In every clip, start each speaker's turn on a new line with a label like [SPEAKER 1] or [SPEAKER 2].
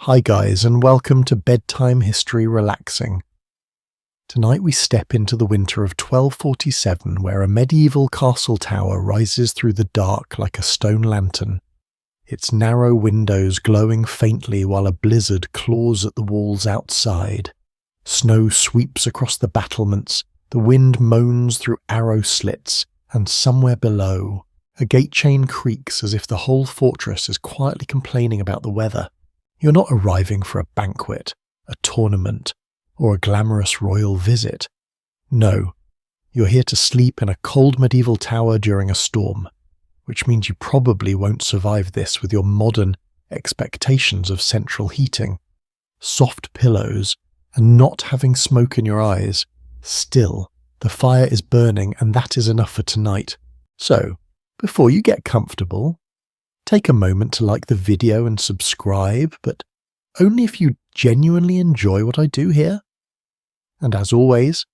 [SPEAKER 1] Hi guys, and welcome to Bedtime History Relaxing. Tonight we step into the winter of 1247, where a medieval castle tower rises through the dark like a stone lantern, its narrow windows glowing faintly while a blizzard claws at the walls outside. Snow sweeps across the battlements, the wind moans through arrow slits, and somewhere below, a gate chain creaks as if the whole fortress is quietly complaining about the weather. You're not arriving for a banquet, a tournament, or a glamorous royal visit. No, you're here to sleep in a cold medieval tower during a storm, which means you probably won't survive this with your modern expectations of central heating, soft pillows, and not having smoke in your eyes. Still, the fire is burning, and that is enough for tonight. So, before you get comfortable, take a moment to like the video and subscribe, but only if you genuinely enjoy what I do here. And as always,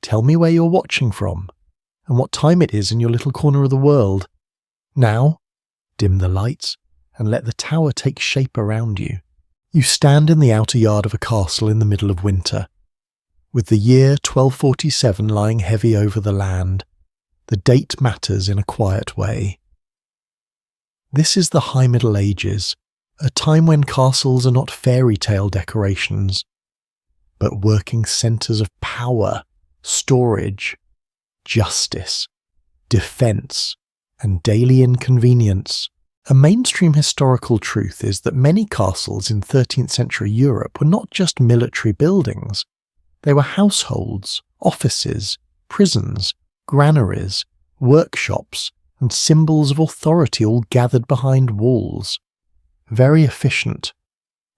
[SPEAKER 1] tell me where you're watching from and what time it is in your little corner of the world. Now, dim the lights and let the tower take shape around you. You stand in the outer yard of a castle in the middle of winter, with the year 1247 lying heavy over the land. The date matters in a quiet way. This is the High Middle Ages, a time when castles are not fairy tale decorations, but working centres of power, storage, justice, defence, and daily inconvenience. A mainstream historical truth is that many castles in 13th century Europe were not just military buildings. They were households, offices, prisons, granaries, workshops, and symbols of authority all gathered behind walls. Very efficient.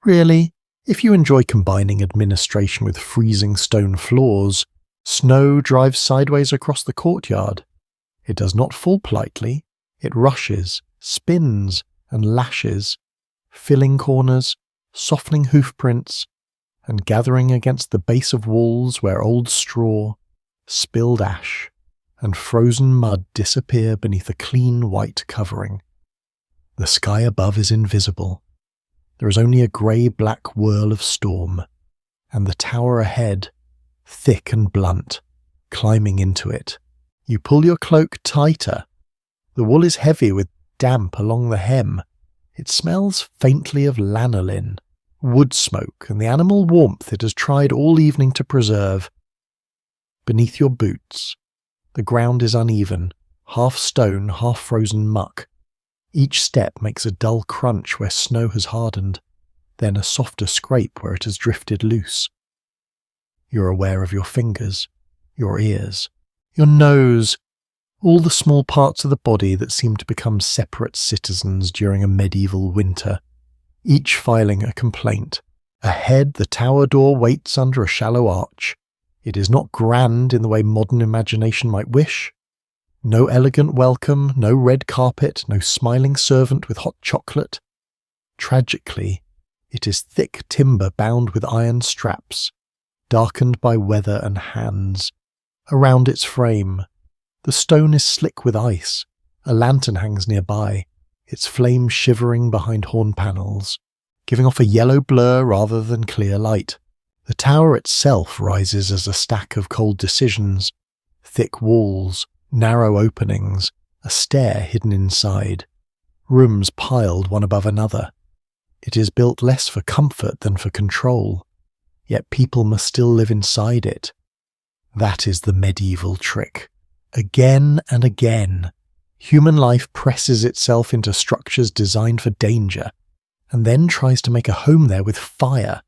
[SPEAKER 1] Really, if you enjoy combining administration with freezing stone floors, snow drives sideways across the courtyard. It does not fall politely. It rushes, spins, and lashes, filling corners, softening hoofprints, and gathering against the base of walls where old straw, spilled ash, and frozen mud disappear beneath a clean white covering. The sky above is invisible. There is only a grey-black whirl of storm, and the tower ahead, thick and blunt, climbing into it. You pull your cloak tighter. The wool is heavy with damp along the hem. It smells faintly of lanolin, wood smoke, and the animal warmth it has tried all evening to preserve. Beneath your boots, the ground is uneven, half stone, half frozen muck. Each step makes a dull crunch where snow has hardened, then a softer scrape where it has drifted loose. You're aware of your fingers, your ears, your nose, all the small parts of the body that seem to become separate citizens during a medieval winter, each filing a complaint. Ahead, the tower door waits under a shallow arch. It is not grand in the way modern imagination might wish. No elegant welcome, no red carpet, no smiling servant with hot chocolate. Tragically, it is thick timber bound with iron straps, darkened by weather and hands. Around its frame, the stone is slick with ice. A lantern hangs nearby, its flame shivering behind horn panels, giving off a yellow blur rather than clear light. The tower itself rises as a stack of cold decisions, thick walls, narrow openings, a stair hidden inside, rooms piled one above another. It is built less for comfort than for control, yet people must still live inside it. That is the medieval trick. Again and again, human life presses itself into structures designed for danger, and then tries to make a home there with fire,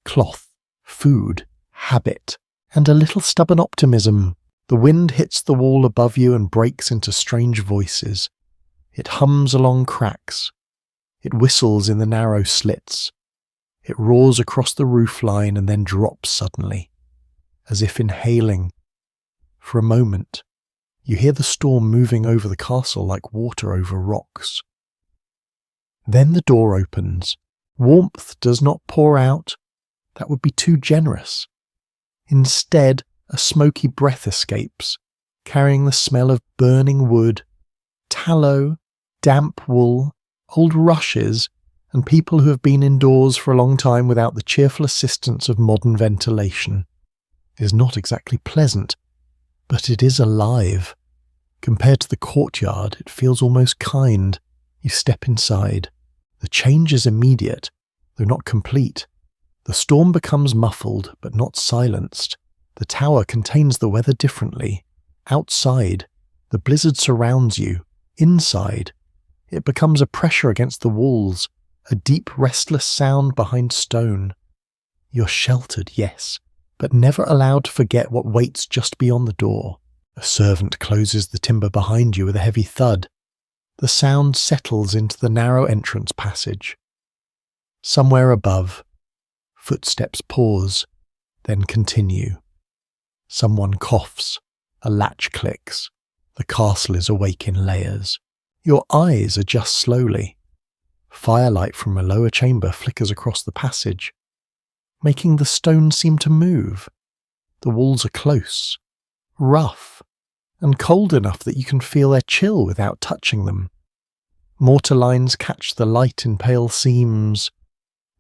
[SPEAKER 1] cloth, food, habit, and a little stubborn optimism. The wind hits the wall above you and breaks into strange voices. It hums along cracks. It whistles in the narrow slits. It roars across the roof line and then drops suddenly, as if inhaling. For a moment, you hear the storm moving over the castle like water over rocks. Then the door opens. Warmth does not pour out. That would be too generous. Instead, a smoky breath escapes, carrying the smell of burning wood, tallow, damp wool, old rushes, and people who have been indoors for a long time without the cheerful assistance of modern ventilation. It is not exactly pleasant, but it is alive. Compared to the courtyard, it feels almost kind. You step inside. The change is immediate, though not complete. The storm becomes muffled, but not silenced. The tower contains the weather differently. Outside, the blizzard surrounds you. Inside, it becomes a pressure against the walls, a deep, restless sound behind stone. You're sheltered, yes, but never allowed to forget what waits just beyond the door. A servant closes the timber behind you with a heavy thud. The sound settles into the narrow entrance passage. Somewhere above, footsteps pause, then continue. Someone coughs, a latch clicks. The castle is awake in layers. Your eyes adjust slowly. Firelight from a lower chamber flickers across the passage, making the stone seem to move. The walls are close, rough, and cold enough that you can feel their chill without touching them. Mortar lines catch the light in pale seams.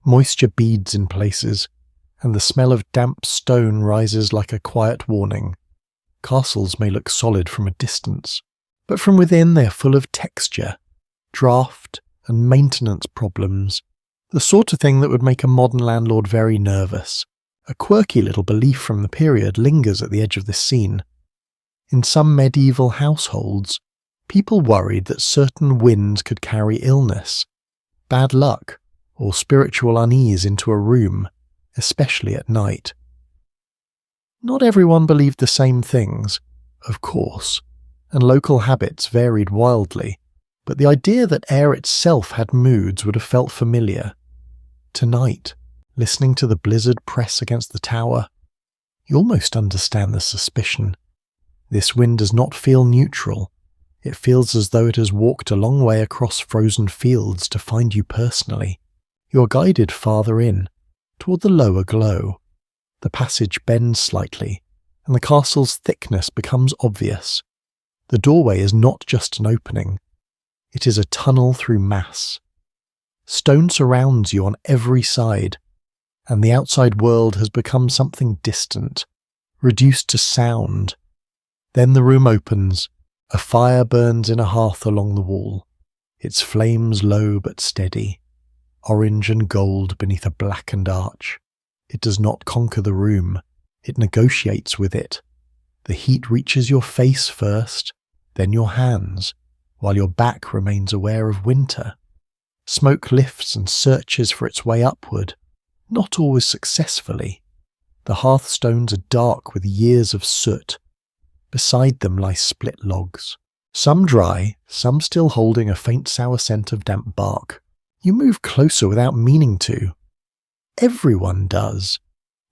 [SPEAKER 1] Moisture beads in places, and the smell of damp stone rises like a quiet warning. Castles may look solid from a distance, but from within they are full of texture, draft, and maintenance problems. The sort of thing that would make a modern landlord very nervous. A quirky little belief from the period lingers at the edge of this scene. In some medieval households, people worried that certain winds could carry illness, bad luck, or spiritual unease into a room, especially at night. Not everyone believed the same things, of course, and local habits varied wildly, but the idea that air itself had moods would have felt familiar. Tonight, listening to the blizzard press against the tower, you almost understand the suspicion. This wind does not feel neutral. It feels as though it has walked a long way across frozen fields to find you personally. You are guided farther in, toward the lower glow. The passage bends slightly, and the castle's thickness becomes obvious. The doorway is not just an opening. It is a tunnel through mass. Stone surrounds you on every side, and the outside world has become something distant, reduced to sound. Then the room opens. A fire burns in a hearth along the wall, its flames low but steady, orange and gold beneath a blackened arch. It does not conquer the room, it negotiates with it. The heat reaches your face first, then your hands, while your back remains aware of winter. Smoke lifts and searches for its way upward, not always successfully. The hearthstones are dark with years of soot. Beside them lie split logs, some dry, some still holding a faint sour scent of damp bark. You move closer without meaning to. Everyone does.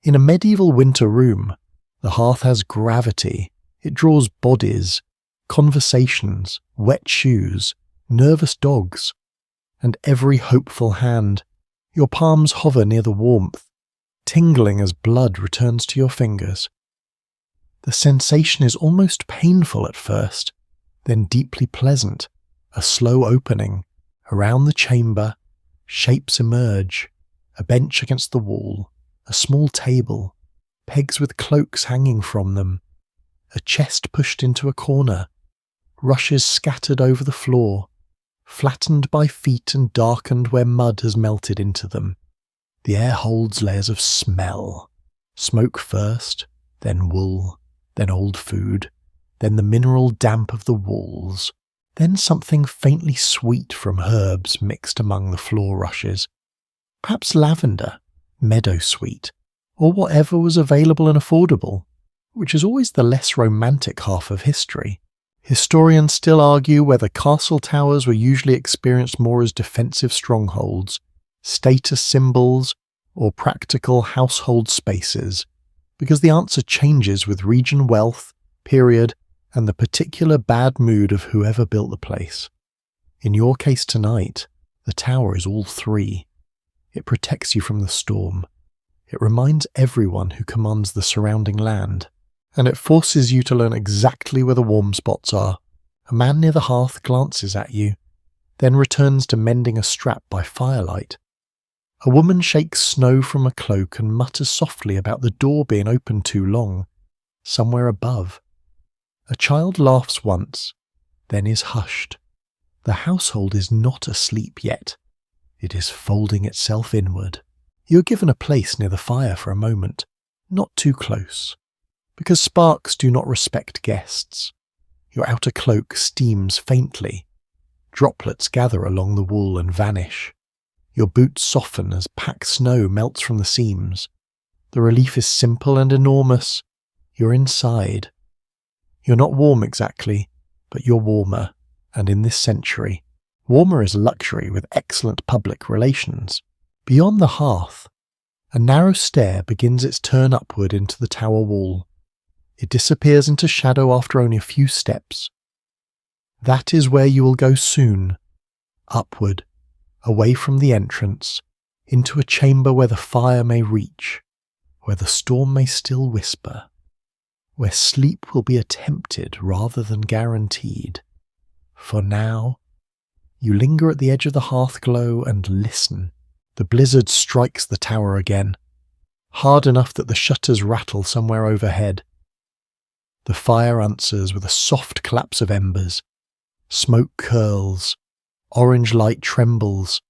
[SPEAKER 1] In a medieval winter room, the hearth has gravity. It draws bodies, conversations, wet shoes, nervous dogs, and every hopeful hand. Your palms hover near the warmth, tingling as blood returns to your fingers. The sensation is almost painful at first, then deeply pleasant. A slow opening. Around the chamber, shapes emerge. A bench against the wall, a small table, pegs with cloaks hanging from them, a chest pushed into a corner, rushes scattered over the floor, flattened by feet and darkened where mud has melted into them. The air holds layers of smell. Smoke first, then wool, then old food, then the mineral damp of the walls, then something faintly sweet from herbs mixed among the floor rushes. Perhaps lavender, meadow sweet, or whatever was available and affordable, which is always the less romantic half of history. Historians still argue whether castle towers were usually experienced more as defensive strongholds, status symbols, or practical household spaces, because the answer changes with region, wealth, period, and the particular bad mood of whoever built the place. In your case tonight, the tower is all three. It protects you from the storm. It reminds everyone who commands the surrounding land, and it forces you to learn exactly where the warm spots are. A man near the hearth glances at you, then returns to mending a strap by firelight. A woman shakes snow from a cloak and mutters softly about the door being open too long, somewhere above. A child laughs once, then is hushed. The household is not asleep yet. It is folding itself inward. You are given a place near the fire for a moment, not too close, because sparks do not respect guests. Your outer cloak steams faintly. Droplets gather along the wool and vanish. Your boots soften as packed snow melts from the seams. The relief is simple and enormous. You're inside. You're not warm exactly, but you're warmer, and in this century, warmer is luxury with excellent public relations. Beyond the hearth, a narrow stair begins its turn upward into the tower wall. It disappears into shadow after only a few steps. That is where you will go soon, upward, away from the entrance, into a chamber where the fire may reach, where the storm may still whisper, where sleep will be attempted rather than guaranteed. For now, you linger at the edge of the hearth glow and listen. The blizzard strikes the tower again, hard enough that the shutters rattle somewhere overhead. The fire answers with a soft collapse of embers. Smoke curls, orange light trembles,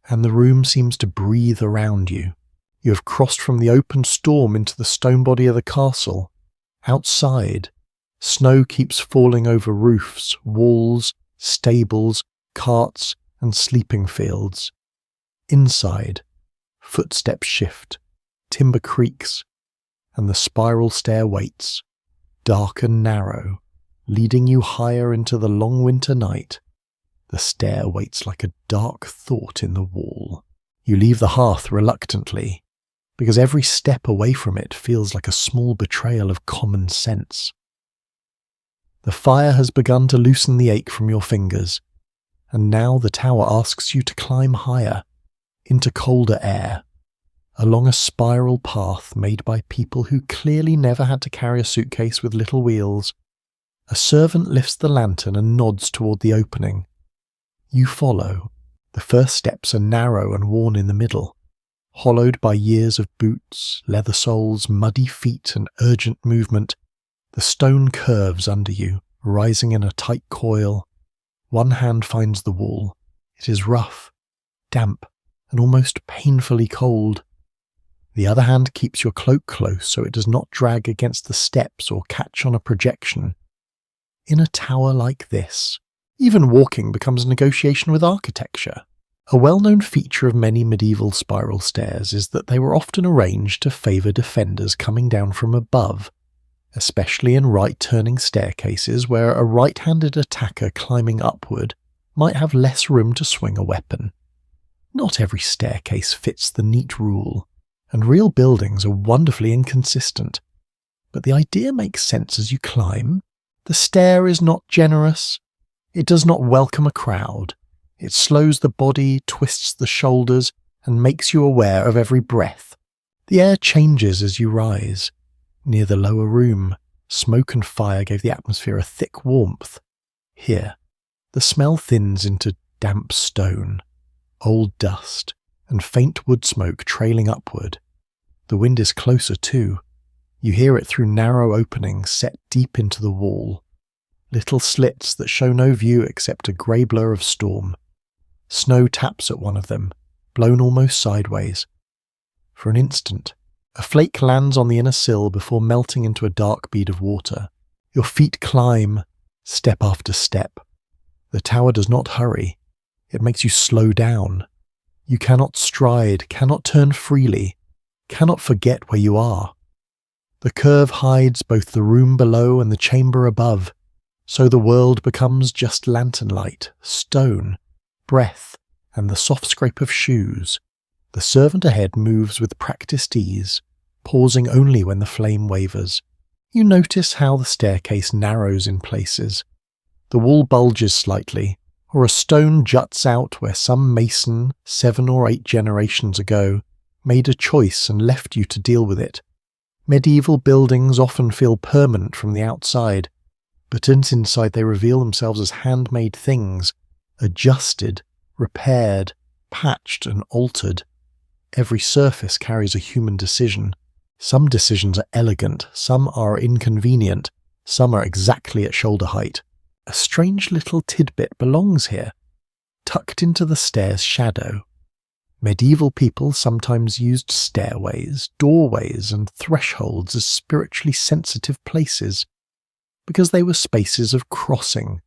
[SPEAKER 1] and the room seems to breathe around you. You have crossed from the open storm into the stone body of the castle. Outside, snow keeps falling over roofs, walls, stables, carts, and sleeping fields. Inside, footsteps shift, timber creaks, and the spiral stair waits, dark and narrow, leading you higher into the long winter night. The stair waits like a dark thought in the wall. You leave the hearth reluctantly, because every step away from it feels like a small betrayal of common sense. The fire has begun to loosen the ache from your fingers, and now the tower asks you to climb higher, into colder air, along a spiral path made by people who clearly never had to carry a suitcase with little wheels. A servant lifts the lantern and nods toward the opening. You follow. The first steps are narrow and worn in the middle, hollowed by years of boots, leather soles, muddy feet, and urgent movement. The stone curves under you, rising in a tight coil. One hand finds the wall. It is rough, damp, and almost painfully cold. The other hand keeps your cloak close so it does not drag against the steps or catch on a projection. In a tower like this, even walking becomes a negotiation with architecture. A well-known feature of many medieval spiral stairs is that they were often arranged to favour defenders coming down from above, especially in right-turning staircases where a right-handed attacker climbing upward might have less room to swing a weapon. Not every staircase fits the neat rule, and real buildings are wonderfully inconsistent. But the idea makes sense as you climb. The stair is not generous. It does not welcome a crowd. It slows the body, twists the shoulders, and makes you aware of every breath. The air changes as you rise. Near the lower room, smoke and fire gave the atmosphere a thick warmth. Here, the smell thins into damp stone, old dust, and faint wood smoke trailing upward. The wind is closer too. You hear it through narrow openings set deep into the wall. Little slits that show no view except a grey blur of storm. Snow taps at one of them, blown almost sideways. For an instant, a flake lands on the inner sill before melting into a dark bead of water. Your feet climb, step after step. The tower does not hurry. It makes you slow down. You cannot stride, cannot turn freely, cannot forget where you are. The curve hides both the room below and the chamber above, so the world becomes just lantern light, stone, breath, and the soft scrape of shoes. The servant ahead moves with practiced ease, pausing only when the flame wavers. You notice how the staircase narrows in places. The wall bulges slightly, or a stone juts out where some mason 7 or 8 generations ago made a choice and left you to deal with it. Medieval buildings often feel permanent from the outside, but inside they reveal themselves as handmade things, adjusted, repaired, patched and altered. Every surface carries a human decision. Some decisions are elegant, some are inconvenient, some are exactly at shoulder height. A strange little tidbit belongs here, tucked into the stair's shadow. Medieval people sometimes used stairways, doorways, and thresholds as spiritually sensitive places, because they were spaces of crossing.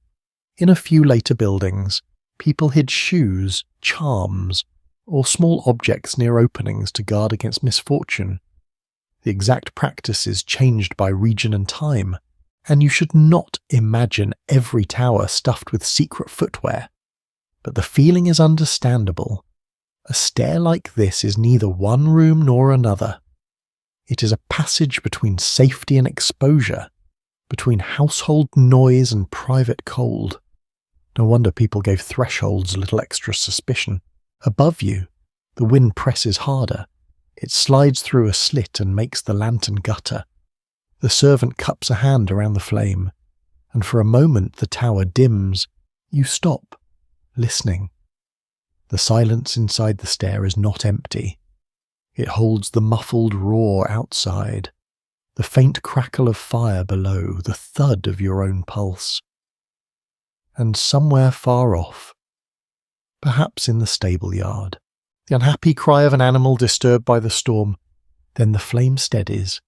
[SPEAKER 1] In a few later buildings, people hid shoes, charms, or small objects near openings to guard against misfortune. The exact practices changed by region and time, and you should not imagine every tower stuffed with secret footwear. But the feeling is understandable. A stair like this is neither one room nor another. It is a passage between safety and exposure, between household noise and private cold. No wonder people gave thresholds a little extra suspicion. Above you, the wind presses harder. It slides through a slit and makes the lantern gutter. The servant cups a hand around the flame, and for a moment the tower dims. You stop, listening. The silence inside the stair is not empty. It holds the muffled roar outside, the faint crackle of fire below, the thud of your own pulse. And somewhere far off, perhaps in the stable yard, the unhappy cry of an animal disturbed by the storm. Then the flame steadies,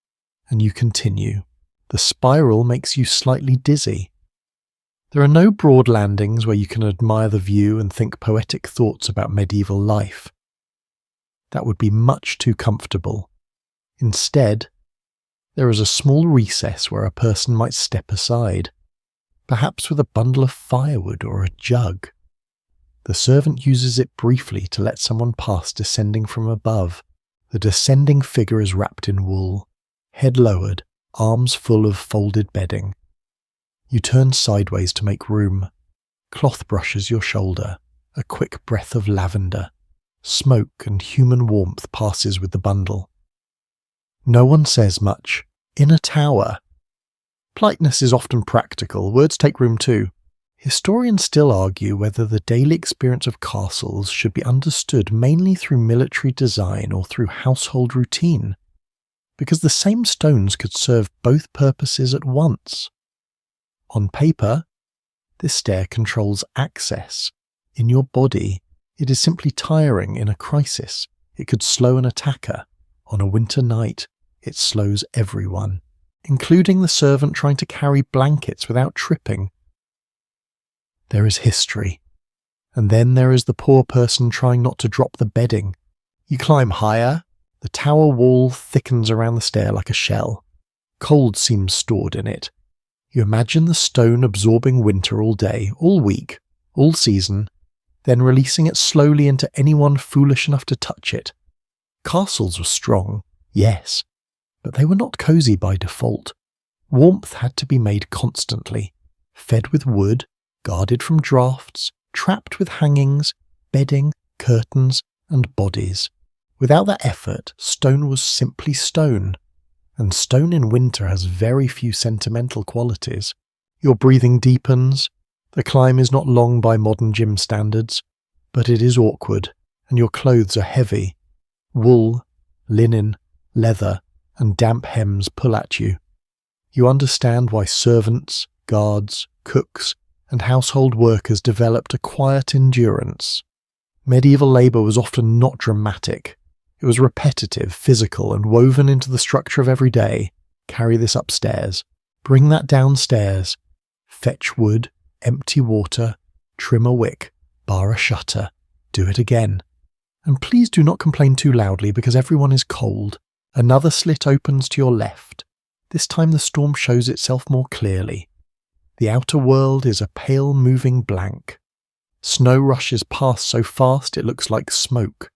[SPEAKER 1] and you continue. The spiral makes you slightly dizzy. There are no broad landings where you can admire the view and think poetic thoughts about medieval life. That would be much too comfortable. Instead, there is a small recess where a person might step aside, perhaps with a bundle of firewood or a jug. The servant uses it briefly to let someone pass descending from above. The descending figure is wrapped in wool, head lowered, arms full of folded bedding. You turn sideways to make room. Cloth brushes your shoulder, a quick breath of lavender. Smoke and human warmth passes with the bundle. No one says much. In a tower. Politeness is often practical, words take room too. Historians still argue whether the daily experience of castles should be understood mainly through military design or through household routine, because the same stones could serve both purposes at once. On paper, this stair controls access. In your body, it is simply tiring in a crisis. It could slow an attacker. On a winter night, it slows everyone, including the servant trying to carry blankets without tripping. There is history. And then there is the poor person trying not to drop the bedding. You climb higher. The tower wall thickens around the stair like a shell. Cold seems stored in it. You imagine the stone absorbing winter all day, all week, all season, then releasing it slowly into anyone foolish enough to touch it. Castles were strong, yes, but they were not cosy by default. Warmth had to be made constantly, fed with wood, guarded from drafts, trapped with hangings, bedding, curtains, and bodies. Without that effort, stone was simply stone, and stone in winter has very few sentimental qualities. Your breathing deepens, the climb is not long by modern gym standards, but it is awkward, and your clothes are heavy. Wool, linen, leather, and damp hems pull at you. You understand why servants, guards, cooks, and household workers developed a quiet endurance. Medieval labour was often not dramatic. It was repetitive, physical, and woven into the structure of every day. Carry this upstairs. Bring that downstairs. Fetch wood, empty water, trim a wick, bar a shutter. Do it again. And please do not complain too loudly because everyone is cold. Another slit opens to your left. This time the storm shows itself more clearly. The outer world is a pale moving blank. Snow rushes past so fast it looks like smoke.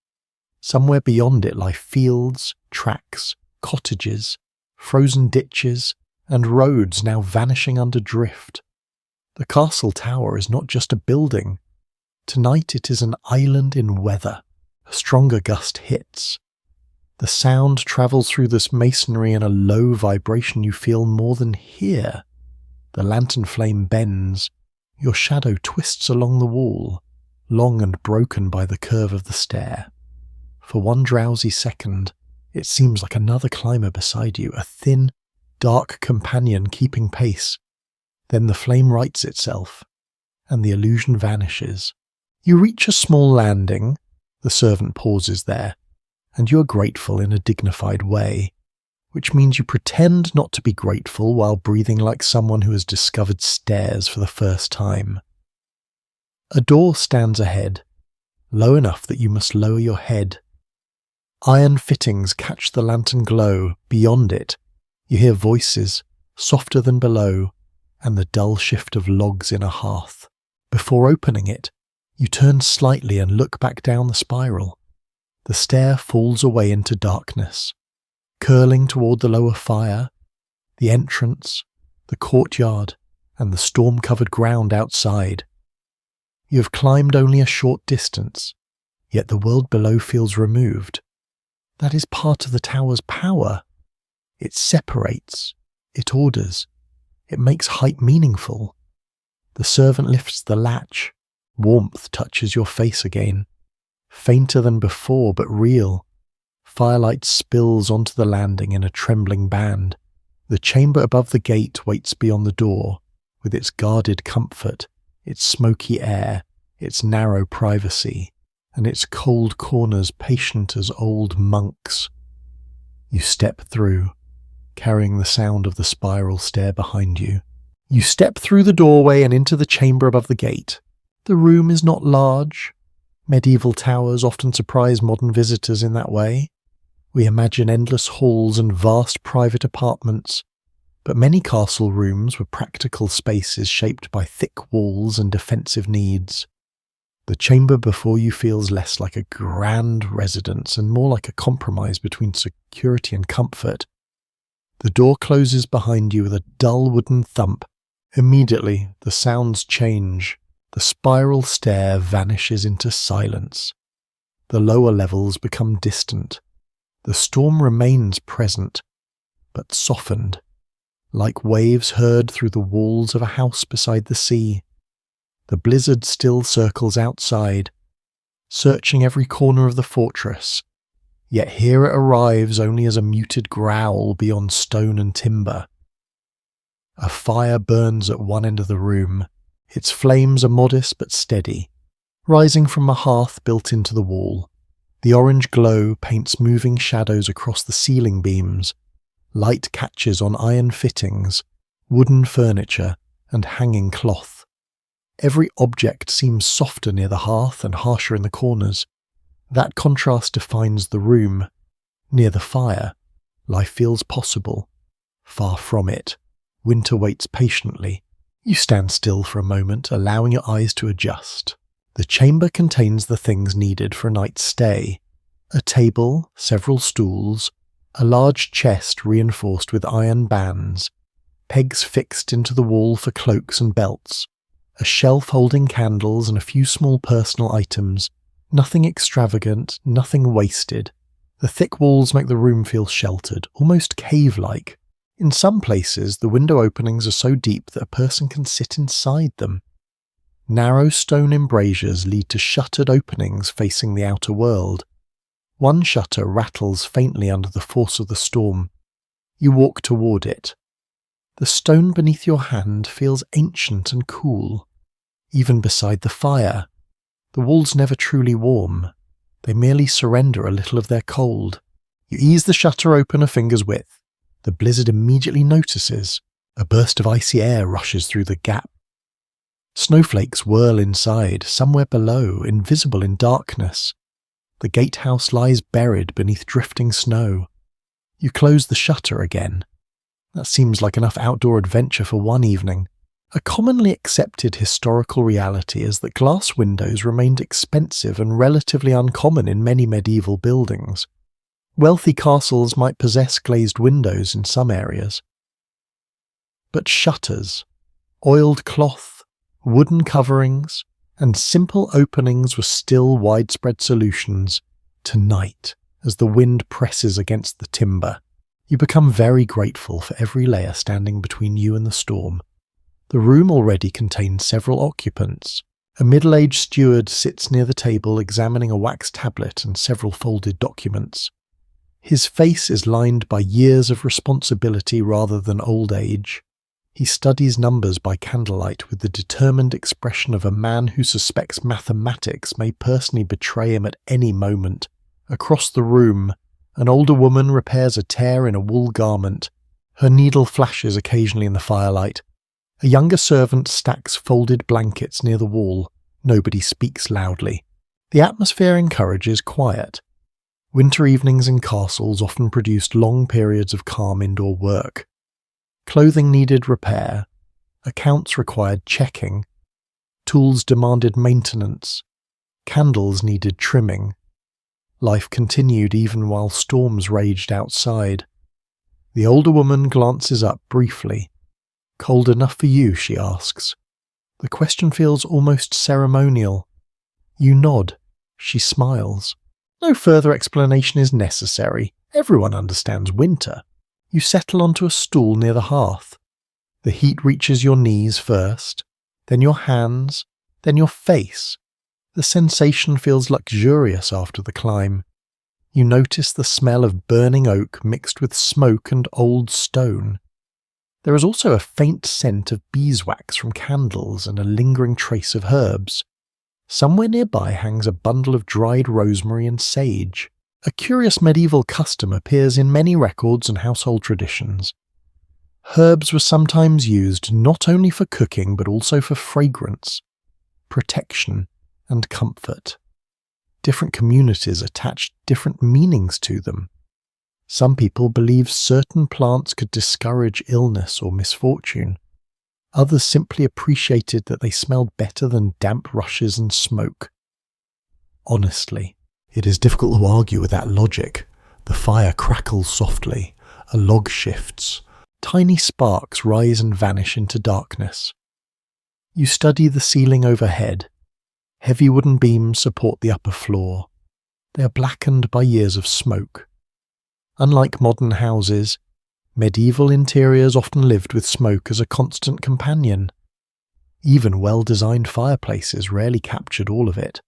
[SPEAKER 1] Somewhere beyond it lie fields, tracks, cottages, frozen ditches, and roads now vanishing under drift. The castle tower is not just a building. Tonight it is an island in weather. A stronger gust hits. The sound travels through this masonry in a low vibration you feel more than hear. The lantern flame bends. Your shadow twists along the wall, long and broken by the curve of the stair. For one drowsy second, it seems like another climber beside you, a thin, dark companion keeping pace. Then the flame rights itself, and the illusion vanishes. You reach a small landing, the servant pauses there, and you are grateful in a dignified way, which means you pretend not to be grateful while breathing like someone who has discovered stairs for the first time. A door stands ahead, low enough that you must lower your head. Iron fittings catch the lantern glow. Beyond it, you hear voices, softer than below, and the dull shift of logs in a hearth. Before opening it, you turn slightly and look back down the spiral. The stair falls away into darkness, curling toward the lower fire, the entrance, the courtyard, and the storm-covered ground outside. You have climbed only a short distance, yet the world below feels removed. That is part of the tower's power. It separates, it orders, it makes height meaningful. The servant lifts the latch. Warmth touches your face again, fainter than before but real. Firelight spills onto the landing in a trembling band. The chamber above the gate waits beyond the door, with its guarded comfort, its smoky air, its narrow privacy, and its cold corners patient as old monks. You step through, carrying the sound of the spiral stair behind you. You step through the doorway and into the chamber above the gate. The room is not large. Medieval towers often surprise modern visitors in that way. We imagine endless halls and vast private apartments, but many castle rooms were practical spaces shaped by thick walls and defensive needs. The chamber before you feels less like a grand residence and more like a compromise between security and comfort. The door closes behind you with a dull wooden thump. Immediately, the sounds change. The spiral stair vanishes into silence. The lower levels become distant. The storm remains present, but softened, like waves heard through the walls of a house beside the sea. The blizzard still circles outside, searching every corner of the fortress, yet here it arrives only as a muted growl beyond stone and timber. A fire burns at one end of the room. Its flames are modest but steady, rising from a hearth built into the wall. The orange glow paints moving shadows across the ceiling beams. Light catches on iron fittings, wooden furniture, and hanging cloth. Every object seems softer near the hearth and harsher in the corners. That contrast defines the room. Near the fire, life feels possible. Far from it, winter waits patiently. You stand still for a moment, allowing your eyes to adjust. The chamber contains the things needed for a night's stay. A table, several stools, a large chest reinforced with iron bands, pegs fixed into the wall for cloaks and belts, a shelf holding candles and a few small personal items. Nothing extravagant, nothing wasted. The thick walls make the room feel sheltered, almost cave-like. In some places, the window openings are so deep that a person can sit inside them. Narrow stone embrasures lead to shuttered openings facing the outer world. One shutter rattles faintly under the force of the storm. You walk toward it. The stone beneath your hand feels ancient and cool. Even beside the fire, the walls never truly warm. They merely surrender a little of their cold. You ease the shutter open a finger's width. The blizzard immediately notices. A burst of icy air rushes through the gap. Snowflakes whirl inside, somewhere below, invisible in darkness. The gatehouse lies buried beneath drifting snow. You close the shutter again. That seems like enough outdoor adventure for one evening. A commonly accepted historical reality is that glass windows remained expensive and relatively uncommon in many medieval buildings. Wealthy castles might possess glazed windows in some areas. But shutters, oiled cloth, wooden coverings, and simple openings were still widespread solutions. Tonight, as the wind presses against the timber, you become very grateful for every layer standing between you and the storm. The room already contains several occupants. A middle-aged steward sits near the table examining a wax tablet and several folded documents. His face is lined by years of responsibility rather than old age. He studies numbers by candlelight with the determined expression of a man who suspects mathematics may personally betray him at any moment. Across the room, an older woman repairs a tear in a wool garment. Her needle flashes occasionally in the firelight. A younger servant stacks folded blankets near the wall. Nobody speaks loudly. The atmosphere encourages quiet. Winter evenings in castles often produced long periods of calm indoor work. Clothing needed repair. Accounts required checking. Tools demanded maintenance. Candles needed trimming. Life continued even while storms raged outside. The older woman glances up briefly. "Cold enough for you?" she asks. The question feels almost ceremonial. You nod. She smiles. No further explanation is necessary. Everyone understands winter. You settle onto a stool near the hearth. The heat reaches your knees first, then your hands, then your face. The sensation feels luxurious after the climb. You notice the smell of burning oak mixed with smoke and old stone. There is also a faint scent of beeswax from candles and a lingering trace of herbs. Somewhere nearby hangs a bundle of dried rosemary and sage. A curious medieval custom appears in many records and household traditions. Herbs were sometimes used not only for cooking but also for fragrance, protection, and comfort. Different communities attached different meanings to them. Some people believed certain plants could discourage illness or misfortune. Others simply appreciated that they smelled better than damp rushes and smoke. Honestly, it is difficult to argue with that logic. The fire crackles softly, a log shifts. Tiny sparks rise and vanish into darkness. You study the ceiling overhead. Heavy wooden beams support the upper floor. They are blackened by years of smoke. Unlike modern houses, medieval interiors often lived with smoke as a constant companion. Even well-designed fireplaces rarely captured all of it.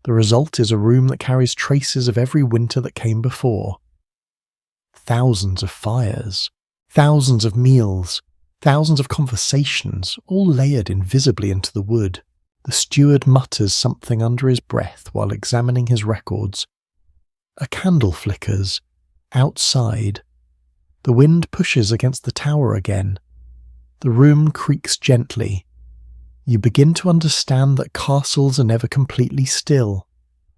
[SPEAKER 1] The result is a room that carries traces of every winter that came before. Thousands of fires, thousands of meals, thousands of conversations, all layered invisibly into the wood. The steward mutters something under his breath while examining his records. A candle flickers. Outside. The wind pushes against the tower again. The room creaks gently. You begin to understand that castles are never completely still.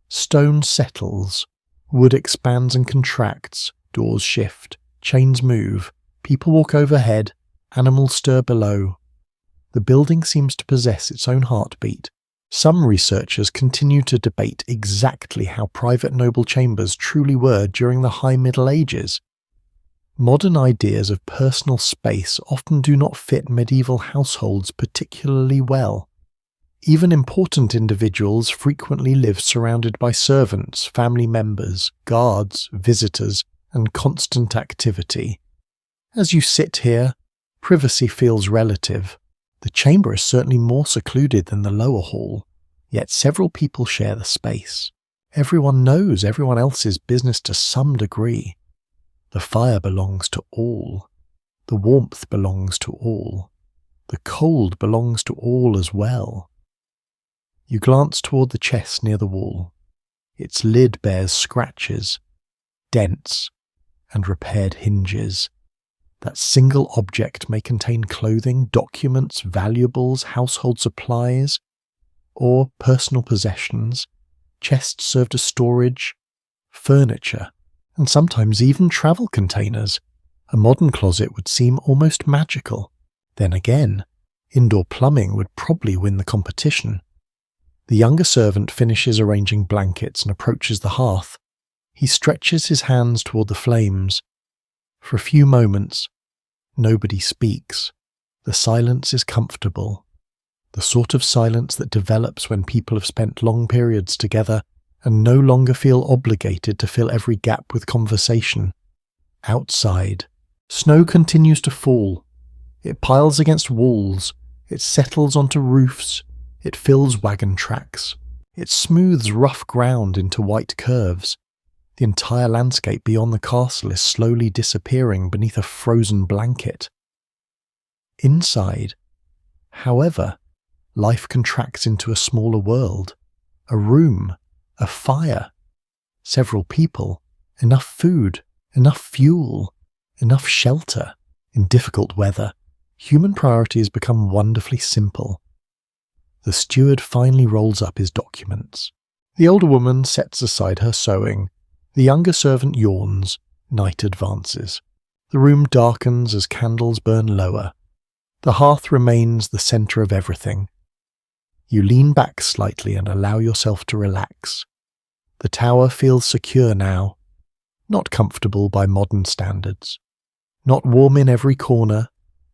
[SPEAKER 1] Stone settles. Wood expands and contracts. Doors shift. Chains move. People walk overhead. Animals stir below. The building seems to possess its own heartbeat. Some researchers continue to debate exactly how private noble chambers truly were during the High Middle Ages. Modern ideas of personal space often do not fit medieval households particularly well. Even important individuals frequently live surrounded by servants, family members, guards, visitors, and constant activity. As you sit here, privacy feels relative. The chamber is certainly more secluded than the lower hall, yet several people share the space. Everyone knows everyone else's business to some degree. The fire belongs to all. The warmth belongs to all. The cold belongs to all as well. You glance toward the chest near the wall. Its lid bears scratches, dents, and repaired hinges. That single object may contain clothing, documents, valuables, household supplies, or personal possessions. Chests served as storage, furniture, and sometimes even travel containers. A modern closet would seem almost magical. Then again, indoor plumbing would probably win the competition. The younger servant finishes arranging blankets and approaches the hearth. He stretches his hands toward the flames. For a few moments, nobody speaks. The silence is comfortable. The sort of silence that develops when people have spent long periods together and no longer feel obligated to fill every gap with conversation. Outside, snow continues to fall. It piles against walls, it settles onto roofs, it fills wagon tracks, it smooths rough ground into white curves. The entire landscape beyond the castle is slowly disappearing beneath a frozen blanket. Inside, however, life contracts into a smaller world, a room, a fire, several people, enough food, enough fuel, enough shelter. In difficult weather, human priorities become wonderfully simple. The steward finally rolls up his documents. The older woman sets aside her sewing. The younger servant yawns. Night advances. The room darkens as candles burn lower. The hearth remains the centre of everything. You lean back slightly and allow yourself to relax. The tower feels secure now, not comfortable by modern standards, not warm in every corner,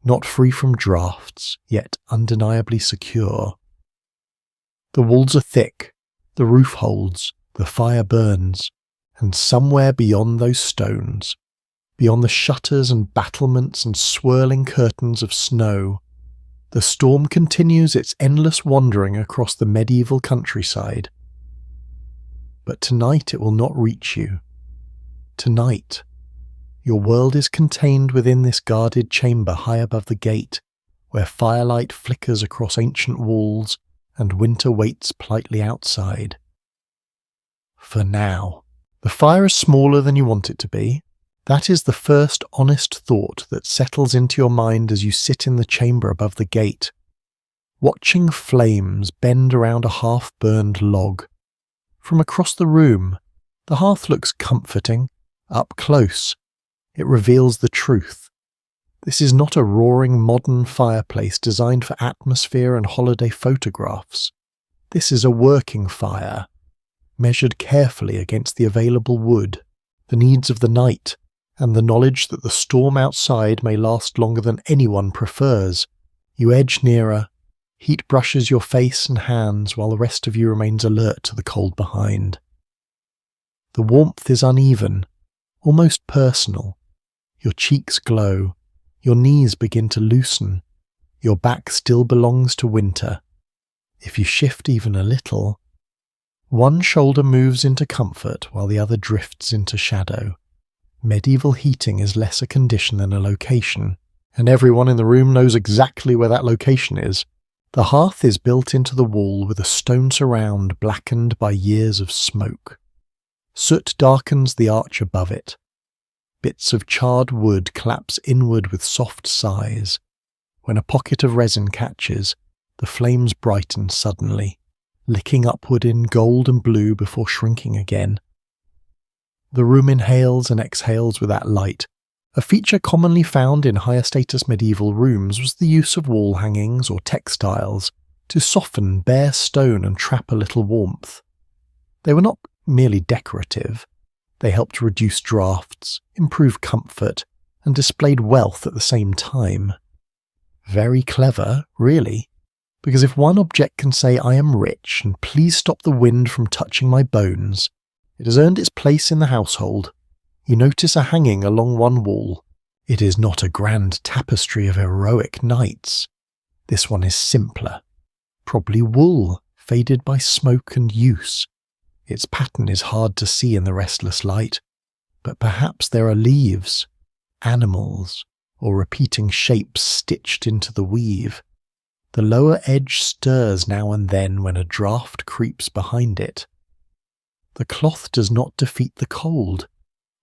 [SPEAKER 1] not free from drafts, yet undeniably secure. The walls are thick, the roof holds, the fire burns, and somewhere beyond those stones, beyond the shutters and battlements and swirling curtains of snow, the storm continues its endless wandering across the medieval countryside. But tonight it will not reach you. Tonight, your world is contained within this guarded chamber high above the gate, where firelight flickers across ancient walls and winter waits politely outside. For now, the fire is smaller than you want it to be. That is the first honest thought that settles into your mind as you sit in the chamber above the gate, watching flames bend around a half-burned log. From across the room, the hearth looks comforting, up close. It reveals the truth. This is not a roaring modern fireplace designed for atmosphere and holiday photographs. This is a working fire, measured carefully against the available wood, the needs of the night, and the knowledge that the storm outside may last longer than anyone prefers. You edge nearer. Heat brushes your face and hands while the rest of you remains alert to the cold behind. The warmth is uneven, almost personal. Your cheeks glow. Your knees begin to loosen. Your back still belongs to winter. If you shift even a little, one shoulder moves into comfort while the other drifts into shadow. Medieval heating is less a condition than a location, and everyone in the room knows exactly where that location is. The hearth is built into the wall with a stone surround blackened by years of smoke. Soot darkens the arch above it. Bits of charred wood collapse inward with soft sighs. When a pocket of resin catches, the flames brighten suddenly, licking upward in gold and blue before shrinking again. The room inhales and exhales with that light. A feature commonly found in higher status medieval rooms was the use of wall hangings or textiles to soften bare stone and trap a little warmth. They were not merely decorative. They helped reduce drafts, improve comfort, and displayed wealth at the same time. Very clever, really, because if one object can say, "I am rich, and please stop the wind from touching my bones," it has earned its place in the household. You notice a hanging along one wall. It is not a grand tapestry of heroic knights. This one is simpler. Probably wool, faded by smoke and use. Its pattern is hard to see in the restless light, but perhaps there are leaves, animals, or repeating shapes stitched into the weave. The lower edge stirs now and then when a draught creeps behind it. The cloth does not defeat the cold.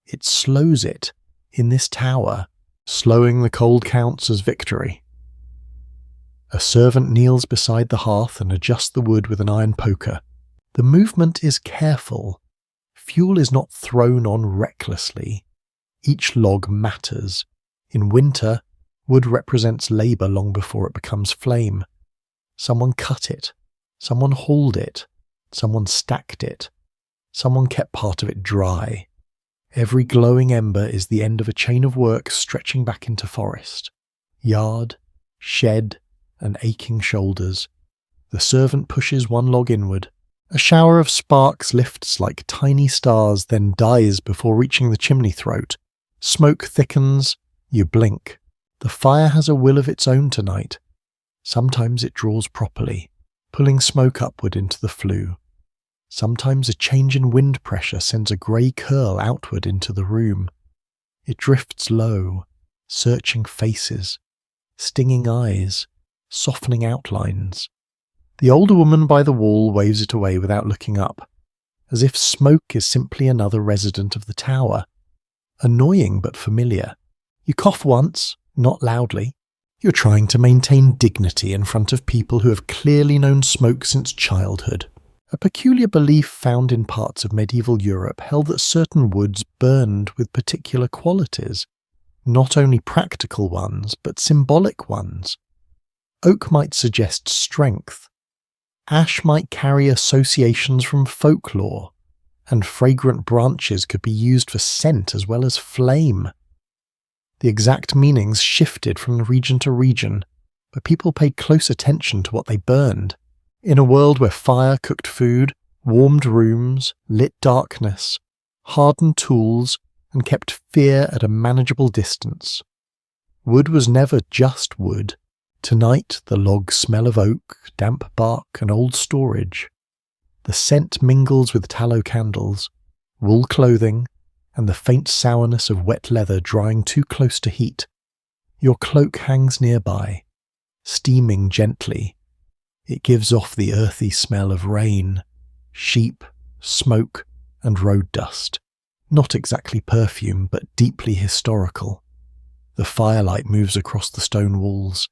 [SPEAKER 1] It slows it in this tower. Slowing the cold counts as victory. A servant kneels beside the hearth and adjusts the wood with an iron poker. The movement is careful. Fuel is not thrown on recklessly. Each log matters. In winter, wood represents labour long before it becomes flame. Someone cut it. Someone hauled it. Someone stacked it. Someone kept part of it dry. Every glowing ember is the end of a chain of work stretching back into forest. Yard, shed, and aching shoulders. The servant pushes one log inward. A shower of sparks lifts like tiny stars, then dies before reaching the chimney throat. Smoke thickens. You blink. The fire has a will of its own tonight. Sometimes it draws properly, pulling smoke upward into the flue. Sometimes a change in wind pressure sends a grey curl outward into the room. It drifts low, searching faces, stinging eyes, softening outlines. The older woman by the wall waves it away without looking up, as if smoke is simply another resident of the tower. Annoying but familiar. You cough once, not loudly. You're trying to maintain dignity in front of people who have clearly known smoke since childhood. A peculiar belief found in parts of medieval Europe held that certain woods burned with particular qualities, not only practical ones, but symbolic ones. Oak might suggest strength. Ash might carry associations from folklore, and fragrant branches could be used for scent as well as flame. The exact meanings shifted from region to region, but people paid close attention to what they burned. In a world where fire cooked food, warmed rooms, lit darkness, hardened tools, and kept fear at a manageable distance. Wood was never just wood. Tonight the logs smell of oak, damp bark, and old storage. The scent mingles with tallow candles, wool clothing, and the faint sourness of wet leather drying too close to heat. Your cloak hangs nearby, steaming gently. It gives off the earthy smell of rain, sheep, smoke, and road dust. Not exactly perfume, but deeply historical. The firelight moves across the stone walls.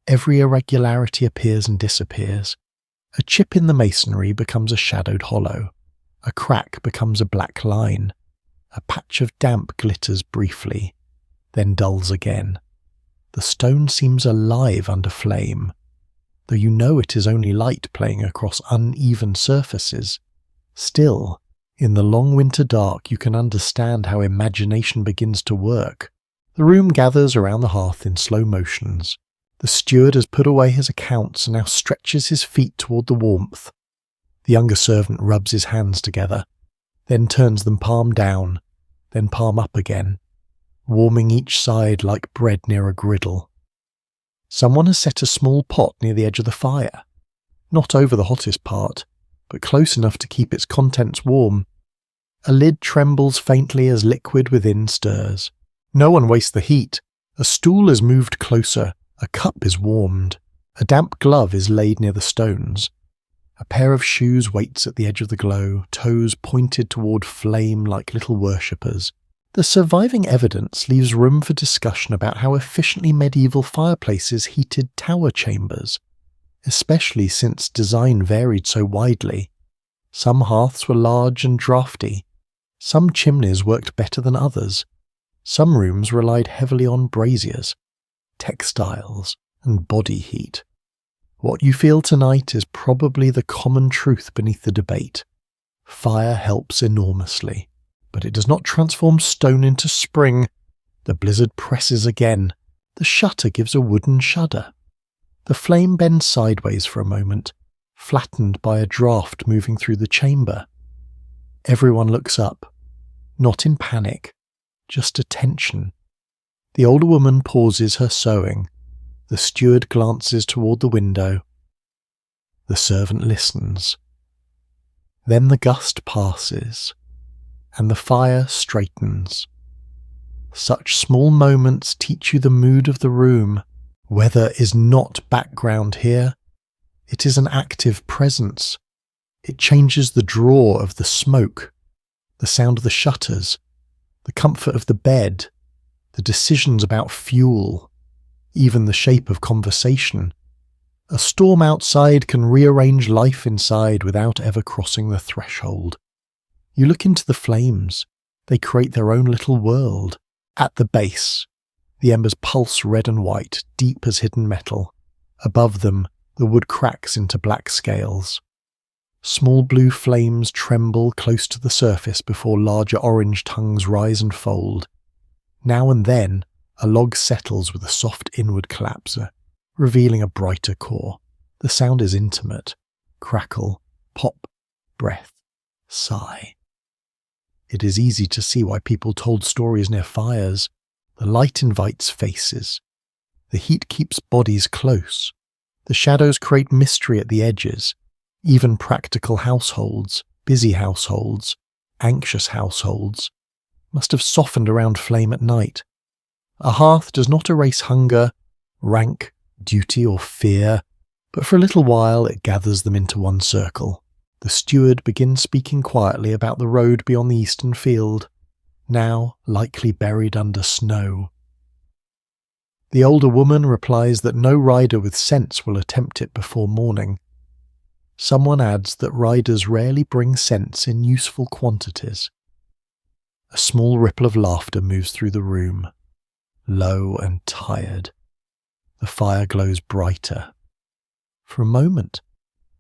[SPEAKER 1] Every irregularity appears and disappears. A chip in the masonry becomes a shadowed hollow. A crack becomes a black line. A patch of damp glitters briefly, then dulls again. The stone seems alive under flame, though you know it is only light playing across uneven surfaces. Still, in the long winter dark you can understand how imagination begins to work. The room gathers around the hearth in slow motions. The steward has put away his accounts and now stretches his feet toward the warmth. The younger servant rubs his hands together, then turns them palm down, then palm up again, warming each side like bread near a griddle. Someone has set a small pot near the edge of the fire, not over the hottest part, but close enough to keep its contents warm. A lid trembles faintly as liquid within stirs. No one wastes the heat. A stool is moved closer. A cup is warmed. A damp glove is laid near the stones. A pair of shoes waits at the edge of the glow, toes pointed toward flame like little worshippers. The surviving evidence leaves room for discussion about how efficiently medieval fireplaces heated tower chambers, especially since design varied so widely. Some hearths were large and draughty. Some chimneys worked better than others. Some rooms relied heavily on braziers, textiles, and body heat. What you feel tonight is probably the common truth beneath the debate. Fire helps enormously, but it does not transform stone into spring. The blizzard presses again. The shutter gives a wooden shudder. The flame bends sideways for a moment, flattened by a draught moving through the chamber. Everyone looks up, not in panic, just attention. The older woman pauses her sewing. The steward glances toward the window. The servant listens. Then the gust passes, and the fire straightens. Such small moments teach you the mood of the room. Weather is not background here. It is an active presence. It changes the draw of the smoke, the sound of the shutters, the comfort of the bed, the decisions about fuel, even the shape of conversation. A storm outside can rearrange life inside without ever crossing the threshold. You look into the flames. They create their own little world. At the base, the embers pulse red and white, deep as hidden metal. Above them, the wood cracks into black scales. Small blue flames tremble close to the surface before larger orange tongues rise and fold. Now and then, a log settles with a soft inward collapse, revealing a brighter core. The sound is intimate. Crackle, pop, breath, sigh. It is easy to see why people told stories near fires. The light invites faces. The heat keeps bodies close. The shadows create mystery at the edges. Even practical households, busy households, anxious households, must have softened around flame at night. A hearth does not erase hunger, rank, duty, or fear, but for a little while it gathers them into one circle. The steward begins speaking quietly about the road beyond the eastern field, now likely buried under snow. The older woman replies that no rider with sense will attempt it before morning. Someone adds that riders rarely bring sense in useful quantities. A small ripple of laughter moves through the room, low and tired. The fire glows brighter. For a moment,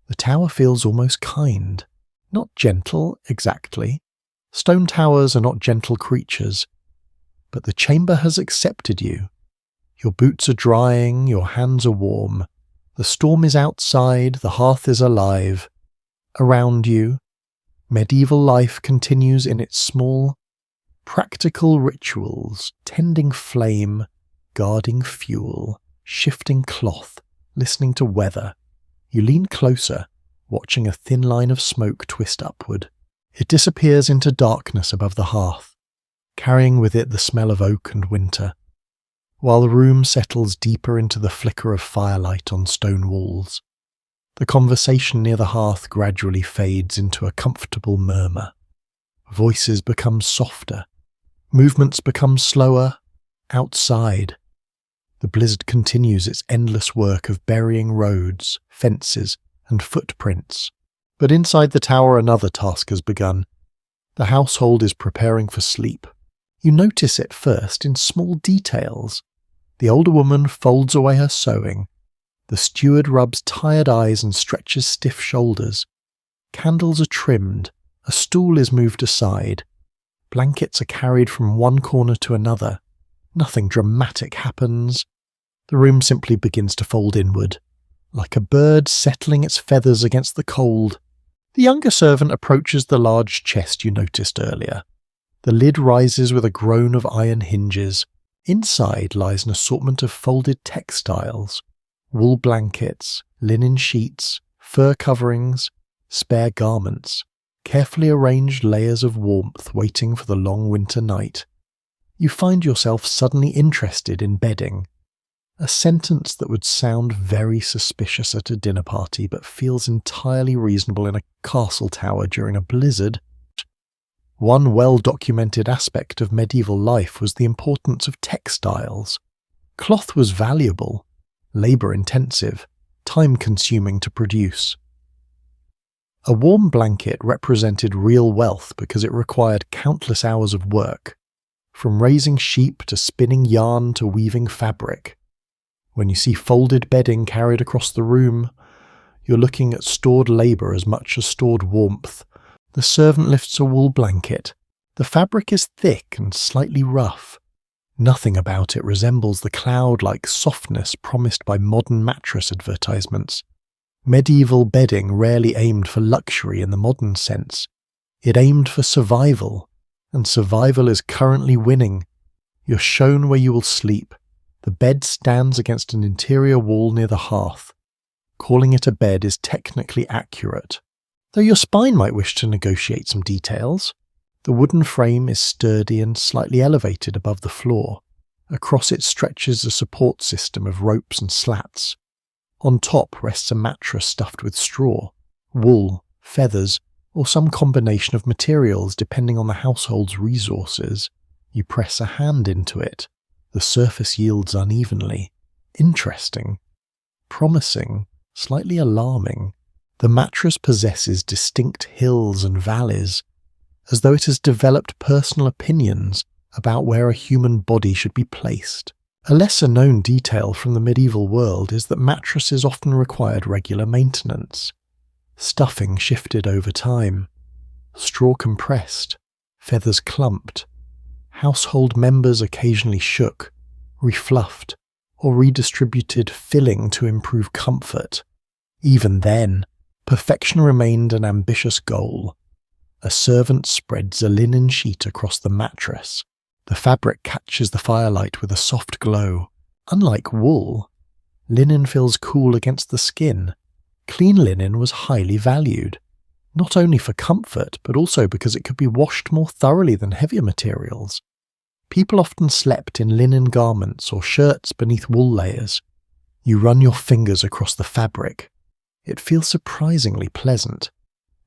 [SPEAKER 1] the tower feels almost kind, not gentle exactly. Stone towers are not gentle creatures, but the chamber has accepted you. Your boots are drying, your hands are warm. The storm is outside, the hearth is alive. Around you, medieval life continues in its small, practical rituals, tending flame, guarding fuel, shifting cloth, listening to weather. You lean closer, watching a thin line of smoke twist upward. It disappears into darkness above the hearth, carrying with it the smell of oak and winter, while the room settles deeper into the flicker of firelight on stone walls. The conversation near the hearth gradually fades into a comfortable murmur. Voices become softer. Movements become slower. Outside, the blizzard continues its endless work of burying roads, fences, and footprints. But inside the tower another task has begun. The household is preparing for sleep. You notice it first in small details. The older woman folds away her sewing. The steward rubs tired eyes and stretches stiff shoulders. Candles are trimmed. A stool is moved aside. Blankets are carried from one corner to another. Nothing dramatic happens. The room simply begins to fold inward, like a bird settling its feathers against the cold. The younger servant approaches the large chest you noticed earlier. The lid rises with a groan of iron hinges. Inside lies an assortment of folded textiles, wool blankets, linen sheets, fur coverings, spare garments, carefully arranged layers of warmth waiting for the long winter night. You find yourself suddenly interested in bedding. A sentence that would sound very suspicious at a dinner party but feels entirely reasonable in a castle tower during a blizzard. One well-documented aspect of medieval life was the importance of textiles. Cloth was valuable, labour-intensive, time-consuming to produce. A warm blanket represented real wealth because it required countless hours of work, from raising sheep to spinning yarn to weaving fabric. When you see folded bedding carried across the room, you're looking at stored labour as much as stored warmth. The servant lifts a wool blanket. The fabric is thick and slightly rough. Nothing about it resembles the cloud-like softness promised by modern mattress advertisements. Medieval bedding rarely aimed for luxury in the modern sense. It aimed for survival, and survival is currently winning. You're shown where you will sleep. The bed stands against an interior wall near the hearth. Calling it a bed is technically accurate, though your spine might wish to negotiate some details. The wooden frame is sturdy and slightly elevated above the floor. Across it stretches a support system of ropes and slats. On top rests a mattress stuffed with straw, wool, feathers, or some combination of materials depending on the household's resources. You press a hand into it. The surface yields unevenly. Interesting. Promising. Slightly alarming. The mattress possesses distinct hills and valleys, as though it has developed personal opinions about where a human body should be placed. A lesser-known detail from the medieval world is that mattresses often required regular maintenance. Stuffing shifted over time. Straw compressed. Feathers clumped. Household members occasionally shook, refluffed, or redistributed filling to improve comfort. Even then, perfection remained an ambitious goal. A servant spreads a linen sheet across the mattress. The fabric catches the firelight with a soft glow. Unlike wool, linen feels cool against the skin. Clean linen was highly valued, not only for comfort but also because it could be washed more thoroughly than heavier materials. People often slept in linen garments or shirts beneath wool layers. You run your fingers across the fabric. It feels surprisingly pleasant.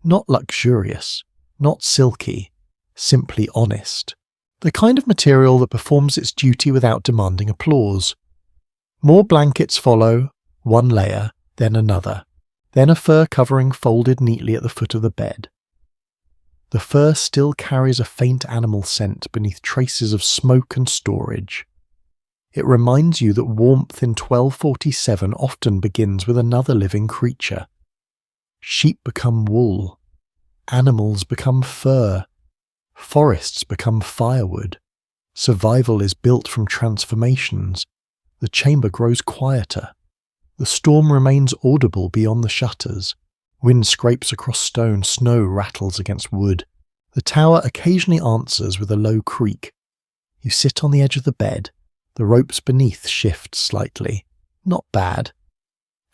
[SPEAKER 1] Not luxurious, not silky, simply honest. The kind of material that performs its duty without demanding applause. More blankets follow, one layer, then another, then a fur covering folded neatly at the foot of the bed. The fur still carries a faint animal scent beneath traces of smoke and storage. It reminds you that warmth in 1247 often begins with another living creature. Sheep become wool. Animals become fur. Forests become firewood. Survival is built from transformations. The chamber grows quieter. The storm remains audible beyond the shutters. Wind scrapes across stone, snow rattles against wood. The tower occasionally answers with a low creak. You sit on the edge of the bed. The ropes beneath shift slightly. Not bad.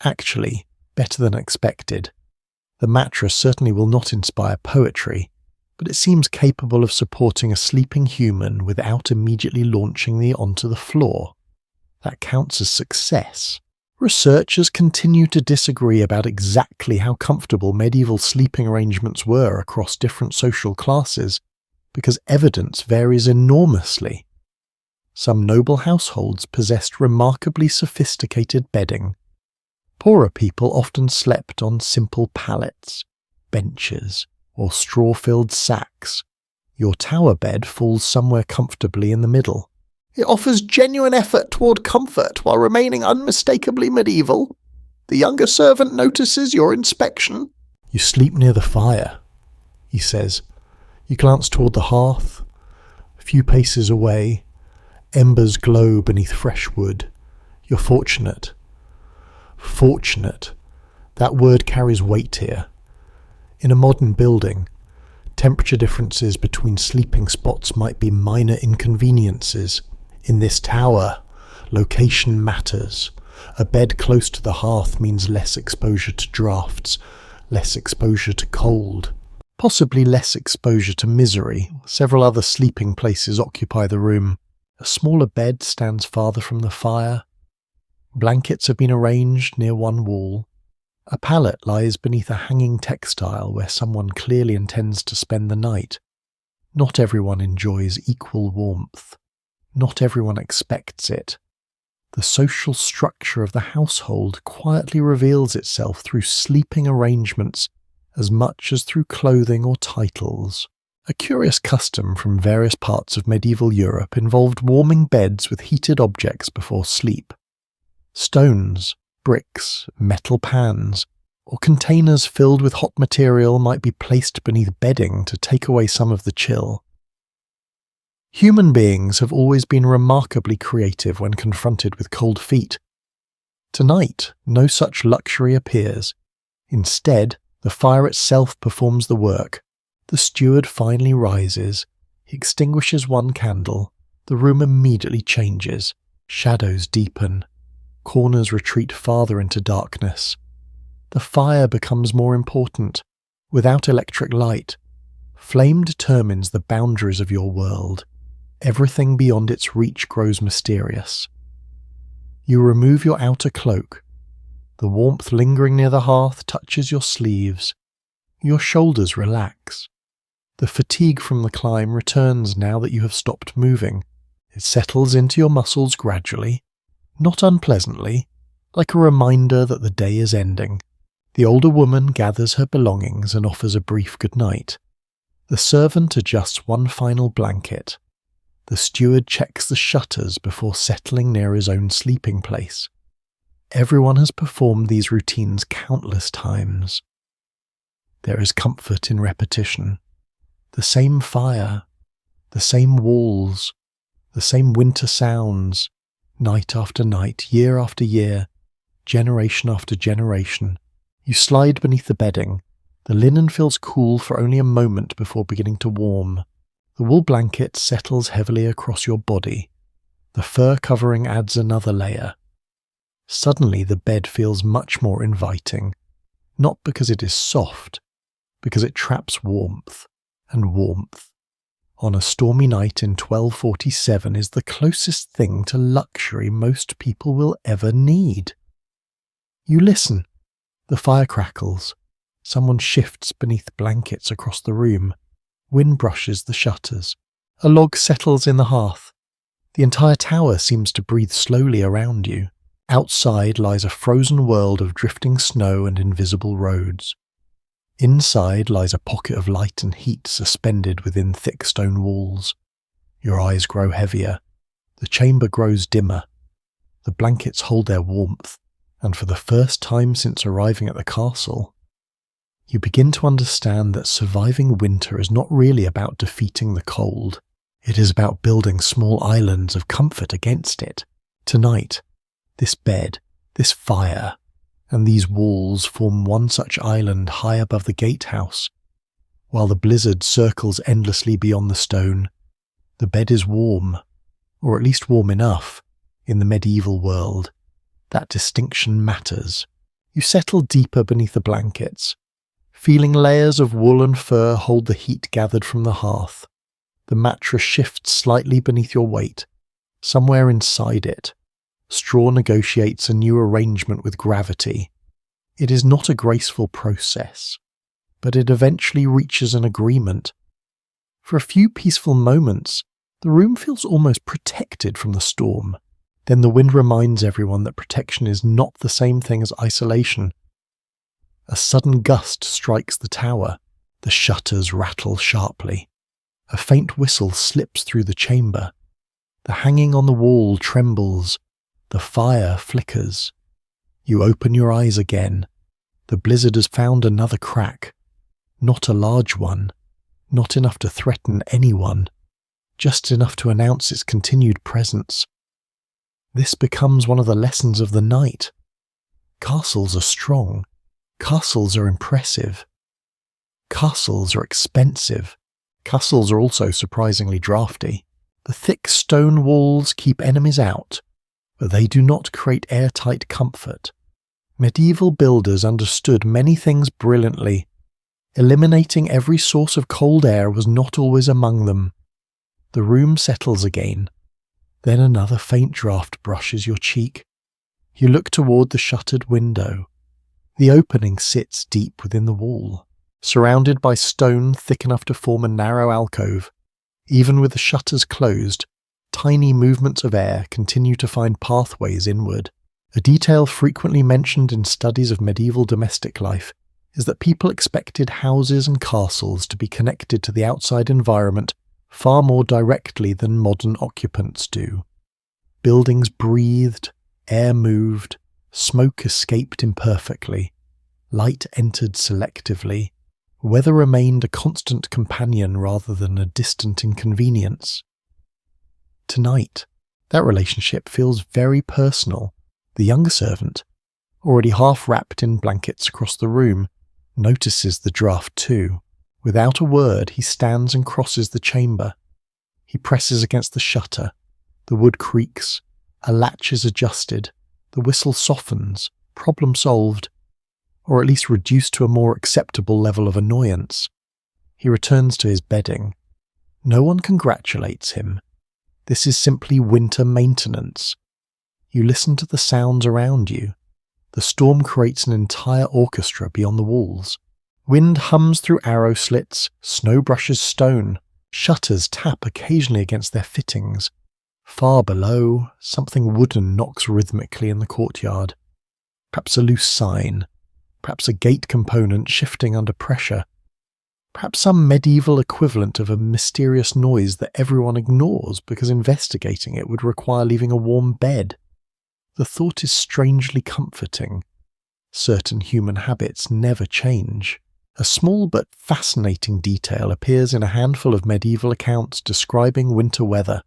[SPEAKER 1] Actually, better than expected. The mattress certainly will not inspire poetry, but it seems capable of supporting a sleeping human without immediately launching thee onto the floor. That counts as success. Researchers continue to disagree about exactly how comfortable medieval sleeping arrangements were across different social classes, because evidence varies enormously. Some noble households possessed remarkably sophisticated bedding. Poorer people often slept on simple pallets, benches, or straw-filled sacks. Your tower bed falls somewhere comfortably in the middle. It offers genuine effort toward comfort while remaining unmistakably medieval. The younger servant notices your inspection. You sleep near the fire, he says. You glance toward the hearth. A few paces away, embers glow beneath fresh wood. You're fortunate. Fortunate. That word carries weight here. In a modern building, temperature differences between sleeping spots might be minor inconveniences. In this tower, location matters. A bed close to the hearth means less exposure to drafts, less exposure to cold, possibly less exposure to misery. Several other sleeping places occupy the room. A smaller bed stands farther from the fire. Blankets have been arranged near one wall. A pallet lies beneath a hanging textile where someone clearly intends to spend the night. Not everyone enjoys equal warmth. Not everyone expects it. The social structure of the household quietly reveals itself through sleeping arrangements as much as through clothing or titles. A curious custom from various parts of medieval Europe involved warming beds with heated objects before sleep. Stones, bricks, metal pans, or containers filled with hot material might be placed beneath bedding to take away some of the chill. Human beings have always been remarkably creative when confronted with cold feet. Tonight, no such luxury appears. Instead, the fire itself performs the work. The steward finally rises. He extinguishes one candle. The room immediately changes. Shadows deepen. Corners retreat farther into darkness. The fire becomes more important. Without electric light, flame determines the boundaries of your world. Everything beyond its reach grows mysterious. You remove your outer cloak. The warmth lingering near the hearth touches your sleeves. Your shoulders relax. The fatigue from the climb returns now that you have stopped moving. It settles into your muscles gradually, not unpleasantly, like a reminder that the day is ending. The older woman gathers her belongings and offers a brief goodnight. The servant adjusts one final blanket. The steward checks the shutters before settling near his own sleeping place. Everyone has performed these routines countless times. There is comfort in repetition. The same fire, the same walls, the same winter sounds, night after night, year after year, generation after generation. You slide beneath the bedding. The linen feels cool for only a moment before beginning to warm. The wool blanket settles heavily across your body. The fur covering adds another layer. Suddenly the bed feels much more inviting, not because it is soft, because it traps warmth, and warmth, on a stormy night in 1247, is the closest thing to luxury most people will ever need. You listen. The fire crackles. Someone shifts beneath blankets across the room. Wind brushes the shutters. A log settles in the hearth. The entire tower seems to breathe slowly around you. Outside lies a frozen world of drifting snow and invisible roads. Inside lies a pocket of light and heat suspended within thick stone walls. Your eyes grow heavier. The chamber grows dimmer. The blankets hold their warmth, and for the first time since arriving at the castle, you begin to understand that surviving winter is not really about defeating the cold. It is about building small islands of comfort against it. Tonight, this bed, this fire, and these walls form one such island high above the gatehouse. While the blizzard circles endlessly beyond the stone, the bed is warm, or at least warm enough, in the medieval world. That distinction matters. You settle deeper beneath the blankets, feeling layers of wool and fur hold the heat gathered from the hearth. The mattress shifts slightly beneath your weight. Somewhere inside it, straw negotiates a new arrangement with gravity. It is not a graceful process, but it eventually reaches an agreement. For a few peaceful moments, the room feels almost protected from the storm. Then the wind reminds everyone that protection is not the same thing as isolation. A sudden gust strikes the tower. The shutters rattle sharply. A faint whistle slips through the chamber. The hanging on the wall trembles. The fire flickers. You open your eyes again. The blizzard has found another crack. Not a large one. Not enough to threaten anyone. Just enough to announce its continued presence. This becomes one of the lessons of the night. Castles are strong. Castles are impressive. Castles are expensive. Castles are also surprisingly drafty. The thick stone walls keep enemies out, but they do not create airtight comfort. Medieval builders understood many things brilliantly. Eliminating every source of cold air was not always among them. The room settles again. Then another faint draught brushes your cheek. You look toward the shuttered window. The opening sits deep within the wall, surrounded by stone thick enough to form a narrow alcove. Even with the shutters closed, tiny movements of air continue to find pathways inward. A detail frequently mentioned in studies of medieval domestic life is that people expected houses and castles to be connected to the outside environment far more directly than modern occupants do. Buildings breathed, air moved, smoke escaped imperfectly, light entered selectively, weather remained a constant companion rather than a distant inconvenience. Tonight, that relationship feels very personal. The younger servant, already half wrapped in blankets across the room, notices the draught too. Without a word, he stands and crosses the chamber. He presses against the shutter. The wood creaks. A latch is adjusted. The whistle softens. Problem solved. Or at least reduced to a more acceptable level of annoyance. He returns to his bedding. No one congratulates him. This is simply winter maintenance. You listen to the sounds around you. The storm creates an entire orchestra beyond the walls. Wind hums through arrow slits, snow brushes stone, shutters tap occasionally against their fittings. Far below, something wooden knocks rhythmically in the courtyard. Perhaps a loose sign, perhaps a gate component shifting under pressure, perhaps some medieval equivalent of a mysterious noise that everyone ignores because investigating it would require leaving a warm bed. The thought is strangely comforting. Certain human habits never change. A small but fascinating detail appears in a handful of medieval accounts describing winter weather.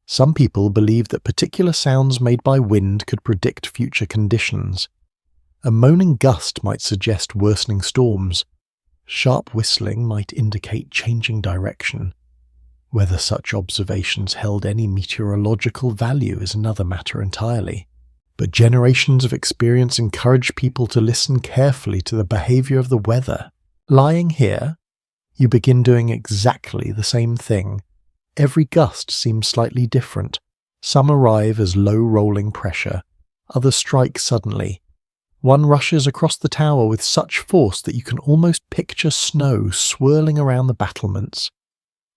[SPEAKER 1] Some people believed that particular sounds made by wind could predict future conditions. A moaning gust might suggest worsening storms. Sharp whistling might indicate changing direction. Whether such observations held any meteorological value is another matter entirely, but generations of experience encourage people to listen carefully to the behavior of the weather. Lying here, you begin doing exactly the same thing. Every gust seems slightly different. Some arrive as low rolling pressure, others strike suddenly. One rushes across the tower with such force that you can almost picture snow swirling around the battlements.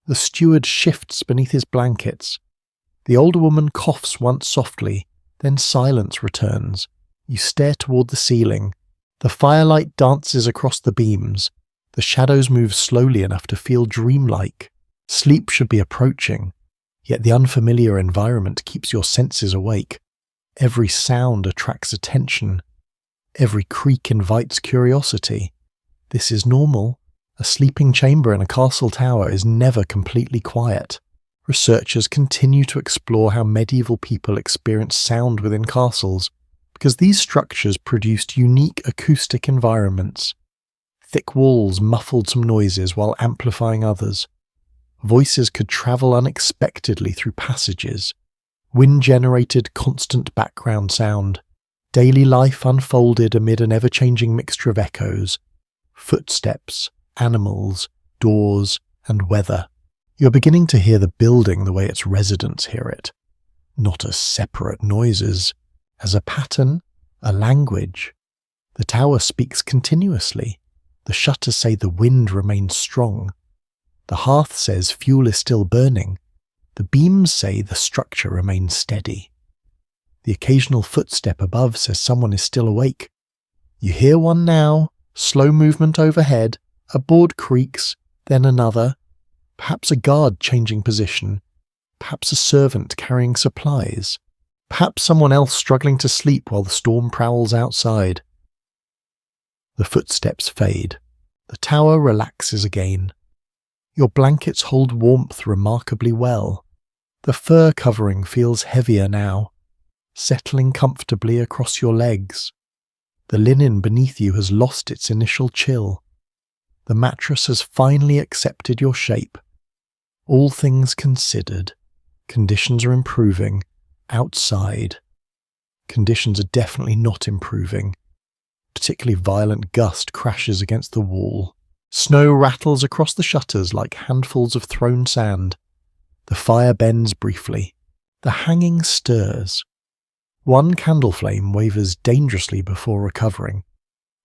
[SPEAKER 1] The steward shifts beneath his blankets. The older woman coughs once softly, then silence returns. You stare toward the ceiling. The firelight dances across the beams. The shadows move slowly enough to feel dreamlike. Sleep should be approaching, yet the unfamiliar environment keeps your senses awake. Every sound attracts attention. Every creak invites curiosity. This is normal. A sleeping chamber in a castle tower is never completely quiet. Researchers continue to explore how medieval people experienced sound within castles, because these structures produced unique acoustic environments. Thick walls muffled some noises while amplifying others. Voices could travel unexpectedly through passages. Wind generated constant background sound. Daily life unfolded amid an ever-changing mixture of echoes. Footsteps, animals, doors, and weather. You're beginning to hear the building the way its residents hear it, not as separate noises, as a pattern, a language. The tower speaks continuously. The shutters say the wind remains strong. The hearth says fuel is still burning. The beams say the structure remains steady. The occasional footstep above says someone is still awake. You hear one now, slow movement overhead, a board creaks, then another. Perhaps a guard changing position, perhaps a servant carrying supplies, perhaps someone else struggling to sleep while the storm prowls outside. The footsteps fade. The tower relaxes again. Your blankets hold warmth remarkably well. The fur covering feels heavier now, settling comfortably across your legs. The linen beneath you has lost its initial chill. The mattress has finally accepted your shape. All things considered, conditions are improving. Outside, conditions are definitely not improving. Particularly violent gust crashes against the wall. Snow rattles across the shutters like handfuls of thrown sand. The fire bends briefly. The hanging stirs. One candle flame wavers dangerously before recovering.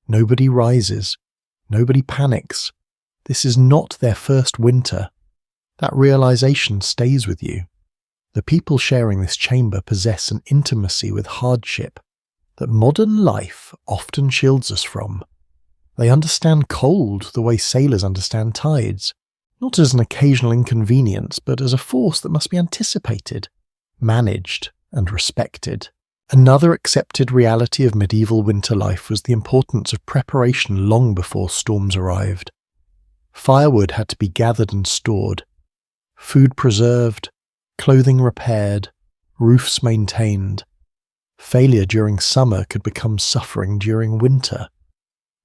[SPEAKER 1] Nobody rises. Nobody panics. This is not their first winter. That realization stays with you. The people sharing this chamber possess an intimacy with hardship that modern life often shields us from. They understand cold the way sailors understand tides, not as an occasional inconvenience, but as a force that must be anticipated, managed, and respected. Another accepted reality of medieval winter life was the importance of preparation long before storms arrived. Firewood had to be gathered and stored, food preserved, clothing repaired, roofs maintained. Failure during summer could become suffering during winter.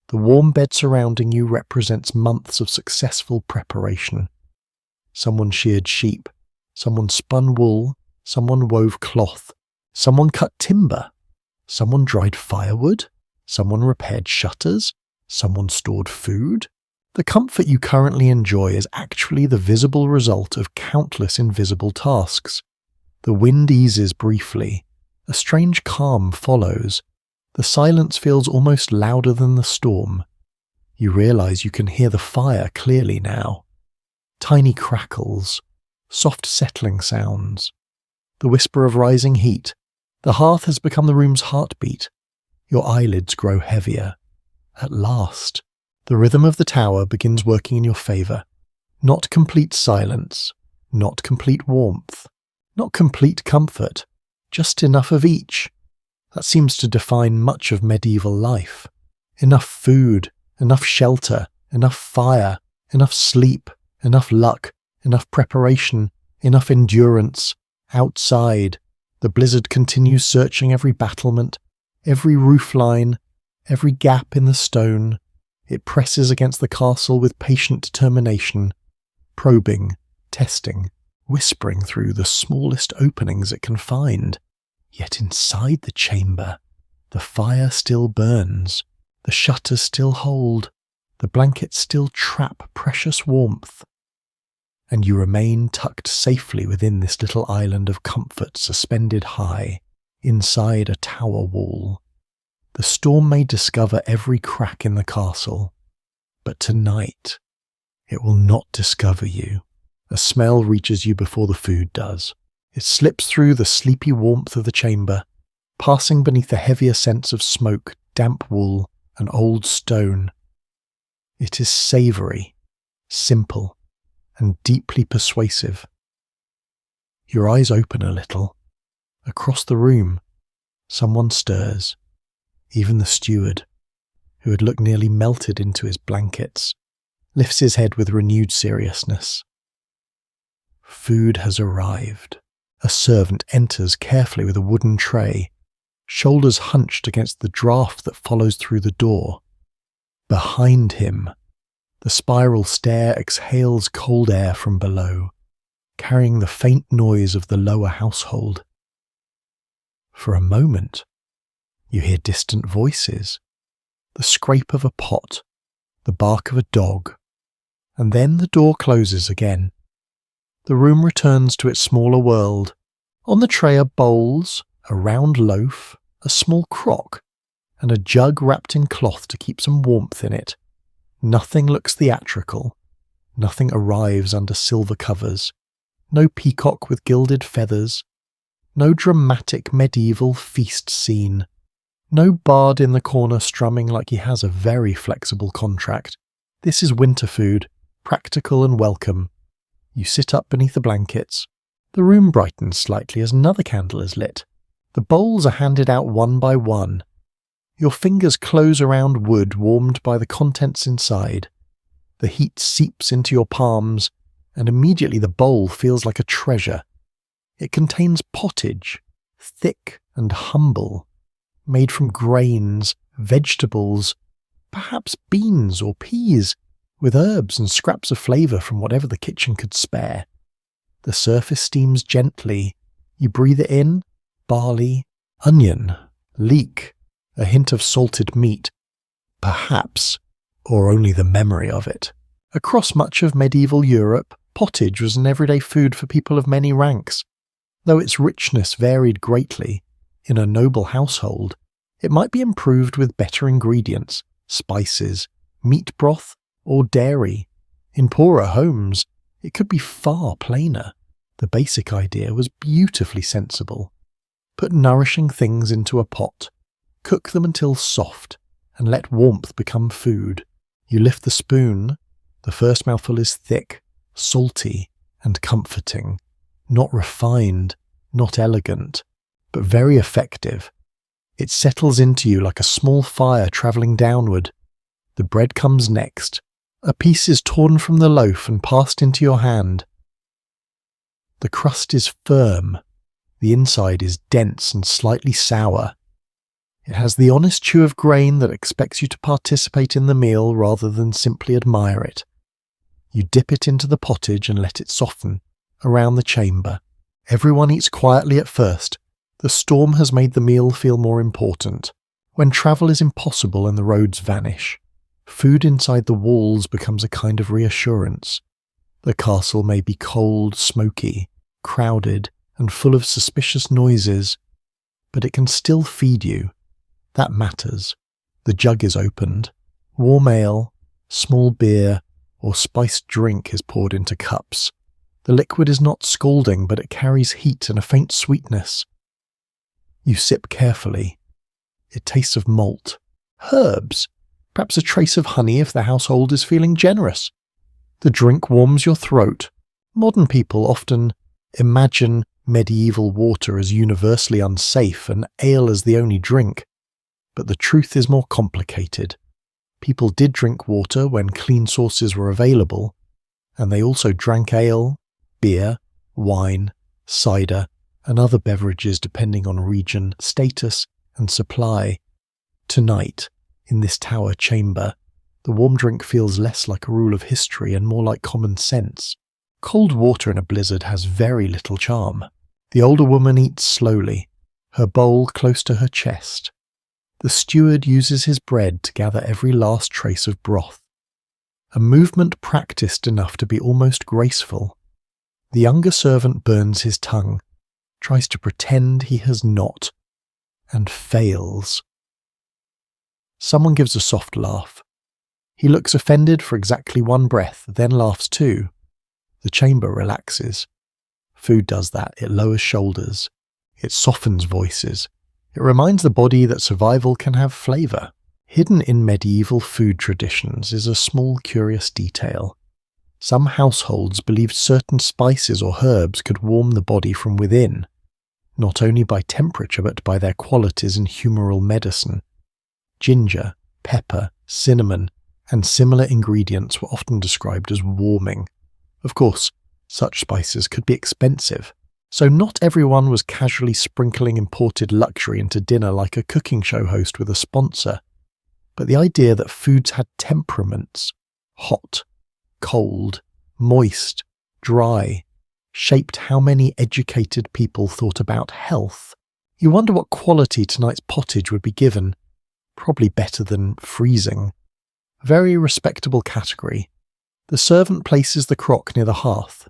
[SPEAKER 1] The warm bed surrounding you represents months of successful preparation. Someone sheared sheep, someone spun wool, someone wove cloth, someone cut timber, someone dried firewood, someone repaired shutters, someone stored food. The comfort you currently enjoy is actually the visible result of countless invisible tasks. The wind eases briefly. A strange calm follows. The silence feels almost louder than the storm. You realize you can hear the fire clearly now. Tiny crackles, soft settling sounds, the whisper of rising heat. The hearth has become the room's heartbeat. Your eyelids grow heavier. At last, the rhythm of the tower begins working in your favor. Not complete silence, not complete warmth, not complete comfort, just enough of each. That seems to define much of medieval life. Enough food, enough shelter, enough fire, enough sleep, enough luck, enough preparation, enough endurance. Outside, the blizzard continues searching every battlement, every roof line, every gap in the stone. It presses against the castle with patient determination, probing, testing, whispering through the smallest openings it can find. Yet inside the chamber, the fire still burns, the shutters still hold, the blankets still trap precious warmth. And you remain tucked safely within this little island of comfort suspended high, inside a tower wall. The storm may discover every crack in the castle, but tonight it will not discover you. A smell reaches you before the food does. It slips through the sleepy warmth of the chamber, passing beneath the heavier scents of smoke, damp wool, and old stone. It is savoury, simple, and deeply persuasive. Your eyes open a little. Across the room, someone stirs, even the steward, who had looked nearly melted into his blankets, lifts his head with renewed seriousness. Food has arrived. A servant enters carefully with a wooden tray, shoulders hunched against the draught that follows through the door. Behind him, the spiral stair exhales cold air from below, carrying the faint noise of the lower household. For a moment, you hear distant voices, the scrape of a pot, the bark of a dog, and then the door closes again. The room returns to its smaller world. On the tray are bowls, a round loaf, a small crock, and a jug wrapped in cloth to keep some warmth in it. Nothing looks theatrical. Nothing arrives under silver covers. No peacock with gilded feathers. No dramatic medieval feast scene. No bard in the corner strumming like he has a very flexible contract. This is winter food, practical and welcome. You sit up beneath the blankets. The room brightens slightly as another candle is lit. The bowls are handed out one by one. Your fingers close around wood warmed by the contents inside. The heat seeps into your palms, and immediately the bowl feels like a treasure. It contains pottage, thick and humble, made from grains, vegetables, perhaps beans or peas, with herbs and scraps of flavour from whatever the kitchen could spare. The surface steams gently. You breathe it in: barley, onion, leek, a hint of salted meat, perhaps, or only the memory of it. Across much of medieval Europe, pottage was an everyday food for people of many ranks. Though its richness varied greatly, in a noble household, it might be improved with better ingredients, spices, meat broth, or dairy. In poorer homes, it could be far plainer. The basic idea was beautifully sensible. Put nourishing things into a pot, cook them until soft, and let warmth become food. You lift the spoon. The first mouthful is thick, salty, and comforting. Not refined, not elegant, but very effective. It settles into you like a small fire travelling downward. The bread comes next. A piece is torn from the loaf and passed into your hand. The crust is firm. The inside is dense and slightly sour. It has the honest chew of grain that expects you to participate in the meal rather than simply admire it. You dip it into the pottage and let it soften around the chamber. Everyone eats quietly at first. The storm has made the meal feel more important. When travel is impossible and the roads vanish, food inside the walls becomes a kind of reassurance. The castle may be cold, smoky, crowded, and full of suspicious noises, but it can still feed you. That matters. The jug is opened. Warm ale, small beer, or spiced drink is poured into cups. The liquid is not scalding, but it carries heat and a faint sweetness. You sip carefully. It tastes of malt, herbs, perhaps a trace of honey if the household is feeling generous. The drink warms your throat. Modern people often imagine medieval water as universally unsafe and ale as the only drink. But the truth is more complicated. People did drink water when clean sources were available, and they also drank ale, beer, wine, cider, and other beverages depending on region, status, and supply. Tonight, in this tower chamber, the warm drink feels less like a rule of history and more like common sense. Cold water in a blizzard has very little charm. The older woman eats slowly, her bowl close to her chest. The steward uses his bread to gather every last trace of broth, a movement practiced enough to be almost graceful. The younger servant burns his tongue, tries to pretend he has not, and fails. Someone gives a soft laugh. He looks offended for exactly one breath, then laughs too. The chamber relaxes. Food does that. It lowers shoulders. It softens voices. It reminds the body that survival can have flavour. Hidden in medieval food traditions is a small curious detail. Some households believed certain spices or herbs could warm the body from within, not only by temperature but by their qualities in humoral medicine. Ginger, pepper, cinnamon, and similar ingredients were often described as warming. Of course, such spices could be expensive, so not everyone was casually sprinkling imported luxury into dinner like a cooking show host with a sponsor. But the idea that foods had temperaments, hot, cold, moist, dry, shaped how many educated people thought about health. You wonder what quality tonight's pottage would be given. Probably better than freezing. Very respectable category. The servant places the crock near the hearth.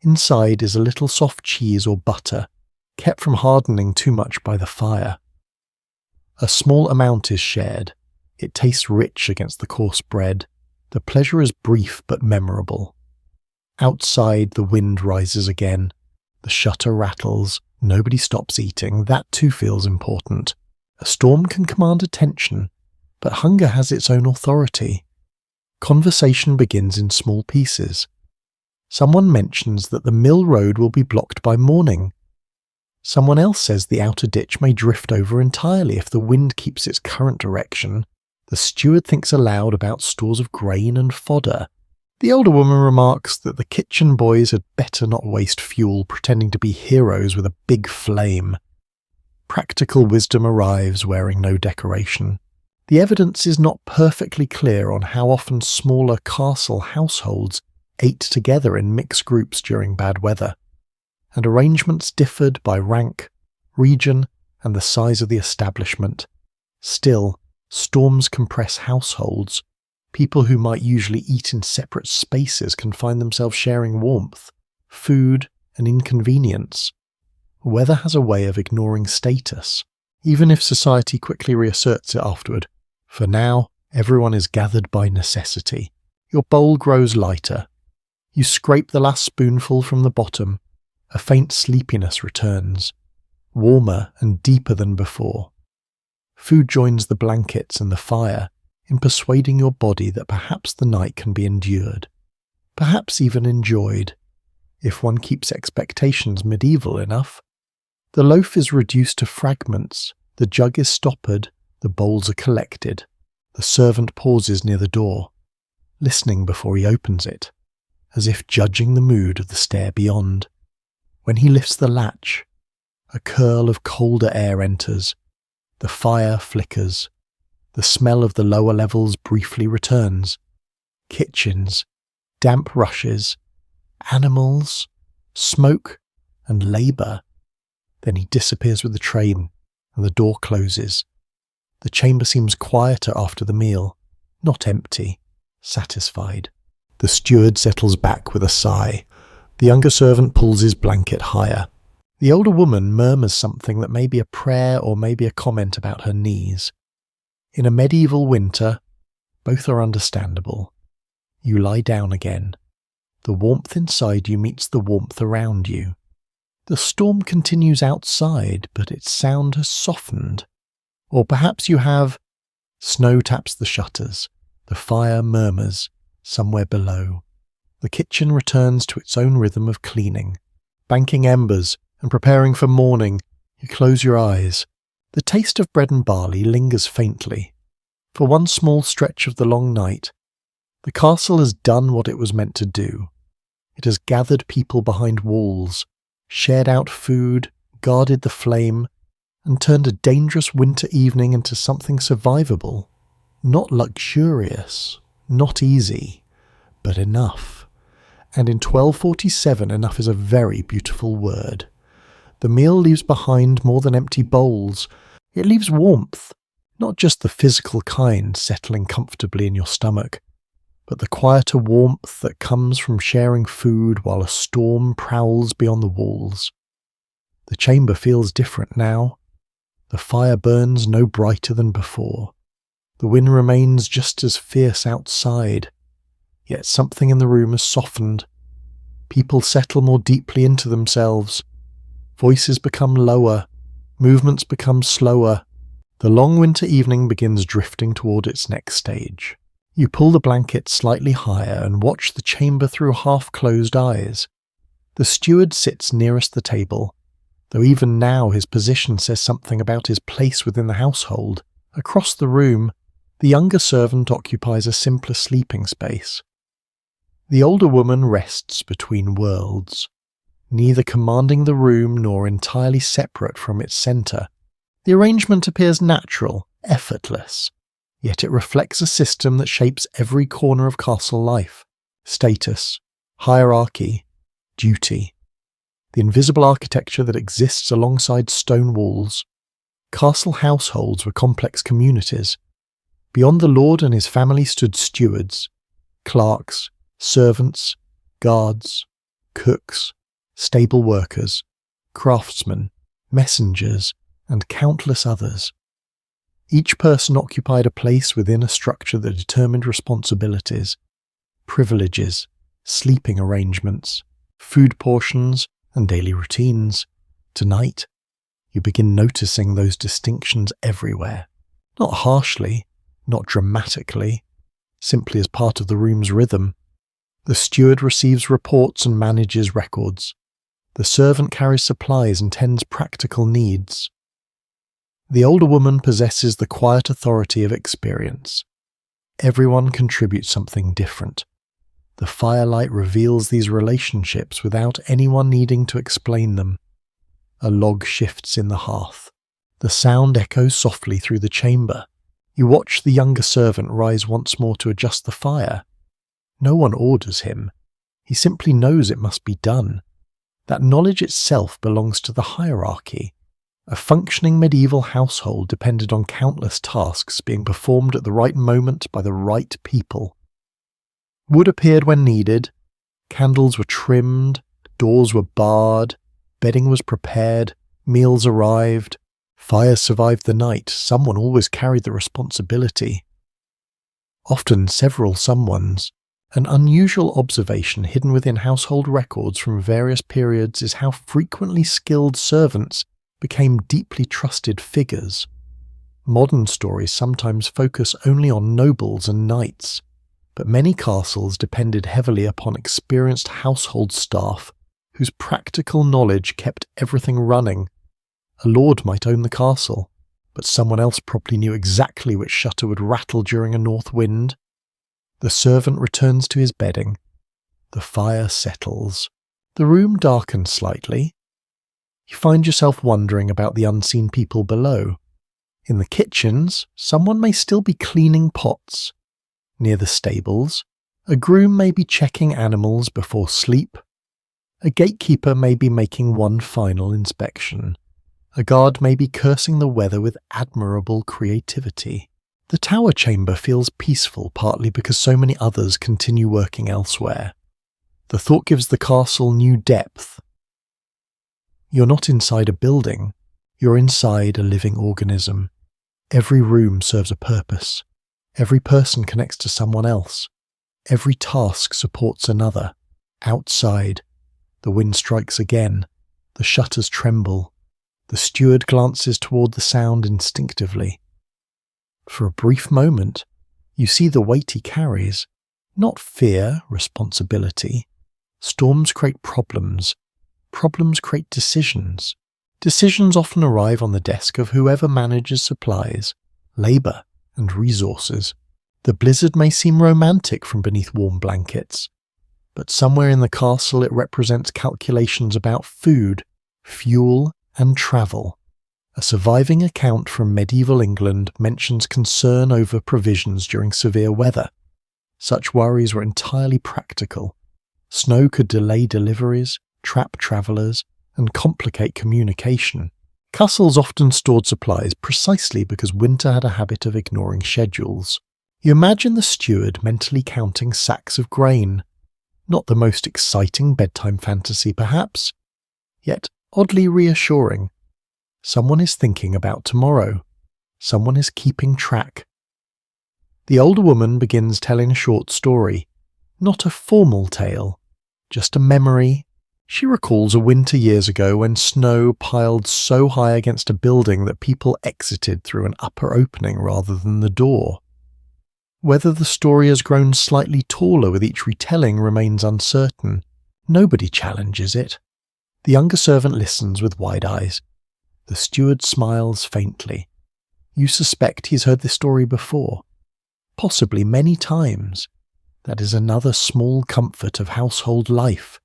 [SPEAKER 1] Inside is a little soft cheese or butter, kept from hardening too much by the fire. A small amount is shared. It tastes rich against the coarse bread. The pleasure is brief but memorable. Outside, the wind rises again. The shutter rattles. Nobody stops eating. That too feels important. A storm can command attention, but hunger has its own authority. Conversation begins in small pieces. Someone mentions that the mill road will be blocked by morning. Someone else says the outer ditch may drift over entirely if the wind keeps its current direction. The steward thinks aloud about stores of grain and fodder. The older woman remarks that the kitchen boys had better not waste fuel pretending to be heroes with a big flame. Practical wisdom arrives wearing no decoration. The evidence is not perfectly clear on how often smaller castle households ate together in mixed groups during bad weather, and arrangements differed by rank, region, and the size of the establishment. Still, storms compress households. People who might usually eat in separate spaces can find themselves sharing warmth, food, and inconvenience. Weather has a way of ignoring status, even if society quickly reasserts it afterward. For now, everyone is gathered by necessity. Your bowl grows lighter. You scrape the last spoonful from the bottom. A faint sleepiness returns, warmer and deeper than before. Food joins the blankets and the fire in persuading your body that perhaps the night can be endured, perhaps even enjoyed, if one keeps expectations medieval enough. The loaf is reduced to fragments, the jug is stoppered, the bowls are collected. The servant pauses near the door, listening before he opens it, as if judging the mood of the stair beyond. When he lifts the latch, a curl of colder air enters. The fire flickers. The smell of the lower levels briefly returns. Kitchens, damp rushes, animals, smoke, and labour. Then he disappears with the train, and the door closes. The chamber seems quieter after the meal, not empty, satisfied. The steward settles back with a sigh. The younger servant pulls his blanket higher. The older woman murmurs something that may be a prayer or maybe a comment about her knees. In a medieval winter, both are understandable. You lie down again. The warmth inside you meets the warmth around you. The storm continues outside, but its sound has softened. Or perhaps you have snow taps the shutters. The fire murmurs somewhere below. The kitchen returns to its own rhythm of cleaning, banking embers and preparing for morning. You close your eyes. The taste of bread and barley lingers faintly. For one small stretch of the long night, the castle has done what it was meant to do. It has gathered people behind walls, shared out food, guarded the flame, and turned a dangerous winter evening into something survivable. Not luxurious, not easy, but enough. And in 1247, enough is a very beautiful word. The meal leaves behind more than empty bowls. It leaves warmth, not just the physical kind settling comfortably in your stomach, but the quieter warmth that comes from sharing food while a storm prowls beyond the walls. The chamber feels different now. The fire burns no brighter than before. The wind remains just as fierce outside, yet something in the room has softened. People settle more deeply into themselves. Voices become lower, movements become slower. The long winter evening begins drifting toward its next stage. You pull the blanket slightly higher and watch the chamber through half-closed eyes. The steward sits nearest the table, though even now his position says something about his place within the household. Across the room, the younger servant occupies a simpler sleeping space. The older woman rests between worlds, neither commanding the room nor entirely separate from its centre. The arrangement appears natural, effortless, yet it reflects a system that shapes every corner of castle life: status, hierarchy, duty. The invisible architecture that exists alongside stone walls. Castle households were complex communities. Beyond the lord and his family stood stewards, clerks, servants, guards, cooks, stable workers, craftsmen, messengers, and countless others. Each person occupied a place within a structure that determined responsibilities, privileges, sleeping arrangements, food portions, and daily routines. Tonight, you begin noticing those distinctions everywhere. Not harshly, not dramatically, simply as part of the room's rhythm. The steward receives reports and manages records. The servant carries supplies and tends practical needs. The older woman possesses the quiet authority of experience. Everyone contributes something different. The firelight reveals these relationships without anyone needing to explain them. A log shifts in the hearth. The sound echoes softly through the chamber. You watch the younger servant rise once more to adjust the fire. No one orders him. He simply knows it must be done. That knowledge itself belongs to the hierarchy. A functioning medieval household depended on countless tasks being performed at the right moment by the right people. Wood appeared when needed, candles were trimmed, doors were barred, bedding was prepared, meals arrived, fires survived the night. Someone always carried the responsibility. Often several someones. An unusual observation hidden within household records from various periods is how frequently skilled servants became deeply trusted figures. Modern stories sometimes focus only on nobles and knights, but many castles depended heavily upon experienced household staff whose practical knowledge kept everything running. A lord might own the castle, but someone else probably knew exactly which shutter would rattle during a north wind. The servant returns to his bedding. The fire settles. The room darkens slightly. You find yourself wondering about the unseen people below. In the kitchens, someone may still be cleaning pots. Near the stables, a groom may be checking animals before sleep. A gatekeeper may be making one final inspection. A guard may be cursing the weather with admirable creativity. The tower chamber feels peaceful partly because so many others continue working elsewhere. The thought gives the castle new depth. You're not inside a building, you're inside a living organism. Every room serves a purpose. Every person connects to someone else. Every task supports another. Outside, the wind strikes again. The shutters tremble. The steward glances toward the sound instinctively. For a brief moment, you see the weight he carries. Not fear, responsibility. Storms create problems. Problems create decisions. Decisions often arrive on the desk of whoever manages supplies, labour, and resources. The blizzard may seem romantic from beneath warm blankets, but somewhere in the castle it represents calculations about food, fuel, and travel. A surviving account from medieval England mentions concern over provisions during severe weather. Such worries were entirely practical. Snow could delay deliveries, trap travellers, and complicate communication. Castles often stored supplies precisely because winter had a habit of ignoring schedules. You imagine the steward mentally counting sacks of grain. Not the most exciting bedtime fantasy, perhaps, yet oddly reassuring. Someone is thinking about tomorrow. Someone is keeping track. The older woman begins telling a short story, not a formal tale, just a memory. She recalls a winter years ago when snow piled so high against a building that people exited through an upper opening rather than the door. Whether the story has grown slightly taller with each retelling remains uncertain. Nobody challenges it. The younger servant listens with wide eyes. The steward smiles faintly. You suspect he's heard this story before, possibly many times. That is another small comfort of household life.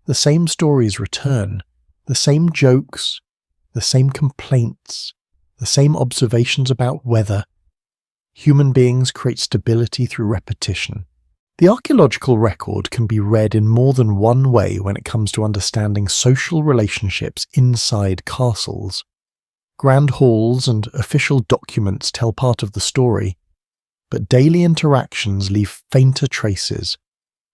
[SPEAKER 1] The same stories return, the same jokes, the same complaints, the same observations about weather. Human beings create stability through repetition. The archaeological record can be read in more than one way when it comes to understanding social relationships inside castles. Grand halls and official documents tell part of the story, but daily interactions leave fainter traces.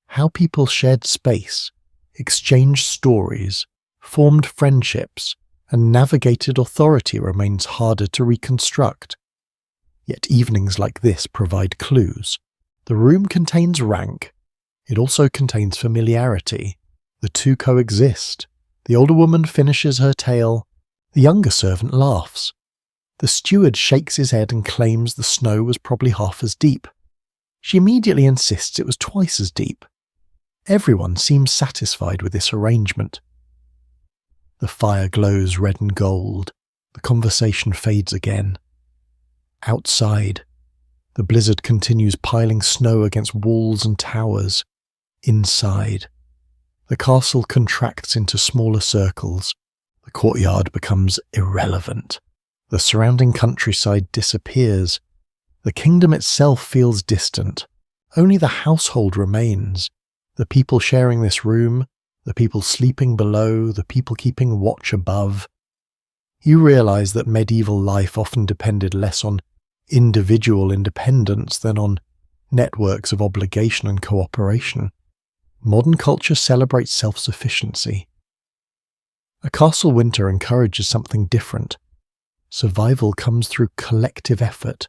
[SPEAKER 1] How people shared space, exchanged stories, formed friendships, and navigated authority remains harder to reconstruct. Yet evenings like this provide clues. The room contains rank. It also contains familiarity. The two coexist. The older woman finishes her tale. The younger servant laughs. The steward shakes his head and claims the snow was probably half as deep. She immediately insists it was twice as deep. Everyone seems satisfied with this arrangement. The fire glows red and gold. The conversation fades again. Outside, the blizzard continues piling snow against walls and towers. Inside, the castle contracts into smaller circles. The courtyard becomes irrelevant. The surrounding countryside disappears. The kingdom itself feels distant. Only the household remains. The people sharing this room, the people sleeping below, the people keeping watch above. You realize that medieval life often depended less on individual independence than on networks of obligation and cooperation. Modern culture celebrates self-sufficiency. A castle winter encourages something different. Survival comes through collective effort.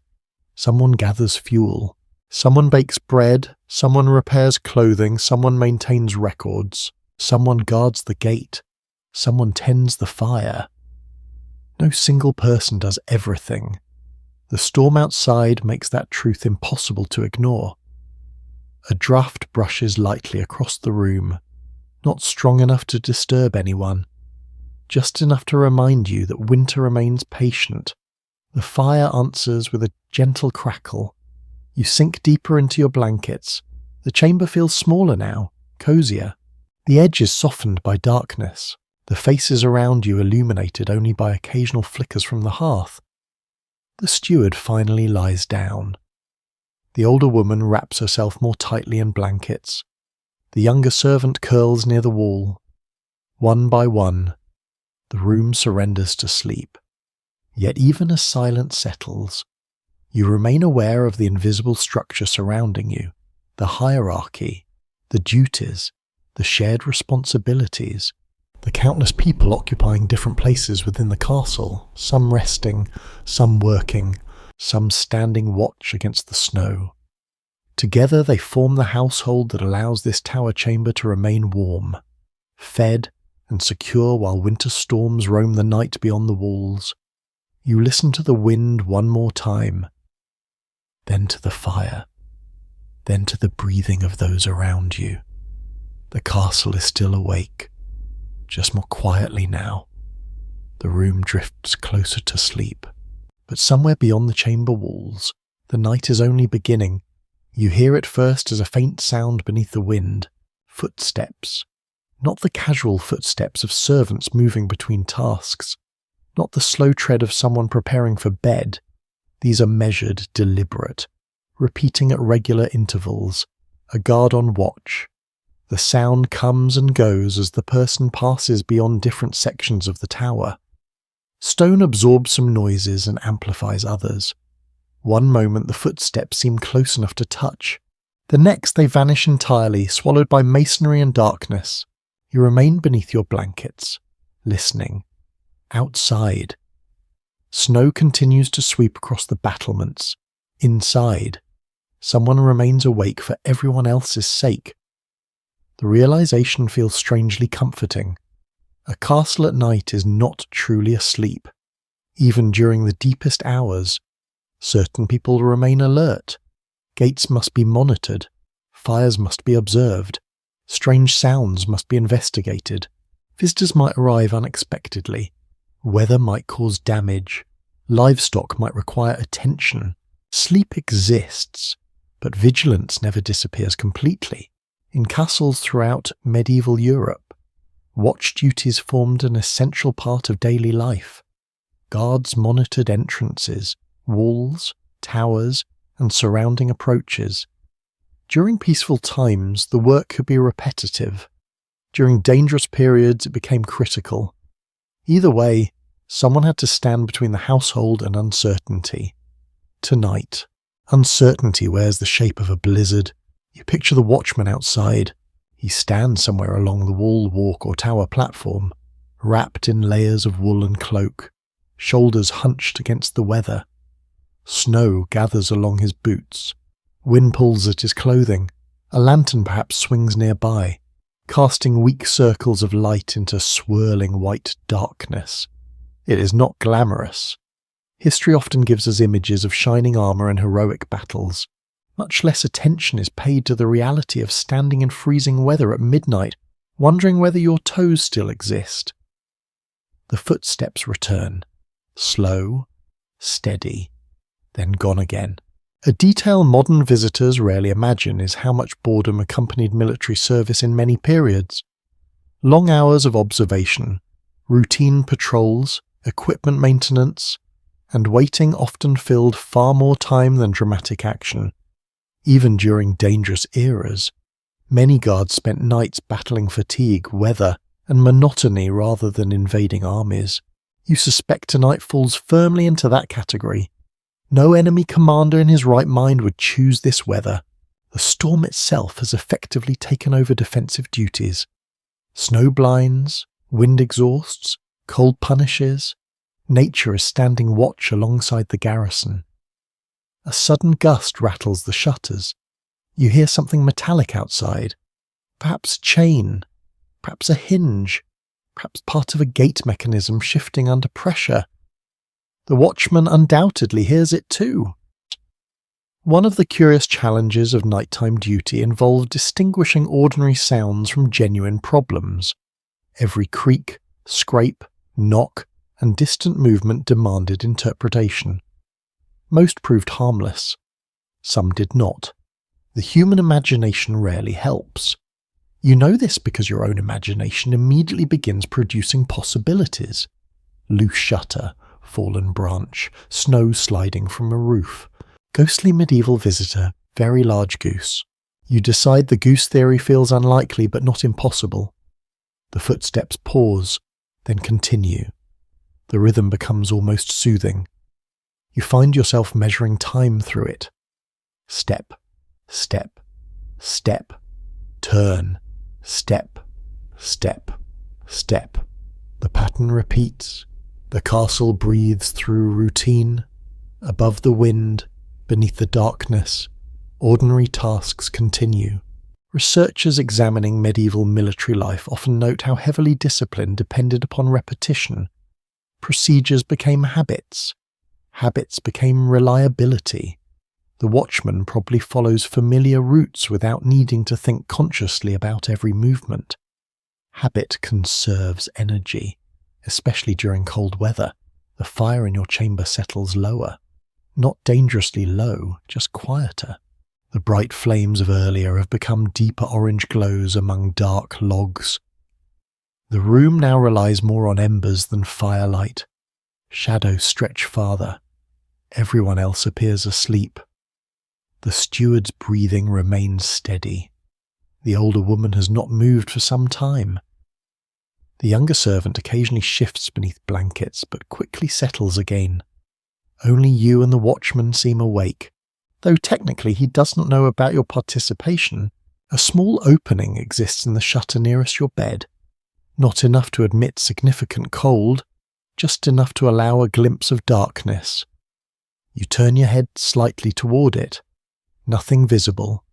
[SPEAKER 1] Someone gathers fuel. Someone bakes bread. Someone repairs clothing. Someone maintains records. Someone guards the gate. Someone tends the fire. No single person does everything. The storm outside makes that truth impossible to ignore. A draft brushes lightly across the room, not strong enough to disturb anyone, just enough to remind you that winter remains patient. The fire answers with a gentle crackle. You sink deeper into your blankets. The chamber feels smaller now, cozier. The edge is softened by darkness, the faces around you illuminated only by occasional flickers from the hearth. The steward finally lies down. The older woman wraps herself more tightly in blankets. The younger servant curls near the wall. One by one, the room surrenders to sleep. Yet even as silence settles, you remain aware of the invisible structure surrounding you, the hierarchy, the duties, the shared responsibilities, the countless people occupying different places within the castle, some resting, some working, some standing watch against the snow. Together they form the household that allows this tower chamber to remain warm, fed and secure while winter storms roam the night beyond the walls. You listen to the wind one more time, then to the fire, then to the breathing of those around you. The castle is still awake, just more quietly now. The room drifts closer to sleep, but somewhere beyond the chamber walls, the night is only beginning. You hear it first as a faint sound beneath the wind, footsteps. Not the casual footsteps of servants moving between tasks, not the slow tread of someone preparing for bed. These are measured, deliberate, repeating at regular intervals, a guard on watch. The The sound comes and goes as the person passes beyond different sections of the tower. Stone absorbs some noises and amplifies others. One moment the footsteps seem close enough to touch. The next they vanish entirely, swallowed by masonry and darkness. You remain beneath your blankets, listening. Outside. Snow continues to sweep across the battlements. Inside. Someone remains awake for everyone else's sake. The realization feels strangely comforting. A castle at night is not truly asleep. Even during the deepest hours, certain people remain alert. Gates must be monitored. Fires must be observed. Strange sounds must be investigated. Visitors might arrive unexpectedly. Weather might cause damage. Livestock might require attention. Sleep exists, but vigilance never disappears completely. In castles throughout medieval Europe, watch duties formed an essential part of daily life. Guards monitored entrances, walls, towers, and surrounding approaches. During peaceful times, the work could be repetitive. During dangerous periods, it became critical. Either way, someone had to stand between the household and uncertainty. Tonight, uncertainty wears the shape of a blizzard. You picture the watchman outside. He stands somewhere along the wall, walk, or tower platform, wrapped in layers of wool and cloak, shoulders hunched against the weather. Snow gathers along his boots. Wind pulls at his clothing. A lantern perhaps swings nearby, casting weak circles of light into swirling white darkness. It is not glamorous. History often gives us images of shining armour and heroic battles. Much less attention is paid to the reality of standing in freezing weather at midnight, wondering whether your toes still exist. The footsteps return, slow, steady, then gone again. A detail modern visitors rarely imagine is how much boredom accompanied military service in many periods. Long hours of observation, routine patrols, equipment maintenance, and waiting often filled far more time than dramatic action. Even during dangerous eras, many guards spent nights battling fatigue, weather, and monotony rather than invading armies. You suspect tonight falls firmly into that category. No enemy commander in his right mind would choose this weather. The storm itself has effectively taken over defensive duties. Snow blinds, wind exhausts, cold punishes. Nature is standing watch alongside the garrison. A sudden gust rattles the shutters. You hear something metallic outside. Perhaps a chain, perhaps a hinge, perhaps part of a gate mechanism shifting under pressure. The watchman undoubtedly hears it too. One of the curious challenges of nighttime duty involved distinguishing ordinary sounds from genuine problems. Every creak, scrape, knock, and distant movement demanded interpretation. Most proved harmless. Some did not. The human imagination rarely helps. You know this because your own imagination immediately begins producing possibilities. Loose shutter, fallen branch, snow sliding from a roof, ghostly medieval visitor, very large goose. You decide the goose theory feels unlikely but not impossible. The footsteps pause, then continue. The rhythm becomes almost soothing. You find yourself measuring time through it. Step, step, step, turn, step, step, step. The pattern repeats. The castle breathes through routine. Above the wind, beneath the darkness, ordinary tasks continue. Researchers examining medieval military life often note how heavily discipline depended upon repetition. Procedures became habits. Habits became reliability. The watchman probably follows familiar routes without needing to think consciously about every movement. Habit conserves energy, especially during cold weather. The fire in your chamber settles lower. Not dangerously low, just quieter. The bright flames of earlier have become deeper orange glows among dark logs. The room now relies more on embers than firelight. Shadows stretch farther. Everyone else appears asleep. The steward's breathing remains steady. The older woman has not moved for some time. The younger servant occasionally shifts beneath blankets, but quickly settles again. Only you and the watchman seem awake. Though technically he does not know about your participation, a small opening exists in the shutter nearest your bed. Not enough to admit significant cold, just enough to allow a glimpse of darkness. You turn your head slightly toward it. Nothing visible,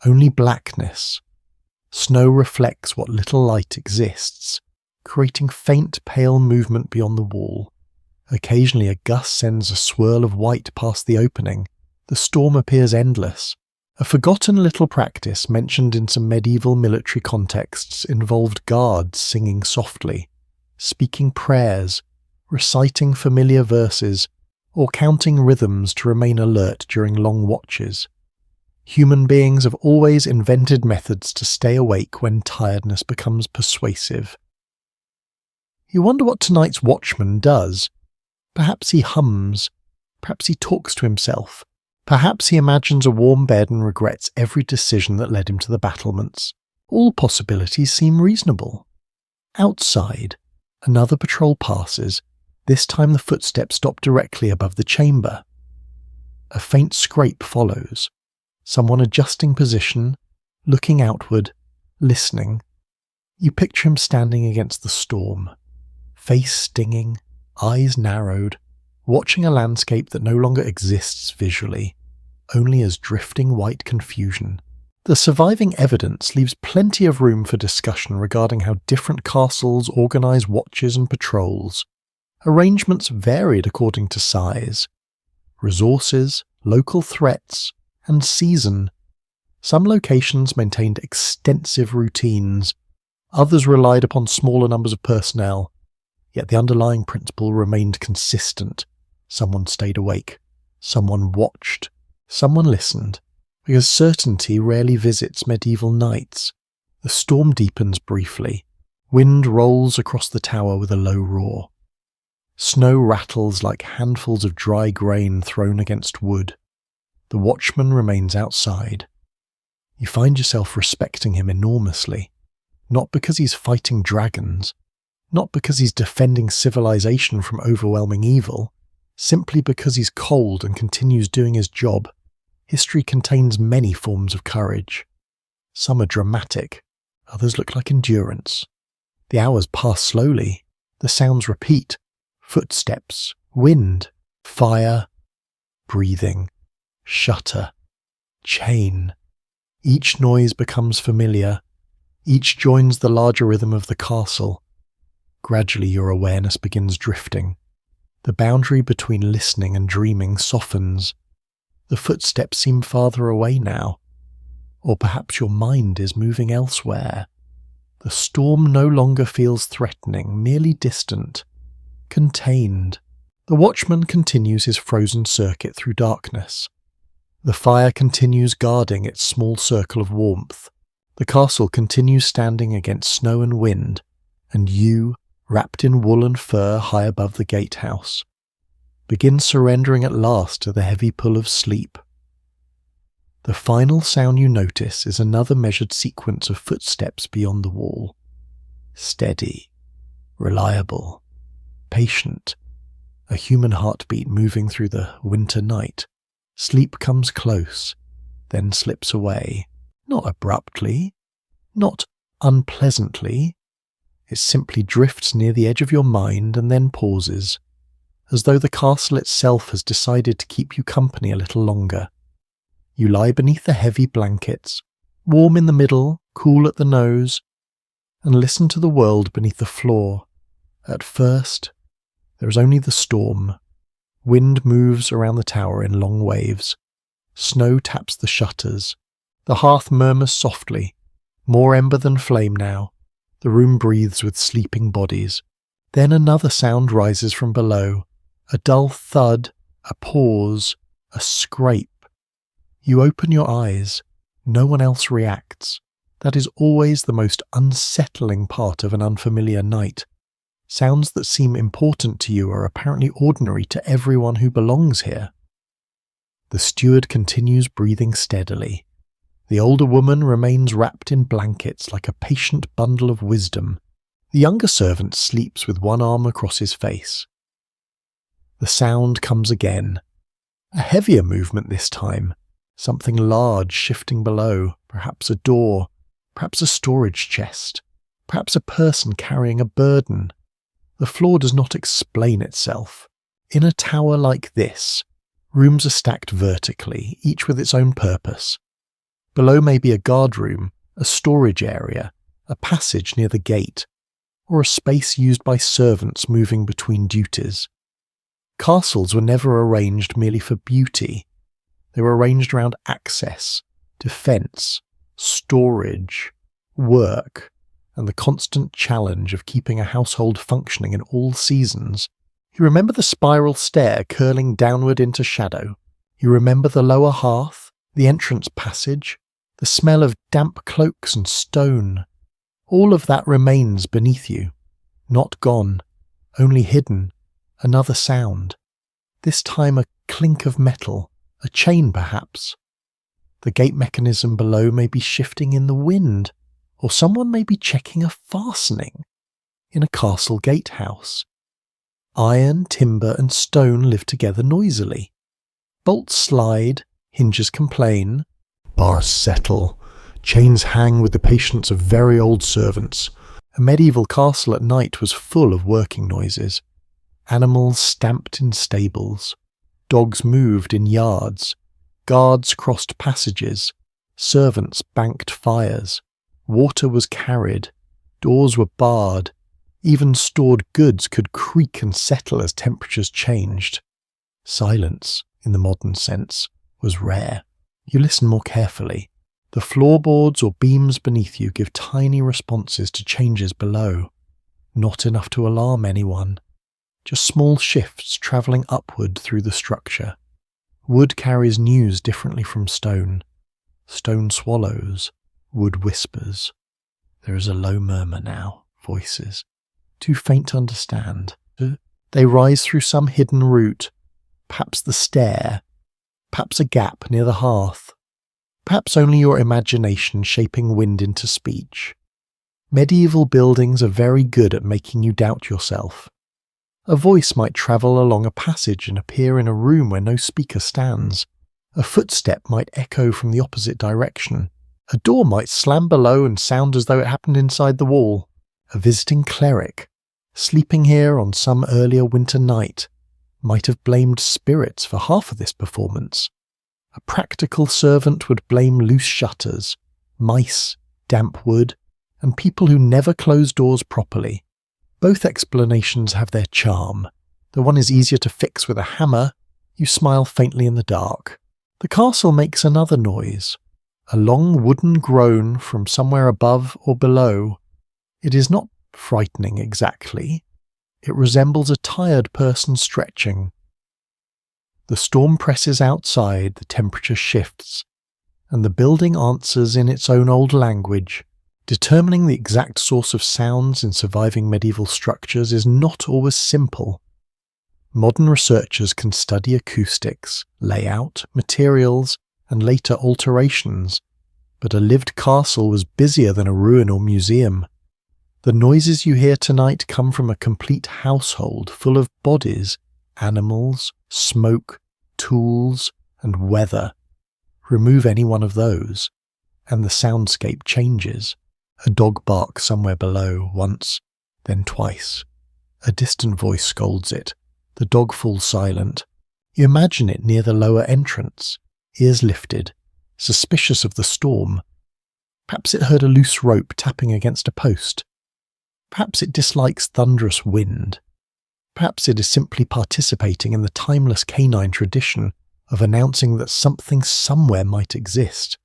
[SPEAKER 1] only blackness. Snow reflects what little light exists, creating faint pale movement beyond the wall. Occasionally a gust sends a swirl of white past the opening. The storm appears endless. A forgotten little practice mentioned in some medieval military contexts involved guards singing softly, speaking prayers, reciting familiar verses, or counting rhythms to remain alert during long watches. Human beings have always invented methods to stay awake when tiredness becomes persuasive. You wonder what tonight's watchman does. Perhaps he hums. Perhaps he talks to himself. Perhaps he imagines a warm bed and regrets every decision that led him to the battlements. All possibilities seem reasonable. Outside, another patrol passes. This time the footsteps stop directly above the chamber. A faint scrape follows. Someone adjusting position, looking outward, listening. You picture him standing against the storm, face stinging, eyes narrowed, watching a landscape that no longer exists visually, only as drifting white confusion. The surviving evidence leaves plenty of room for discussion regarding how different castles organize watches and patrols. Arrangements varied according to size, resources, local threats, and season. Some locations maintained extensive routines, others relied upon smaller numbers of personnel, yet the underlying principle remained consistent. Someone stayed awake, someone watched, someone listened, because certainty rarely visits medieval nights. The storm deepens briefly. Wind rolls across the tower with a low roar. Snow rattles like handfuls of dry grain thrown against wood. The watchman remains outside. You find yourself respecting him enormously, not because he's fighting dragons, not because he's defending civilization from overwhelming evil, simply because he's cold and continues doing his job. History contains many forms of courage. Some are dramatic, others look like endurance. The hours pass slowly. The sounds repeat. Footsteps, wind, fire, breathing, shutter, chain. Each noise becomes familiar. Each joins the larger rhythm of the castle. Gradually your awareness begins drifting. The boundary between listening and dreaming softens. The footsteps seem farther away now. Or perhaps your mind is moving elsewhere. The storm no longer feels threatening, merely distant, contained. The watchman continues his frozen circuit through darkness. The fire continues guarding its small circle of warmth. The castle continues standing against snow and wind, and you, wrapped in wool and fur high above the gatehouse, begin surrendering at last to the heavy pull of sleep. The final sound you notice is another measured sequence of footsteps beyond the wall. Steady, reliable, patient, a human heartbeat moving through the winter night. Sleep comes close, then slips away, not abruptly, not unpleasantly. It simply drifts near the edge of your mind and then pauses, as though the castle itself has decided to keep you company a little longer. You lie beneath the heavy blankets, warm in the middle, cool at the nose, and listen to the world beneath the floor. At first, there is only the storm. Wind moves around the tower in long waves. Snow taps the shutters. The hearth murmurs softly, more ember than flame now. The room breathes with sleeping bodies. Then another sound rises from below. A dull thud, a pause, a scrape. You open your eyes. No one else reacts. That is always the most unsettling part of an unfamiliar night. Sounds that seem important to you are apparently ordinary to everyone who belongs here. The steward continues breathing steadily. The older woman remains wrapped in blankets like a patient bundle of wisdom. The younger servant sleeps with one arm across his face. The sound comes again. A heavier movement this time. Something large shifting below, perhaps a door, perhaps a storage chest, perhaps a person carrying a burden. The floor does not explain itself. In a tower like this, rooms are stacked vertically, each with its own purpose. Below may be a guard room, a storage area, a passage near the gate, or a space used by servants moving between duties. Castles were never arranged merely for beauty. They were arranged around access, defence, storage, work, and the constant challenge of keeping a household functioning in all seasons. You remember the spiral stair curling downward into shadow. You remember the lower hearth, the entrance passage, the smell of damp cloaks and stone. All of that remains beneath you, not gone, only hidden. Another sound. This time a clink of metal, a chain perhaps. The gate mechanism below may be shifting in the wind, or someone may be checking a fastening in a castle gatehouse. Iron, timber and stone live together noisily. Bolts slide, hinges complain, bars settle, chains hang with the patience of very old servants. A medieval castle at night was full of working noises. Animals stamped in stables, dogs moved in yards, guards crossed passages, servants banked fires, water was carried, doors were barred, even stored goods could creak and settle as temperatures changed. Silence, in the modern sense, was rare. You listen more carefully. The floorboards or beams beneath you give tiny responses to changes below. Not enough to alarm anyone. Just small shifts travelling upward through the structure. Wood carries news differently from stone. Stone swallows. Wood whispers. There is a low murmur now. Voices. Too faint to understand. They rise through some hidden route. Perhaps the stair. Perhaps a gap near the hearth. Perhaps only your imagination shaping wind into speech. Medieval buildings are very good at making you doubt yourself. A voice might travel along a passage and appear in a room where no speaker stands. A footstep might echo from the opposite direction. A door might slam below and sound as though it happened inside the wall. A visiting cleric, sleeping here on some earlier winter night, might have blamed spirits for half of this performance. A practical servant would blame loose shutters, mice, damp wood, and people who never close doors properly. Both explanations have their charm. The one is easier to fix with a hammer. You smile faintly in the dark. The castle makes another noise, a long wooden groan from somewhere above or below. It is not frightening exactly. It resembles a tired person stretching. The storm presses outside, the temperature shifts, and the building answers in its own old language. Determining the exact source of sounds in surviving medieval structures is not always simple. Modern researchers can study acoustics, layout, materials, and later alterations, but a lived castle was busier than a ruin or museum. The noises you hear tonight come from a complete household full of bodies, animals, smoke, tools, and weather. Remove any one of those, and the soundscape changes. A dog barks somewhere below, once, then twice. A distant voice scolds it. The dog falls silent. You imagine it near the lower entrance, ears lifted, suspicious of the storm. Perhaps it heard a loose rope tapping against a post. Perhaps it dislikes thunderous wind. Perhaps it is simply participating in the timeless canine tradition of announcing that something somewhere might exist.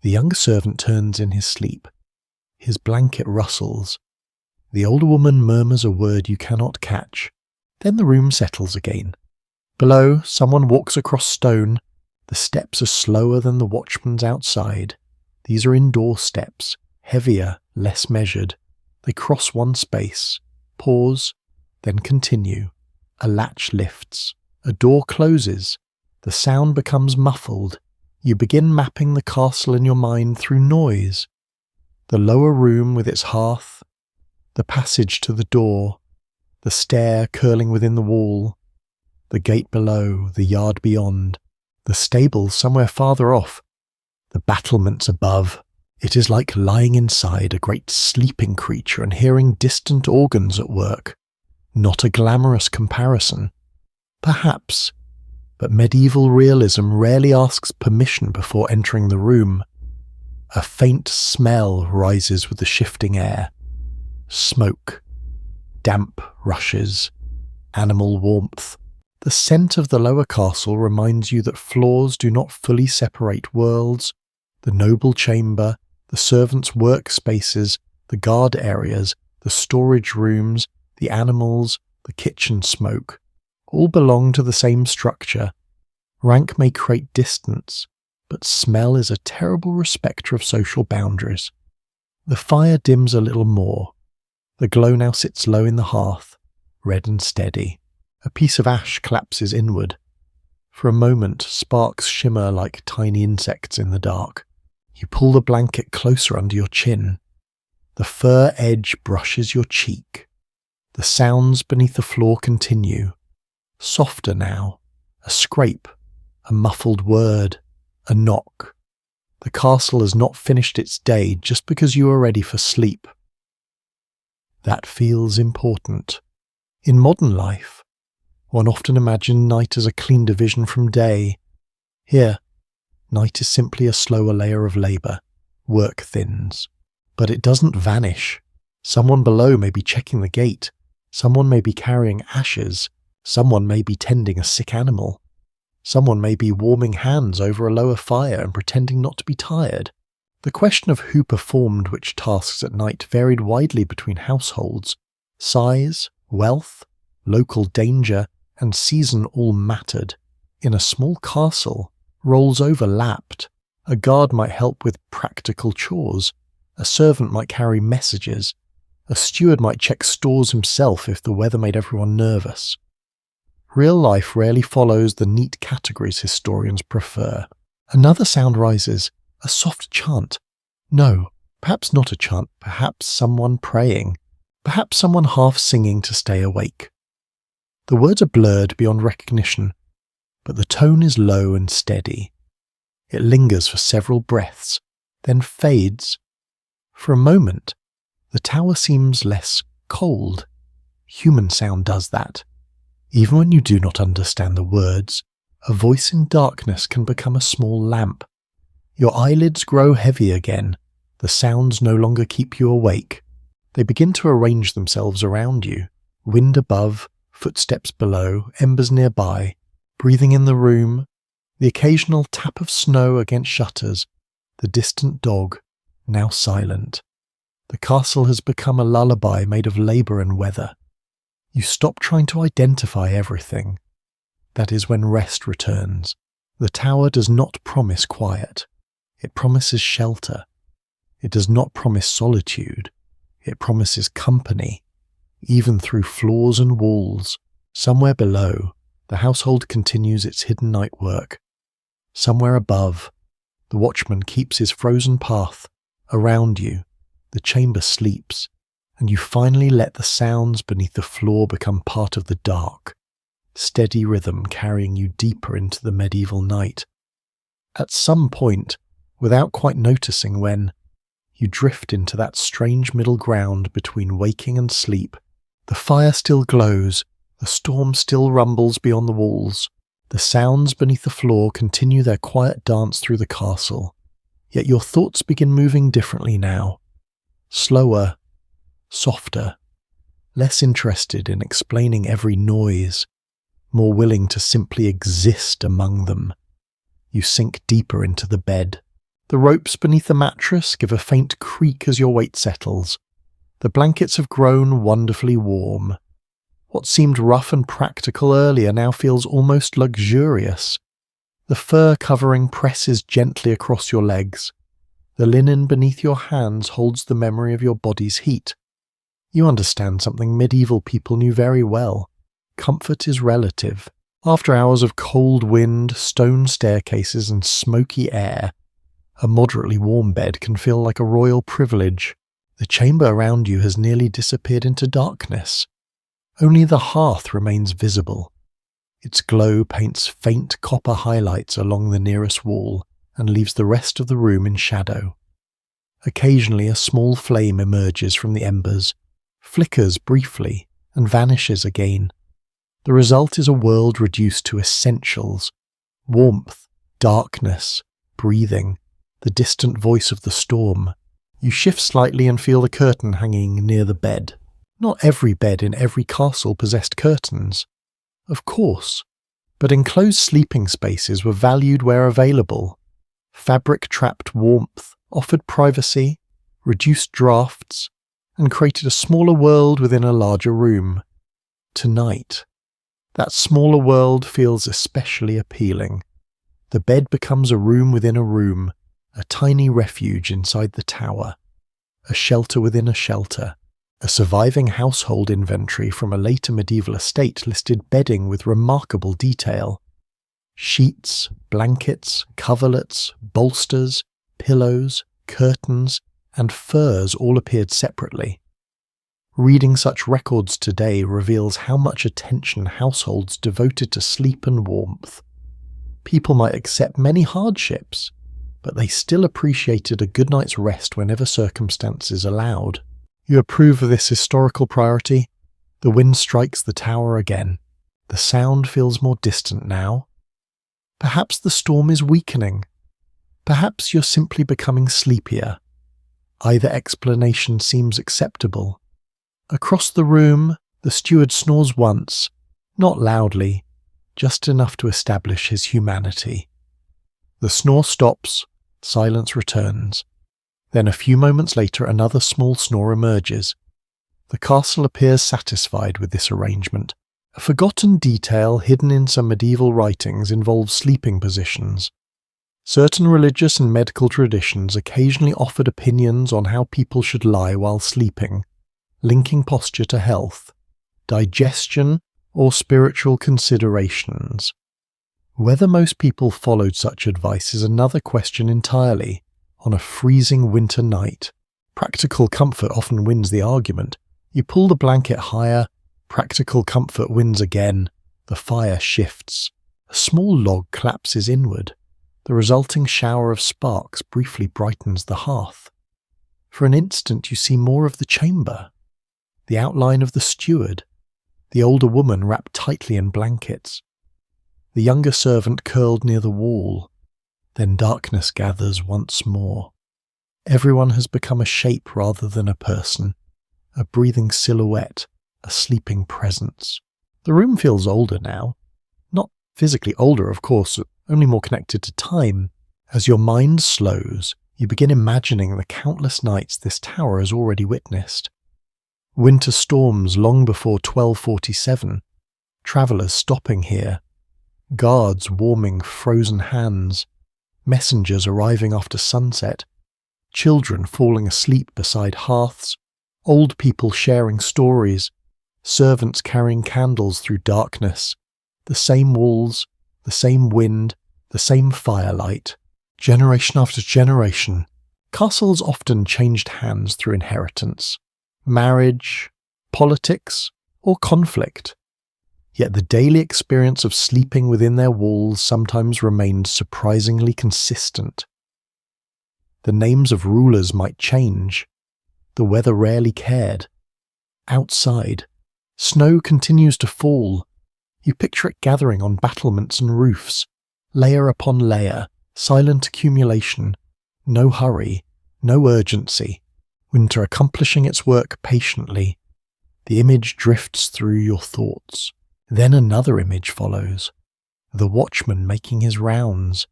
[SPEAKER 1] The younger servant turns in his sleep. His blanket rustles. The older woman murmurs a word you cannot catch. Then the room settles again. Below, someone walks across stone. The steps are slower than the watchman's outside. These are indoor steps, heavier, less measured. They cross one space, pause, then continue. A latch lifts. A door closes. The sound becomes muffled. You begin mapping the castle in your mind through noise. The lower room with its hearth, the passage to the door, the stair curling within the wall, the gate below, the yard beyond, the stables somewhere farther off, the battlements above. It is like lying inside a great sleeping creature and hearing distant organs at work. Not a glamorous comparison. Perhaps, but medieval realism rarely asks permission before entering the room. A faint smell rises with the shifting air. Smoke, damp rushes, animal warmth. The scent of the lower castle reminds you that floors do not fully separate worlds. The noble chamber, the servants' workspaces, the guard areas, the storage rooms, the animals, the kitchen smoke, all belong to the same structure. Rank may create distance, but smell is a terrible respecter of social boundaries. The fire dims a little more. The glow now sits low in the hearth, red and steady. A piece of ash collapses inward. For a moment, sparks shimmer like tiny insects in the dark. You pull the blanket closer under your chin. The fur edge brushes your cheek. The sounds beneath the floor continue. Softer now. A scrape, a muffled word, a knock. The castle has not finished its day just because you are ready for sleep. That feels important. In modern life, one often imagined night as a clean division from day. Here, night is simply a slower layer of labour. Work thins. But it doesn't vanish. Someone below may be checking the gate. Someone may be carrying ashes. Someone may be tending a sick animal. Someone may be warming hands over a lower fire and pretending not to be tired. The question of who performed which tasks at night varied widely between households. Size, wealth, local danger, and season all mattered. In a small castle, roles overlapped. A guard might help with practical chores. A servant might carry messages. A steward might check stores himself if the weather made everyone nervous. Real life rarely follows the neat categories historians prefer. Another sound rises, a soft chant. No, perhaps not a chant, perhaps someone praying. Perhaps someone half singing to stay awake. The words are blurred beyond recognition, but the tone is low and steady. It lingers for several breaths, then fades. For a moment, the tower seems less cold. Human sound does that. Even when you do not understand the words, a voice in darkness can become a small lamp. Your eyelids grow heavy again. The sounds no longer keep you awake. They begin to arrange themselves around you. Wind above, footsteps below, embers nearby, breathing in the room, the occasional tap of snow against shutters, the distant dog, now silent. The castle has become a lullaby made of labour and weather. You stop trying to identify everything. That is when rest returns. The tower does not promise quiet. It promises shelter. It does not promise solitude. It promises company. Even through floors and walls, somewhere below, the household continues its hidden night work. Somewhere above, the watchman keeps his frozen path. Around you, the chamber sleeps, and you finally let the sounds beneath the floor become part of the dark, steady rhythm carrying you deeper into the medieval night. At some point, without quite noticing when, you drift into that strange middle ground between waking and sleep. The fire still glows, the storm still rumbles beyond the walls. The sounds beneath the floor continue their quiet dance through the castle. Yet your thoughts begin moving differently now. Slower, softer, less interested in explaining every noise, more willing to simply exist among them. You sink deeper into the bed. The ropes beneath the mattress give a faint creak as your weight settles. The blankets have grown wonderfully warm. What seemed rough and practical earlier now feels almost luxurious. The fur covering presses gently across your legs. The linen beneath your hands holds the memory of your body's heat. You understand something medieval people knew very well. Comfort is relative. After hours of cold wind, stone staircases, and smoky air, a moderately warm bed can feel like a royal privilege. The chamber around you has nearly disappeared into darkness. Only the hearth remains visible. Its glow paints faint copper highlights along the nearest wall and leaves the rest of the room in shadow. Occasionally a small flame emerges from the embers, flickers briefly, and vanishes again. The result is a world reduced to essentials: warmth, darkness, breathing, the distant voice of the storm. You shift slightly and feel the curtain hanging near the bed. Not every bed in every castle possessed curtains, of course, but enclosed sleeping spaces were valued where available. Fabric-trapped warmth offered privacy, reduced drafts, and created a smaller world within a larger room. Tonight, that smaller world feels especially appealing. The bed becomes a room within a room, a tiny refuge inside the tower, a shelter within a shelter. A surviving household inventory from a later medieval estate listed bedding with remarkable detail. Sheets, blankets, coverlets, bolsters, pillows, curtains, and furs all appeared separately. Reading such records today reveals how much attention households devoted to sleep and warmth. People might accept many hardships, but they still appreciated a good night's rest whenever circumstances allowed. You approve of this historical priority? The wind strikes the tower again. The sound feels more distant now. Perhaps the storm is weakening. Perhaps you're simply becoming sleepier. Either explanation seems acceptable. Across the room, the steward snores once, not loudly, just enough to establish his humanity. The snore stops, silence returns. Then a few moments later another small snore emerges. The castle appears satisfied with this arrangement. A forgotten detail hidden in some medieval writings involves sleeping positions. Certain religious and medical traditions occasionally offered opinions on how people should lie while sleeping, linking posture to health, digestion, or spiritual considerations. Whether most people followed such advice is another question entirely. On a freezing winter night, practical comfort often wins the argument. You pull the blanket higher, practical comfort wins again. The fire shifts. A small log collapses inward. The resulting shower of sparks briefly brightens the hearth. For an instant you see more of the chamber. The outline of the steward, the older woman wrapped tightly in blankets, the younger servant curled near the wall. Then darkness gathers once more. Everyone has become a shape rather than a person, a breathing silhouette, a sleeping presence. The room feels older now. Not physically older, of course, only more connected to time. As your mind slows, you begin imagining the countless nights this tower has already witnessed. Winter storms long before 1247, travellers stopping here, guards warming frozen hands, messengers arriving after sunset, children falling asleep beside hearths, old people sharing stories, servants carrying candles through darkness, the same walls, the same wind, the same firelight, generation after generation. Castles often changed hands through inheritance, marriage, politics, or conflict. Yet the daily experience of sleeping within their walls sometimes remained surprisingly consistent. The names of rulers might change. The weather rarely cared. Outside, snow continues to fall. You picture it gathering on battlements and roofs, layer upon layer, silent accumulation, no hurry, no urgency, winter accomplishing its work patiently. The image drifts through your thoughts. Then another image follows. The watchman making his rounds.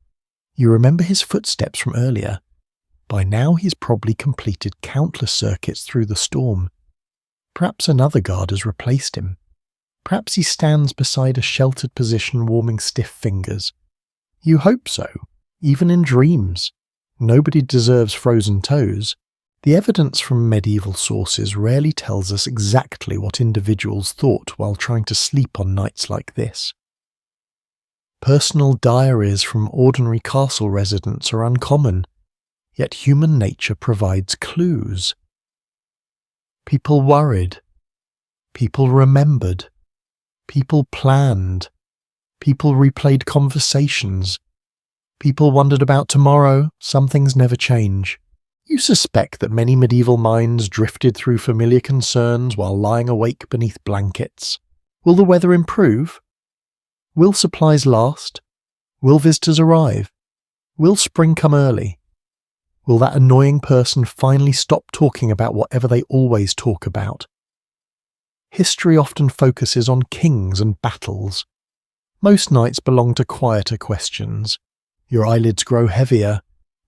[SPEAKER 1] You remember his footsteps from earlier. By now he's probably completed countless circuits through the storm. Perhaps another guard has replaced him. Perhaps he stands beside a sheltered position warming stiff fingers. You hope so, even in dreams. Nobody deserves frozen toes. The evidence from medieval sources rarely tells us exactly what individuals thought while trying to sleep on nights like this. Personal diaries from ordinary castle residents are uncommon, yet human nature provides clues. People worried. People remembered. People planned. People replayed conversations. People wondered about tomorrow. Some things never change. You suspect that many medieval minds drifted through familiar concerns while lying awake beneath blankets. Will the weather improve? Will supplies last? Will visitors arrive? Will spring come early? Will that annoying person finally stop talking about whatever they always talk about? History often focuses on kings and battles. Most nights belong to quieter questions. Your eyelids grow heavier.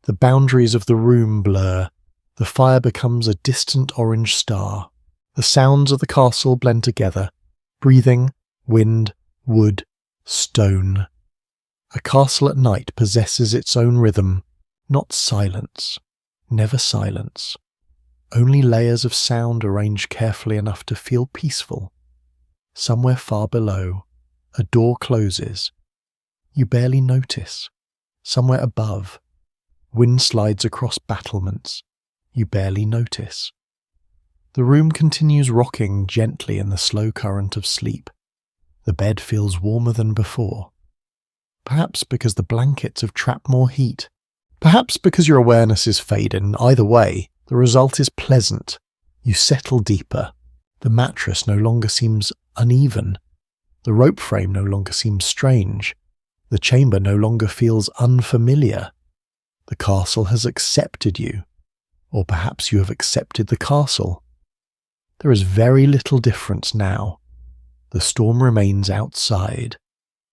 [SPEAKER 1] The boundaries of the room blur. The fire becomes a distant orange star. The sounds of the castle blend together. Breathing, wind, wood, stone. A castle at night possesses its own rhythm, not silence, never silence. Only layers of sound arranged carefully enough to feel peaceful. Somewhere far below, a door closes. You barely notice. Somewhere above, wind slides across battlements. You barely notice. The room continues rocking gently in the slow current of sleep. The bed feels warmer than before. Perhaps because the blankets have trapped more heat. Perhaps because your awareness is fading. Either way, the result is pleasant. You settle deeper. The mattress no longer seems uneven. The rope frame no longer seems strange. The chamber no longer feels unfamiliar. The castle has accepted you. Or perhaps you have accepted the castle. There is very little difference now. The storm remains outside.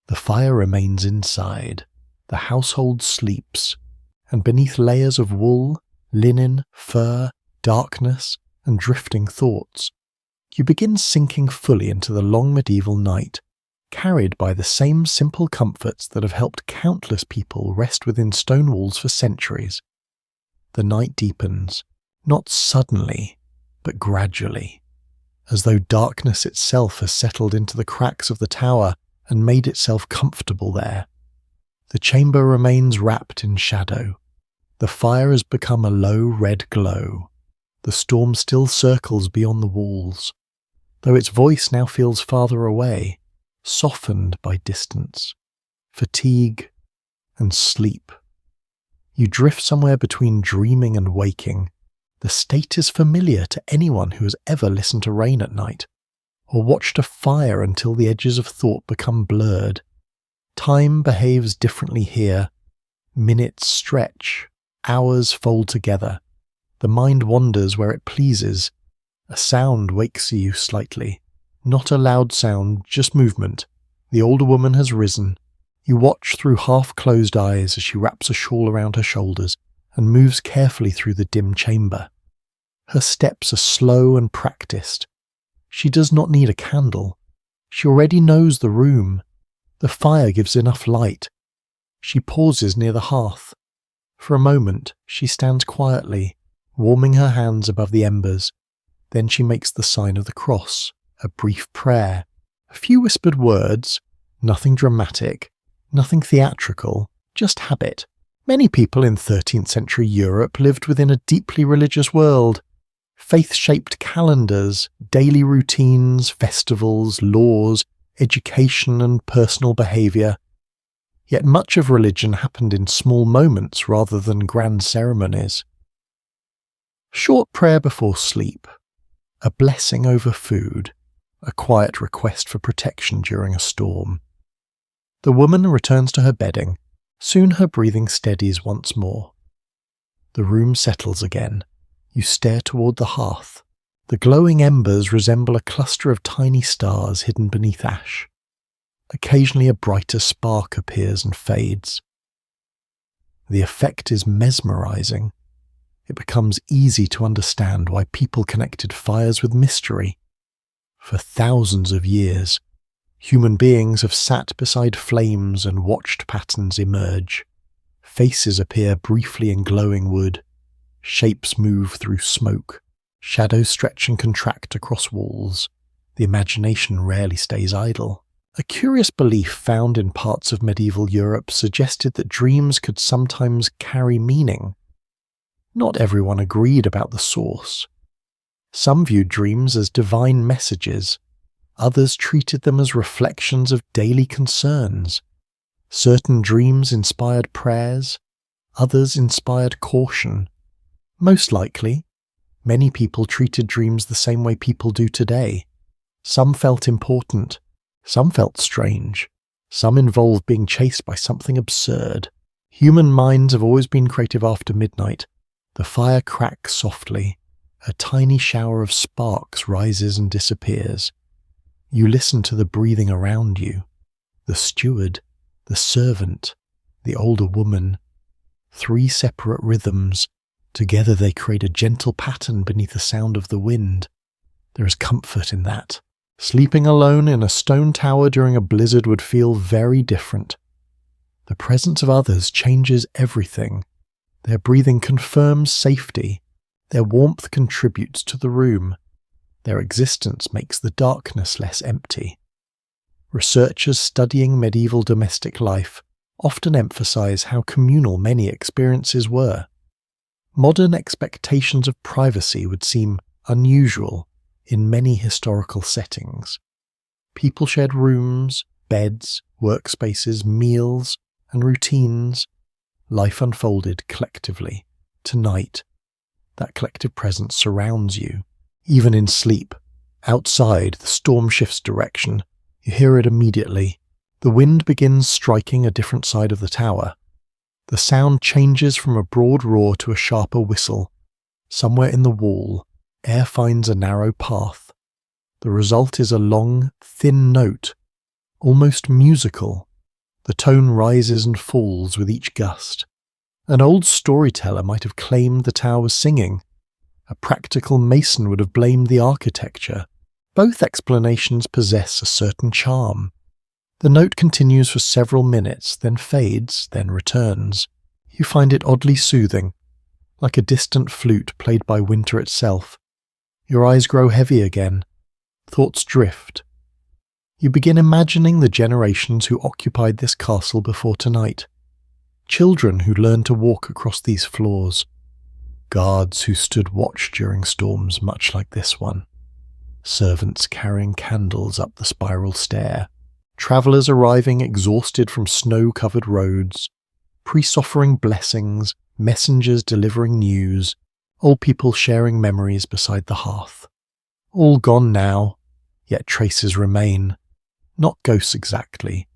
[SPEAKER 1] The fire remains inside. The household sleeps. And beneath layers of wool, linen, fur, darkness, and drifting thoughts, you begin sinking fully into the long medieval night, carried by the same simple comforts that have helped countless people rest within stone walls for centuries. The night deepens, not suddenly, but gradually, as though darkness itself has settled into the cracks of the tower and made itself comfortable there. The chamber remains wrapped in shadow. The fire has become a low red glow. The storm still circles beyond the walls, though its voice now feels farther away, softened by distance, fatigue, and sleep. You drift somewhere between dreaming and waking. The state is familiar to anyone who has ever listened to rain at night, or watched a fire until the edges of thought become blurred. Time behaves differently here. Minutes stretch, hours fold together. The mind wanders where it pleases. A sound wakes you slightly. Not a loud sound, just movement. The older woman has risen. You watch through half-closed eyes as she wraps a shawl around her shoulders and moves carefully through the dim chamber. Her steps are slow and practiced. She does not need a candle. She already knows the room. The fire gives enough light. She pauses near the hearth. For a moment, she stands quietly, warming her hands above the embers. Then she makes the sign of the cross, a brief prayer, a few whispered words, nothing dramatic, nothing theatrical, just habit. Many people in 13th century Europe lived within a deeply religious world. Faith-shaped calendars, daily routines, festivals, laws, education and personal behaviour. Yet much of religion happened in small moments rather than grand ceremonies. Short prayer before sleep, a blessing over food, a quiet request for protection during a storm. The woman returns to her bedding. Soon her breathing steadies once more. The room settles again. You stare toward the hearth. The glowing embers resemble a cluster of tiny stars hidden beneath ash. Occasionally a brighter spark appears and fades. The effect is mesmerizing. It becomes easy to understand why people connected fires with mystery. For thousands of years, human beings have sat beside flames and watched patterns emerge. Faces appear briefly in glowing wood. Shapes move through smoke. Shadows stretch and contract across walls. The imagination rarely stays idle. A curious belief found in parts of medieval Europe suggested that dreams could sometimes carry meaning. Not everyone agreed about the source. Some viewed dreams as divine messages. Others treated them as reflections of daily concerns. Certain dreams inspired prayers. Others inspired caution. Most likely, many people treated dreams the same way people do today. Some felt important. Some felt strange. Some involved being chased by something absurd. Human minds have always been creative after midnight. The fire cracks softly. A tiny shower of sparks rises and disappears. You listen to the breathing around you. The steward, the servant, the older woman. 3 separate rhythms. Together they create a gentle pattern beneath the sound of the wind. There is comfort in that. Sleeping alone in a stone tower during a blizzard would feel very different. The presence of others changes everything. Their breathing confirms safety. Their warmth contributes to the room. Their existence makes the darkness less empty. Researchers studying medieval domestic life often emphasize how communal many experiences were. Modern expectations of privacy would seem unusual in many historical settings. People shared rooms, beds, workspaces, meals, and routines. Life unfolded collectively. Tonight, that collective presence surrounds you. Even in sleep, outside, the storm shifts direction. You hear it immediately. The wind begins striking a different side of the tower. The sound changes from a broad roar to a sharper whistle. Somewhere in the wall, air finds a narrow path. The result is a long, thin note, almost musical. The tone rises and falls with each gust. An old storyteller might have claimed the tower was singing. A practical mason would have blamed the architecture. Both explanations possess a certain charm. The note continues for several minutes, then fades, then returns. You find it oddly soothing, like a distant flute played by winter itself. Your eyes grow heavy again. Thoughts drift. You begin imagining the generations who occupied this castle before tonight. Children who learned to walk across these floors. Guards who stood watch during storms much like this one. Servants carrying candles up the spiral stair. Travellers arriving exhausted from snow-covered roads. Priests offering blessings. Messengers delivering news. Old people sharing memories beside the hearth. All gone now, yet traces remain. Not ghosts exactly,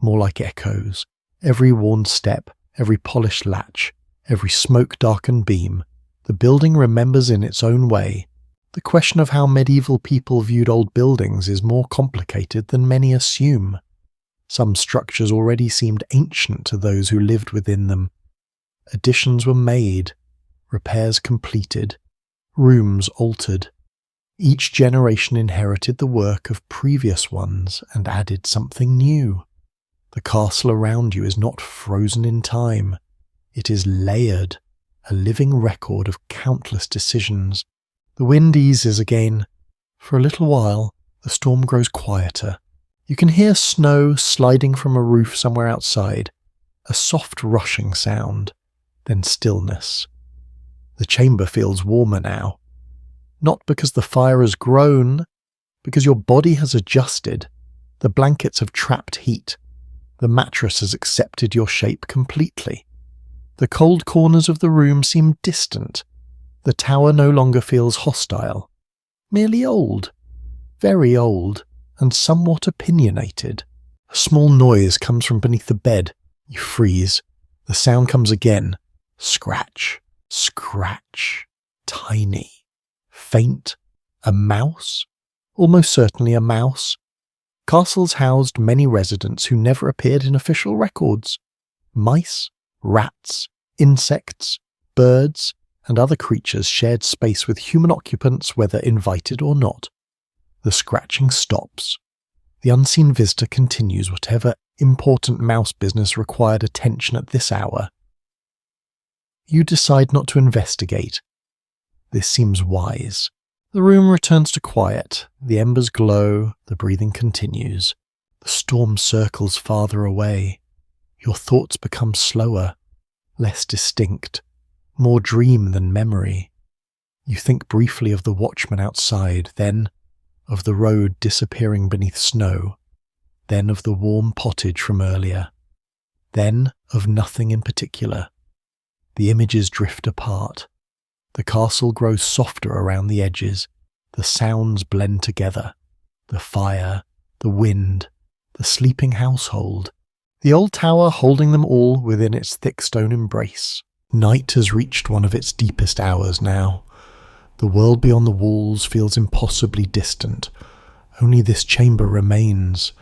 [SPEAKER 1] more like echoes. Every worn step, every polished latch, every smoke-darkened beam, the building remembers in its own way. The question of how medieval people viewed old buildings is more complicated than many assume. Some structures already seemed ancient to those who lived within them. Additions were made, repairs completed, rooms altered. Each generation inherited the work of previous ones and added something new. The castle around you is not frozen in time. It is layered, a living record of countless decisions. The wind eases again. For a little while, the storm grows quieter. You can hear snow sliding from a roof somewhere outside, a soft rushing sound, then stillness. The chamber feels warmer now. Not because the fire has grown, because your body has adjusted. The blankets have trapped heat. The mattress has accepted your shape completely. The cold corners of the room seem distant. The tower no longer feels hostile. Merely old. Very old, and somewhat opinionated. A small noise comes from beneath the bed. You freeze. The sound comes again. Scratch. Scratch. Tiny. Faint. A mouse? Almost certainly a mouse. Castles housed many residents who never appeared in official records. Mice, rats, insects, birds, and other creatures shared space with human occupants whether invited or not. The scratching stops. The unseen visitor continues whatever important mouse business required attention at this hour. You decide not to investigate. This seems wise. The room returns to quiet. The embers glow. The breathing continues. The The storm circles farther away. Your thoughts become slower, less distinct, more dream than memory. You think briefly of the watchman outside, then of the road disappearing beneath snow, then of the warm pottage from earlier, then of nothing in particular. The images drift apart. The castle grows softer around the edges. The sounds blend together. The fire, the wind, the sleeping household, the old tower holding them all within its thick stone embrace. Night has reached one of its deepest hours now. The world beyond the walls feels impossibly distant. Only this chamber remains,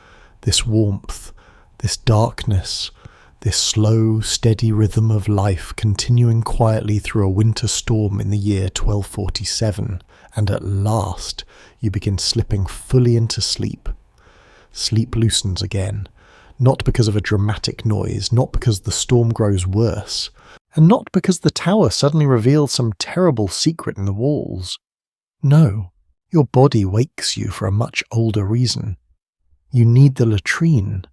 [SPEAKER 1] this warmth, this darkness, this slow, steady rhythm of life continuing quietly through a winter storm in the year 1247, and at last you begin slipping fully into sleep. Sleep loosens again, not because of a dramatic noise, not because the storm grows worse, and not because the tower suddenly reveals some terrible secret in the walls. No, your body wakes you for a much older reason. You need the latrine.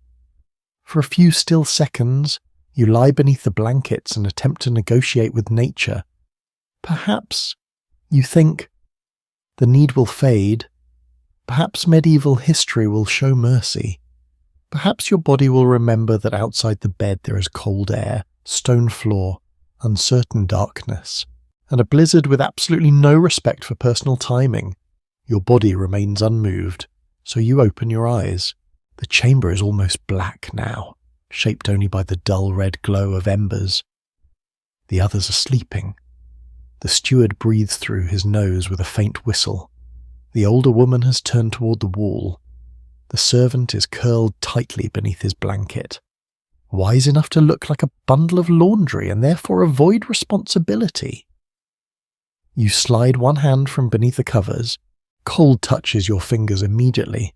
[SPEAKER 1] For a few still seconds, you lie beneath the blankets and attempt to negotiate with nature. Perhaps, you think, the need will fade. Perhaps medieval history will show mercy. Perhaps your body will remember that outside the bed there is cold air, stone floor, uncertain darkness, and a blizzard with absolutely no respect for personal timing. Your body remains unmoved, so you open your eyes. The chamber is almost black now, shaped only by the dull red glow of embers. The others are sleeping. The steward breathes through his nose with a faint whistle. The older woman has turned toward the wall. The servant is curled tightly beneath his blanket, wise enough to look like a bundle of laundry and therefore avoid responsibility. You slide one hand from beneath the covers. Cold touches your fingers immediately.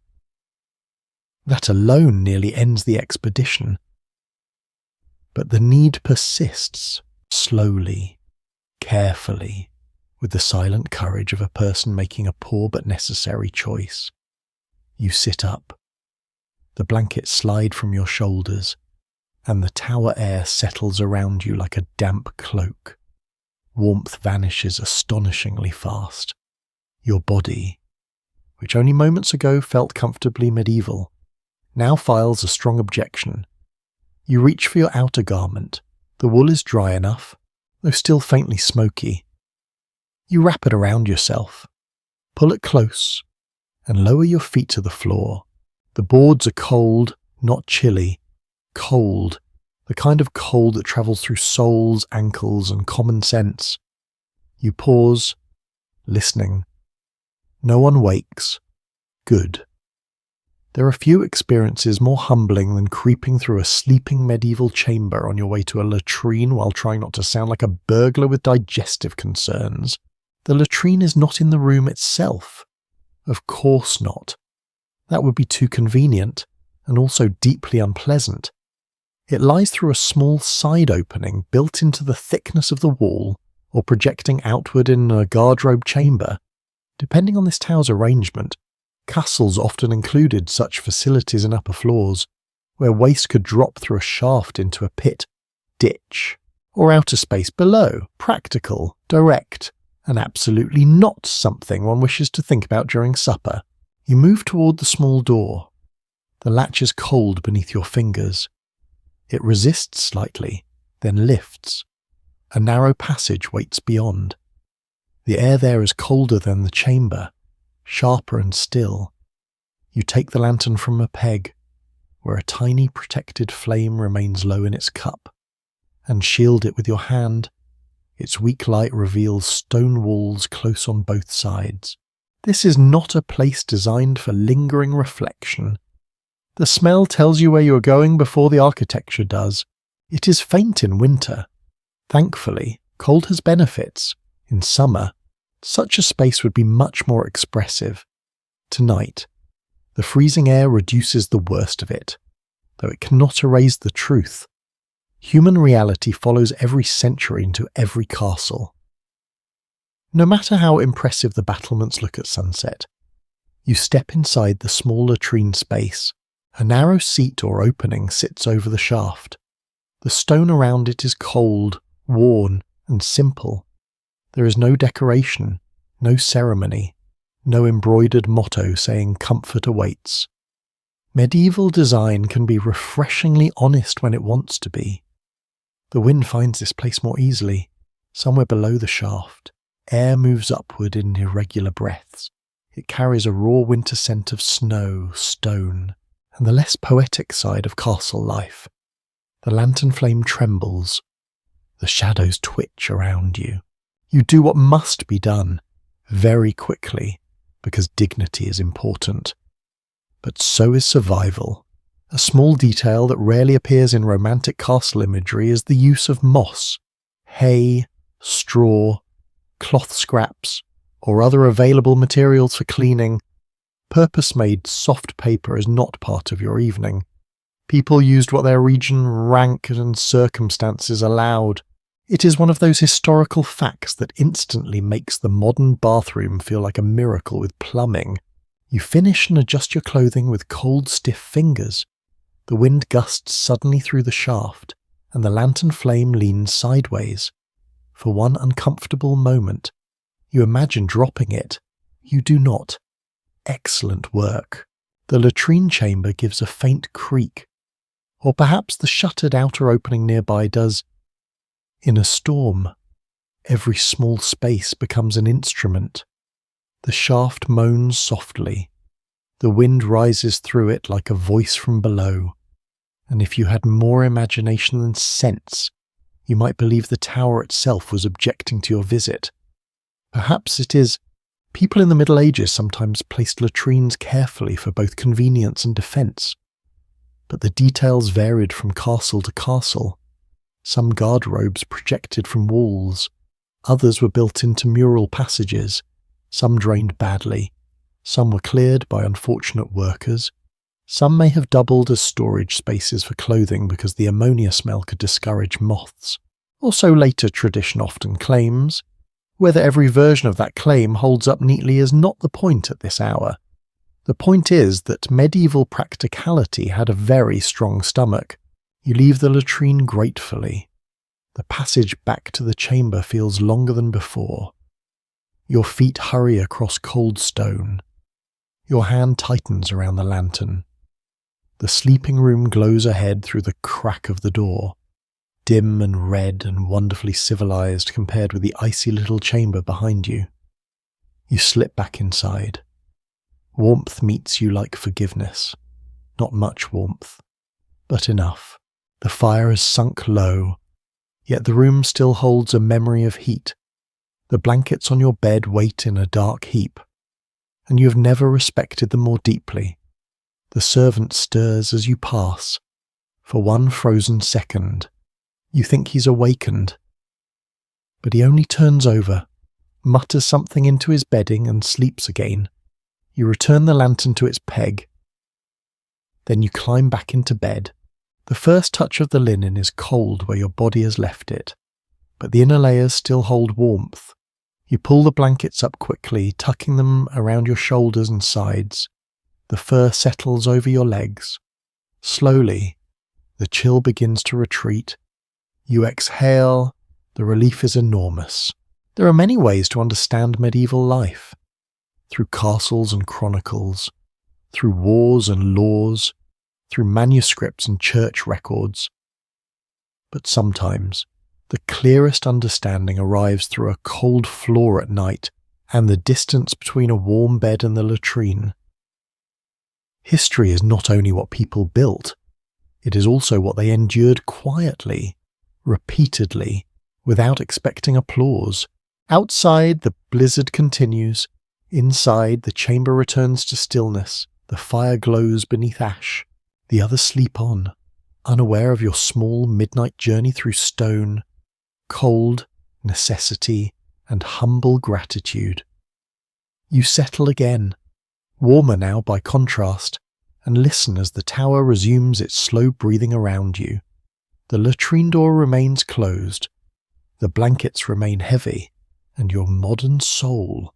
[SPEAKER 1] That alone nearly ends the expedition. But the need persists, slowly, carefully, with the silent courage of a person making a poor but necessary choice. You sit up. The blankets slide from your shoulders, and the tower air settles around you like a damp cloak. Warmth vanishes astonishingly fast. Your body, which only moments ago felt comfortably medieval, now files a strong objection. You reach for your outer garment. The wool is dry enough, though still faintly smoky. You wrap it around yourself, pull it close, and lower your feet to the floor. The boards are cold, not chilly. Cold, the kind of cold that travels through soles, ankles, and common sense. You pause, listening. No one wakes. Good. There are few experiences more humbling than creeping through a sleeping medieval chamber on your way to a latrine while trying not to sound like a burglar with digestive concerns. The latrine is not in the room itself. Of course not. That would be too convenient, and also deeply unpleasant. It lies through a small side opening built into the thickness of the wall or projecting outward in a guardrobe chamber. Depending on this tower's arrangement, castles often included such facilities in upper floors, where waste could drop through a shaft into a pit, ditch, or outer space below. Practical, direct, and absolutely not something one wishes to think about during supper. You move toward the small door. The latch is cold beneath your fingers. It resists slightly, then lifts. A narrow passage waits beyond. The air there is colder than the chamber, sharper and still. You take the lantern from a peg, where a tiny protected flame remains low in its cup, and shield it with your hand. Its weak light reveals stone walls close on both sides. This is not a place designed for lingering reflection. The smell tells you where you are going before the architecture does. It is faint in winter. Thankfully, cold has benefits. In summer, such a space would be much more expressive. Tonight, the freezing air reduces the worst of it, though it cannot erase the truth. Human reality follows every century into every castle. No matter how impressive the battlements look at sunset, you step inside the small latrine space, A narrow seat or opening sits over the shaft. The stone around it is cold, worn, and simple. There is no decoration, no ceremony, no embroidered motto saying comfort awaits. Medieval design can be refreshingly honest when it wants to be. The wind finds this place more easily, somewhere below the shaft. Air moves upward in irregular breaths. It carries a raw winter scent of snow, stone, and the less poetic side of castle life. The lantern flame trembles. The shadows twitch around you. You do what must be done, very quickly, because dignity is important. But so is survival. A small detail that rarely appears in romantic castle imagery is the use of moss, hay, straw, cloth scraps, or other available materials for cleaning. Purpose-made soft paper is not part of your evening. People used what their region, rank, and circumstances allowed. It is one of those historical facts that instantly makes the modern bathroom feel like a miracle with plumbing. You finish and adjust your clothing with cold, stiff fingers. The wind gusts suddenly through the shaft, and the lantern flame leans sideways. For one uncomfortable moment, you imagine dropping it. You do not. Excellent work. The latrine chamber gives a faint creak. Or perhaps the shuttered outer opening nearby does. In a storm, every small space becomes an instrument. The shaft moans softly. The wind rises through it like a voice from below. And if you had more imagination than sense, you might believe the tower itself was objecting to your visit. Perhaps it is. People in the Middle Ages sometimes placed latrines carefully for both convenience and defence. But the details varied from castle to castle. Some guardrobes projected from walls. Others were built into mural passages. Some drained badly. Some were cleared by unfortunate workers. Some may have doubled as storage spaces for clothing because the ammonia smell could discourage moths. Or so later tradition often claims. Whether every version of that claim holds up neatly is not the point at this hour. The point is that medieval practicality had a very strong stomach. You leave the latrine gratefully. The passage back to the chamber feels longer than before. Your feet hurry across cold stone. Your hand tightens around the lantern. The sleeping room glows ahead through the crack of the door, dim and red and wonderfully civilized compared with the icy little chamber behind you. You slip back inside. Warmth meets you like forgiveness. Not much warmth, but enough. The fire has sunk low, yet the room still holds a memory of heat. The blankets on your bed wait in a dark heap, and you have never respected them more deeply. The servant stirs as you pass. For one frozen second, you think he's awakened. But he only turns over, mutters something into his bedding and sleeps again. You return the lantern to its peg. Then you climb back into bed. The first touch of the linen is cold where your body has left it, but the inner layers still hold warmth. You pull the blankets up quickly, tucking them around your shoulders and sides. The fur settles over your legs. Slowly, the chill begins to retreat. You exhale. The relief is enormous. There are many ways to understand medieval life. Through castles and chronicles, through wars and laws, through manuscripts and church records. But sometimes, the clearest understanding arrives through a cold floor at night and the distance between a warm bed and the latrine. History is not only what people built, it is also what they endured quietly, repeatedly, without expecting applause. Outside, the blizzard continues. Inside, the chamber returns to stillness. The fire glows beneath ash. The others sleep on, unaware of your small midnight journey through stone, cold, necessity, and humble gratitude. You settle again, warmer now by contrast, and listen as the tower resumes its slow breathing around you. The latrine door remains closed. The blankets remain heavy, and your modern soul,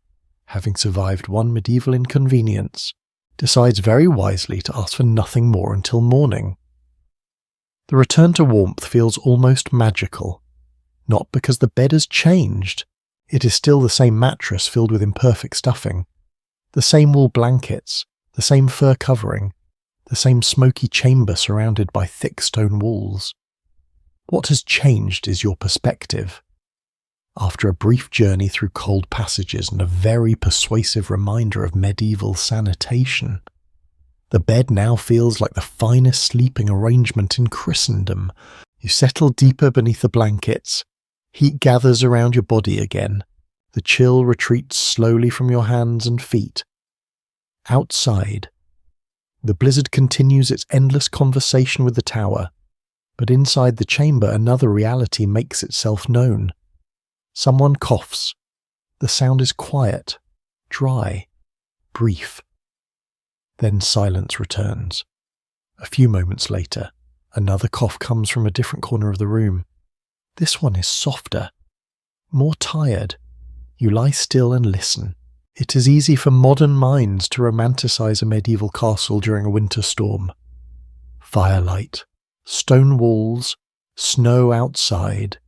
[SPEAKER 1] having survived one medieval inconvenience, decides very wisely to ask for nothing more until morning. The return to warmth feels almost magical, not because the bed has changed. It is still the same mattress filled with imperfect stuffing, the same wool blankets, the same fur covering, the same smoky chamber surrounded by thick stone walls. What has changed is your perspective. After a brief journey through cold passages and a very persuasive reminder of medieval sanitation, the bed now feels like the finest sleeping arrangement in Christendom. You settle deeper beneath the blankets, heat gathers around your body again, the chill retreats slowly from your hands and feet. Outside, the blizzard continues its endless conversation with the tower, but inside the chamber another reality makes itself known. Someone coughs. The sound is quiet, dry, brief. Then silence returns. A few moments later, another cough comes from a different corner of the room. This one is softer, more tired. You lie still and listen. It is easy for modern minds to romanticize a medieval castle during a winter storm. Firelight, stone walls, snow outside.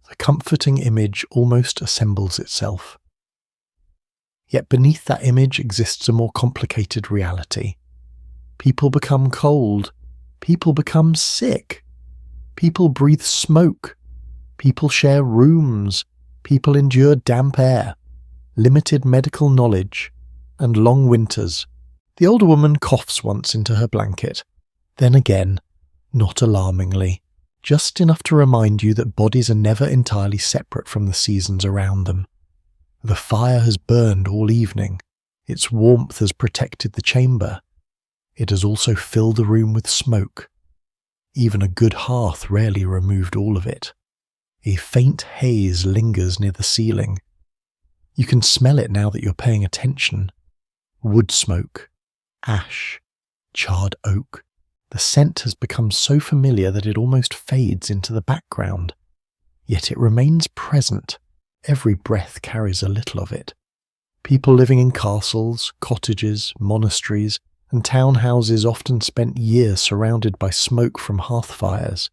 [SPEAKER 1] The comforting image almost assembles itself. Yet beneath that image exists a more complicated reality. People become cold. People become sick. People breathe smoke. People share rooms. People endure damp air, limited medical knowledge, and long winters. The older woman coughs once into her blanket. Then again, not alarmingly, just enough to remind you that bodies are never entirely separate from the seasons around them. The fire has burned all evening. Its warmth has protected the chamber. It has also filled the room with smoke. Even a good hearth rarely removed all of it. A faint haze lingers near the ceiling. You can smell it now that you're paying attention. Wood smoke, ash, charred oak. The scent has become so familiar that it almost fades into the background. Yet it remains present. Every breath carries a little of it. People living in castles, cottages, monasteries, and townhouses often spent years surrounded by smoke from hearth fires.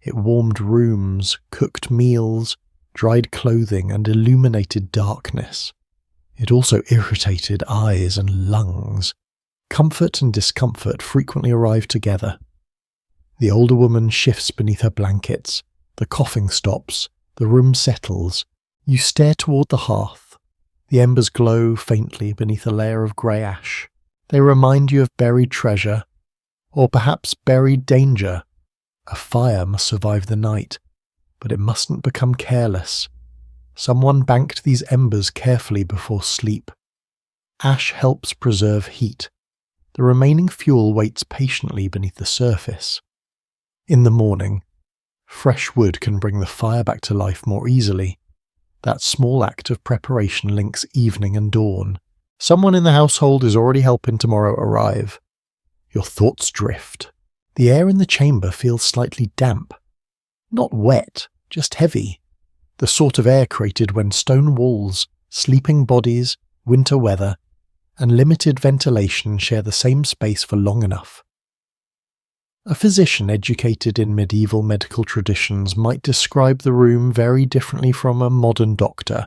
[SPEAKER 1] It warmed rooms, cooked meals, dried clothing, and illuminated darkness. It also irritated eyes and lungs. Comfort and discomfort frequently arrive together. The older woman shifts beneath her blankets. The coughing stops. The room settles. You stare toward the hearth. The embers glow faintly beneath a layer of grey ash. They remind you of buried treasure, or perhaps buried danger. A fire must survive the night, but it mustn't become careless. Someone banked these embers carefully before sleep. Ash helps preserve heat. The remaining fuel waits patiently beneath the surface. In the morning, fresh wood can bring the fire back to life more easily. That small act of preparation links evening and dawn. Someone in the household is already helping tomorrow arrive. Your thoughts drift. The air in the chamber feels slightly damp. Not wet, just heavy. The sort of air created when stone walls, sleeping bodies, winter weather, and limited ventilation share the same space for long enough. A physician educated in medieval medical traditions might describe the room very differently from a modern doctor.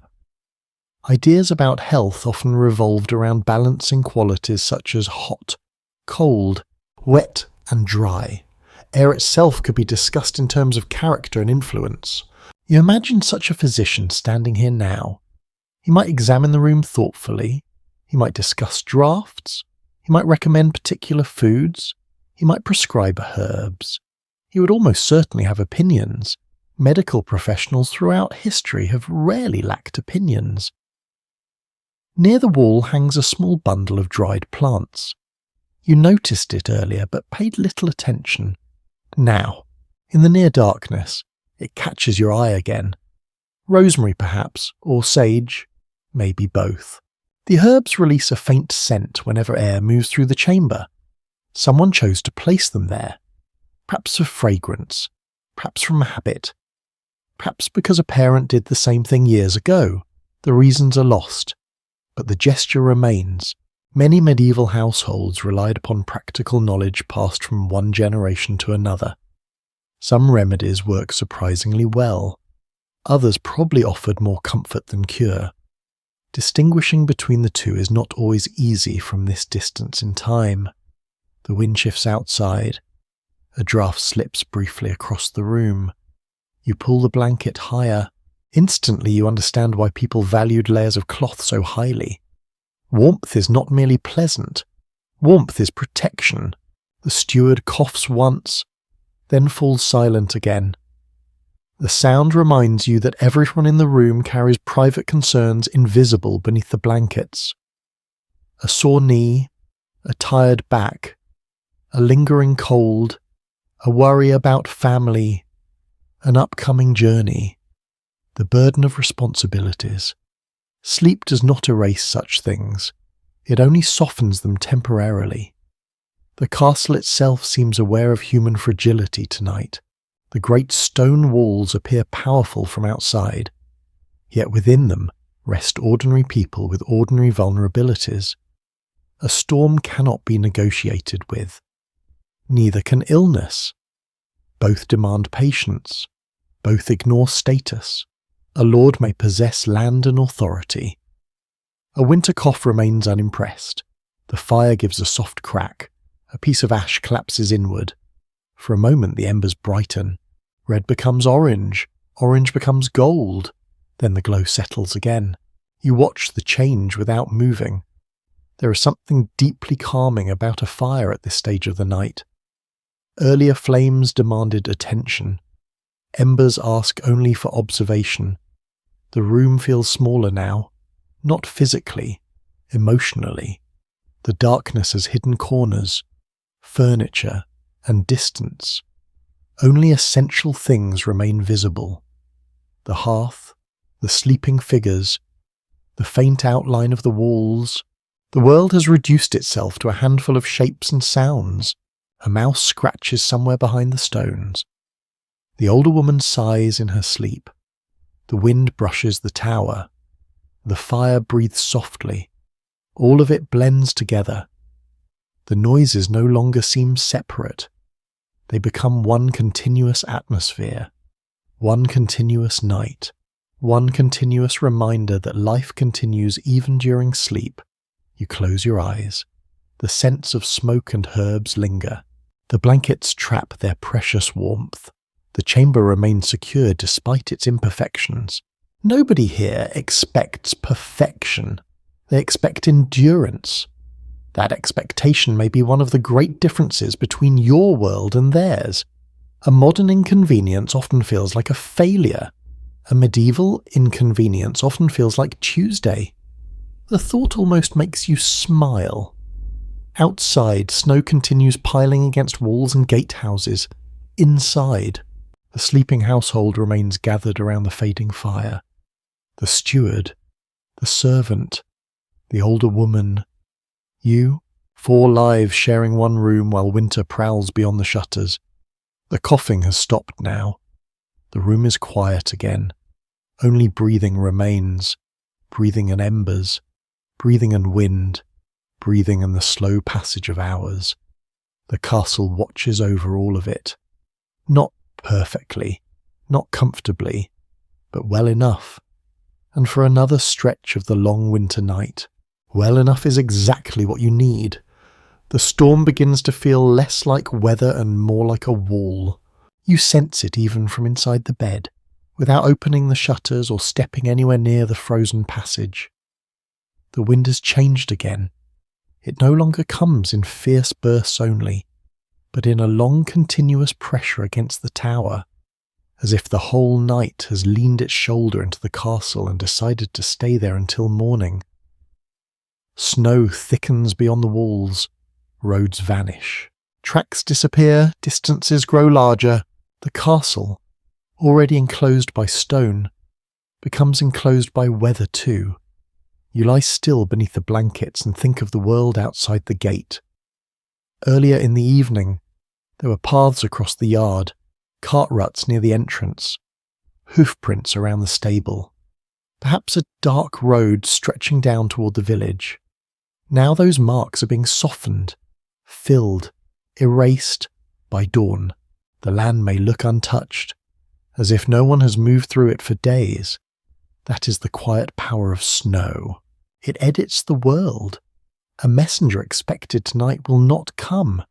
[SPEAKER 1] Ideas about health often revolved around balancing qualities such as hot, cold, wet, and dry. Air itself could be discussed in terms of character and influence. You imagine such a physician standing here now. He might examine the room thoughtfully. He might discuss drafts. He might recommend particular foods. He might prescribe herbs. He would almost certainly have opinions. Medical professionals throughout history have rarely lacked opinions. Near the wall hangs a small bundle of dried plants. You noticed it earlier, but paid little attention. Now, in the near darkness, it catches your eye again. Rosemary, perhaps, or sage, maybe both. The herbs release a faint scent whenever air moves through the chamber. Someone chose to place them there. Perhaps of fragrance, perhaps from habit, perhaps because a parent did the same thing years ago. The reasons are lost, but the gesture remains, Many medieval households relied upon practical knowledge passed from one generation to another. Some remedies worked surprisingly well. Others probably offered more comfort than cure. Distinguishing between the two is not always easy from this distance in time. The wind shifts outside. A draft slips briefly across the room. You pull the blanket higher. Instantly you understand why people valued layers of cloth so highly. Warmth is not merely pleasant. Warmth is protection. The steward coughs once, then falls silent again. The sound reminds you that everyone in the room carries private concerns invisible beneath the blankets. A sore knee, a tired back, a lingering cold, a worry about family, an upcoming journey, the burden of responsibilities. Sleep does not erase such things. It only softens them temporarily. The castle itself seems aware of human fragility tonight. The great stone walls appear powerful from outside, yet within them rest ordinary people with ordinary vulnerabilities. A storm cannot be negotiated with. Neither can illness. Both demand patience. Both ignore status. A lord may possess land and authority. A winter cough remains unimpressed. The fire gives a soft crack. A piece of ash collapses inward. For a moment the embers brighten. Red becomes orange. Orange becomes gold. Then the glow settles again. You watch the change without moving. There is something deeply calming about a fire at this stage of the night. Earlier flames demanded attention. Embers ask only for observation. The room feels smaller now, not physically, emotionally. The darkness has hidden corners, furniture, and distance. Only essential things remain visible. The hearth, the sleeping figures, the faint outline of the walls. The world has reduced itself to a handful of shapes and sounds. A mouse scratches somewhere behind the stones. The older woman sighs in her sleep. The wind brushes the tower. The fire breathes softly. All of it blends together. The noises no longer seem separate. They become one continuous atmosphere, one continuous night, one continuous reminder that life continues even during sleep. You close your eyes. The scents of smoke and herbs linger. The blankets trap their precious warmth. The chamber remains secure despite its imperfections. Nobody here expects perfection. They expect endurance. That expectation may be one of the great differences between your world and theirs. A modern inconvenience often feels like a failure. A medieval inconvenience often feels like Tuesday. The thought almost makes you smile. Outside, snow continues piling against walls and gatehouses. Inside, the sleeping household remains gathered around the fading fire. The steward, the servant, the older woman, you, 4 lives sharing one room while winter prowls beyond the shutters. The coughing has stopped now. The room is quiet again. Only breathing remains. Breathing and embers. Breathing and wind. Breathing and the slow passage of hours. The castle watches over all of it. Not perfectly, not comfortably, but well enough. And for another stretch of the long winter night, well enough is exactly what you need. The storm begins to feel less like weather and more like a wall. You sense it even from inside the bed, without opening the shutters or stepping anywhere near the frozen passage. The wind has changed again. It no longer comes in fierce bursts only, but in a long continuous pressure against the tower, as if the whole night has leaned its shoulder into the castle and decided to stay there until morning. Snow thickens beyond the walls. Roads vanish. Tracks disappear. Distances grow larger. The castle, already enclosed by stone, becomes enclosed by weather too. You lie still beneath the blankets and think of the world outside the gate. Earlier in the evening, there were paths across the yard, cart ruts near the entrance, hoof prints around the stable, perhaps a dark road stretching down toward the village. Now those marks are being softened, filled, erased by dawn. The land may look untouched, as if no one has moved through it for days. That is the quiet power of snow. It edits the world. A messenger expected tonight will not come.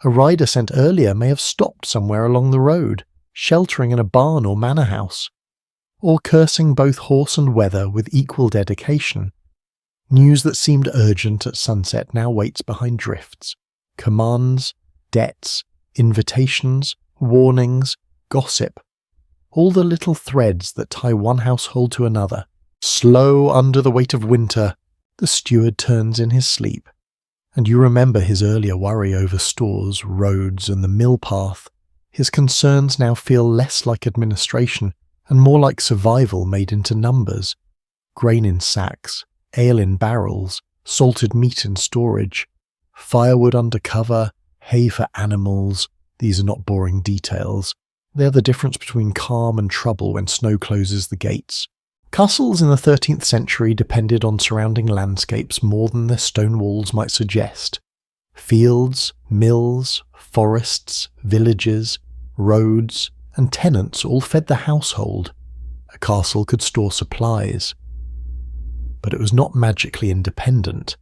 [SPEAKER 1] A rider sent earlier may have stopped somewhere along the road, sheltering in a barn or manor house, or cursing both horse and weather with equal dedication. News that seemed urgent at sunset now waits behind drifts. Commands, debts, invitations, warnings, gossip. All the little threads that tie one household to another. Slow under the weight of winter, the steward turns in his sleep, and you remember his earlier worry over stores, roads, and the mill path. His concerns now feel less like administration and more like survival made into numbers. Grain in sacks, ale in barrels, salted meat in storage, firewood under cover, hay for animals. These are not boring details. They are the difference between calm and trouble when snow closes the gates. Castles in the 13th century depended on surrounding landscapes more than their stone walls might suggest. Fields, mills, forests, villages, roads, and tenants all fed the household. A castle could store supplies. But it was not magically independent.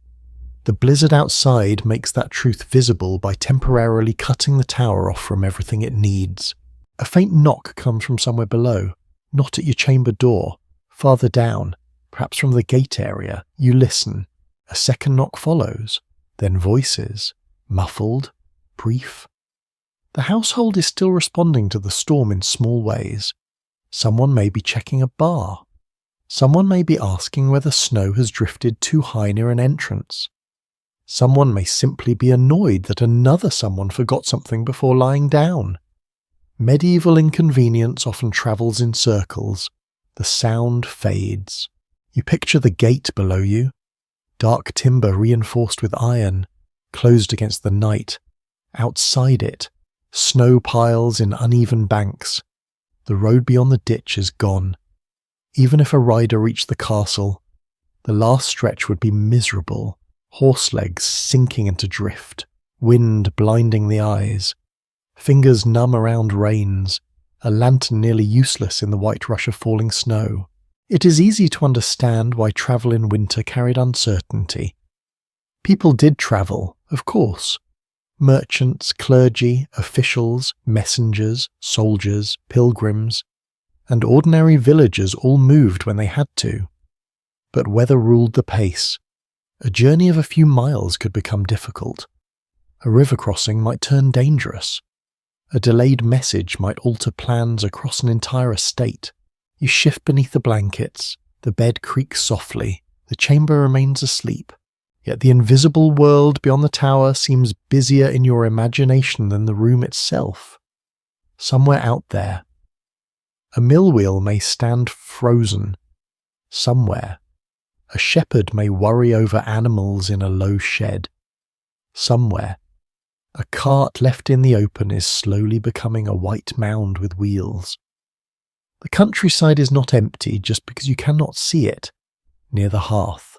[SPEAKER 1] The blizzard outside makes that truth visible by temporarily cutting the tower off from everything it needs. A faint knock comes from somewhere below, not at your chamber door. Farther down, perhaps from the gate area, you listen. A second knock follows, then voices, muffled, brief. The household is still responding to the storm in small ways. Someone may be checking a bar. Someone may be asking whether snow has drifted too high near an entrance. Someone may simply be annoyed that another someone forgot something before lying down. Medieval inconvenience often travels in circles. The sound fades. You picture the gate below you, dark timber reinforced with iron, closed against the night. Outside it, snow piles in uneven banks. The road beyond the ditch is gone. Even if a rider reached the castle, the last stretch would be miserable, horse legs sinking into drift, wind blinding the eyes, fingers numb around reins, a lantern nearly useless in the white rush of falling snow. It is easy to understand why travel in winter carried uncertainty. People did travel, of course. Merchants, clergy, officials, messengers, soldiers, pilgrims, and ordinary villagers all moved when they had to. But weather ruled the pace. A journey of a few miles could become difficult. A river crossing might turn dangerous. A delayed message might alter plans across an entire estate. You shift beneath the blankets, the bed creaks softly, the chamber remains asleep. Yet the invisible world beyond the tower seems busier in your imagination than the room itself. Somewhere out there, a mill wheel may stand frozen. Somewhere, a shepherd may worry over animals in a low shed. Somewhere, a cart left in the open is slowly becoming a white mound with wheels. The countryside is not empty just because you cannot see it. Near the hearth,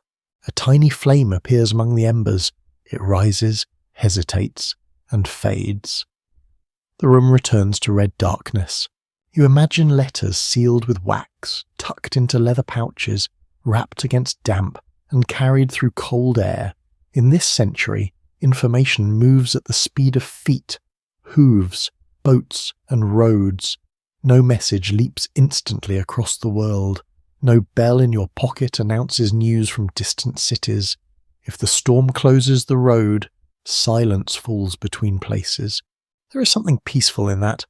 [SPEAKER 1] a tiny flame appears among the embers. It rises, hesitates, and fades. The room returns to red darkness. You imagine letters sealed with wax, tucked into leather pouches, wrapped against damp, and carried through cold air. In this century, information moves at the speed of feet, hooves, boats, and roads. No message leaps instantly across the world. No bell in your pocket announces news from distant cities. If the storm closes the road, silence falls between places. There is something peaceful in that.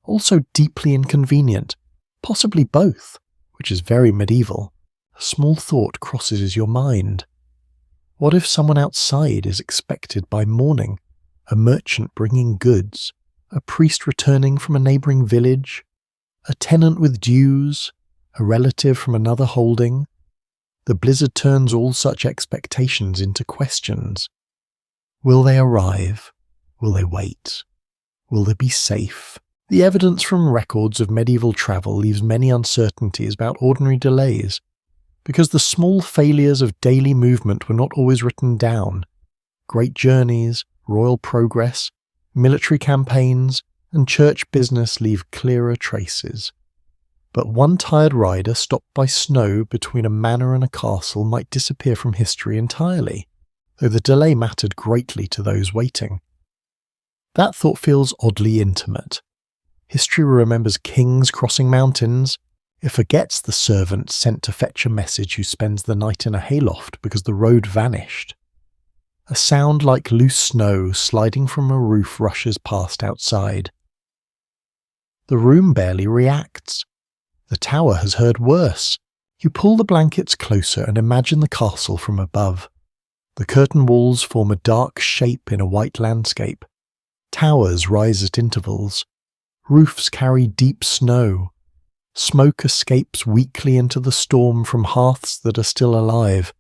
[SPEAKER 1] Also deeply inconvenient, possibly both, which is very medieval. A small thought crosses your mind. What if someone outside is expected by morning? A merchant bringing goods, a priest returning from a neighbouring village, a tenant with dues, a relative from another holding? The blizzard turns all such expectations into questions. Will they arrive? Will they wait? Will they be safe? The evidence from records of medieval travel leaves many uncertainties about ordinary delays. because the small failures of daily movement were not always written down. Great journeys, royal progress, military campaigns, and church business leave clearer traces. But one tired rider stopped by snow between a manor and a castle might disappear from history entirely, though the delay mattered greatly to those waiting. That thought feels oddly intimate. History remembers kings crossing mountains. It forgets the servant sent to fetch a message who spends the night in a hayloft because the road vanished. A sound like loose snow sliding from a roof rushes past outside. The room barely reacts. The tower has heard worse. You pull the blankets closer and imagine the castle from above. The curtain walls form a dark shape in a white landscape. Towers rise at intervals. Roofs carry deep snow. Smoke escapes weakly into the storm from hearths that are still alive.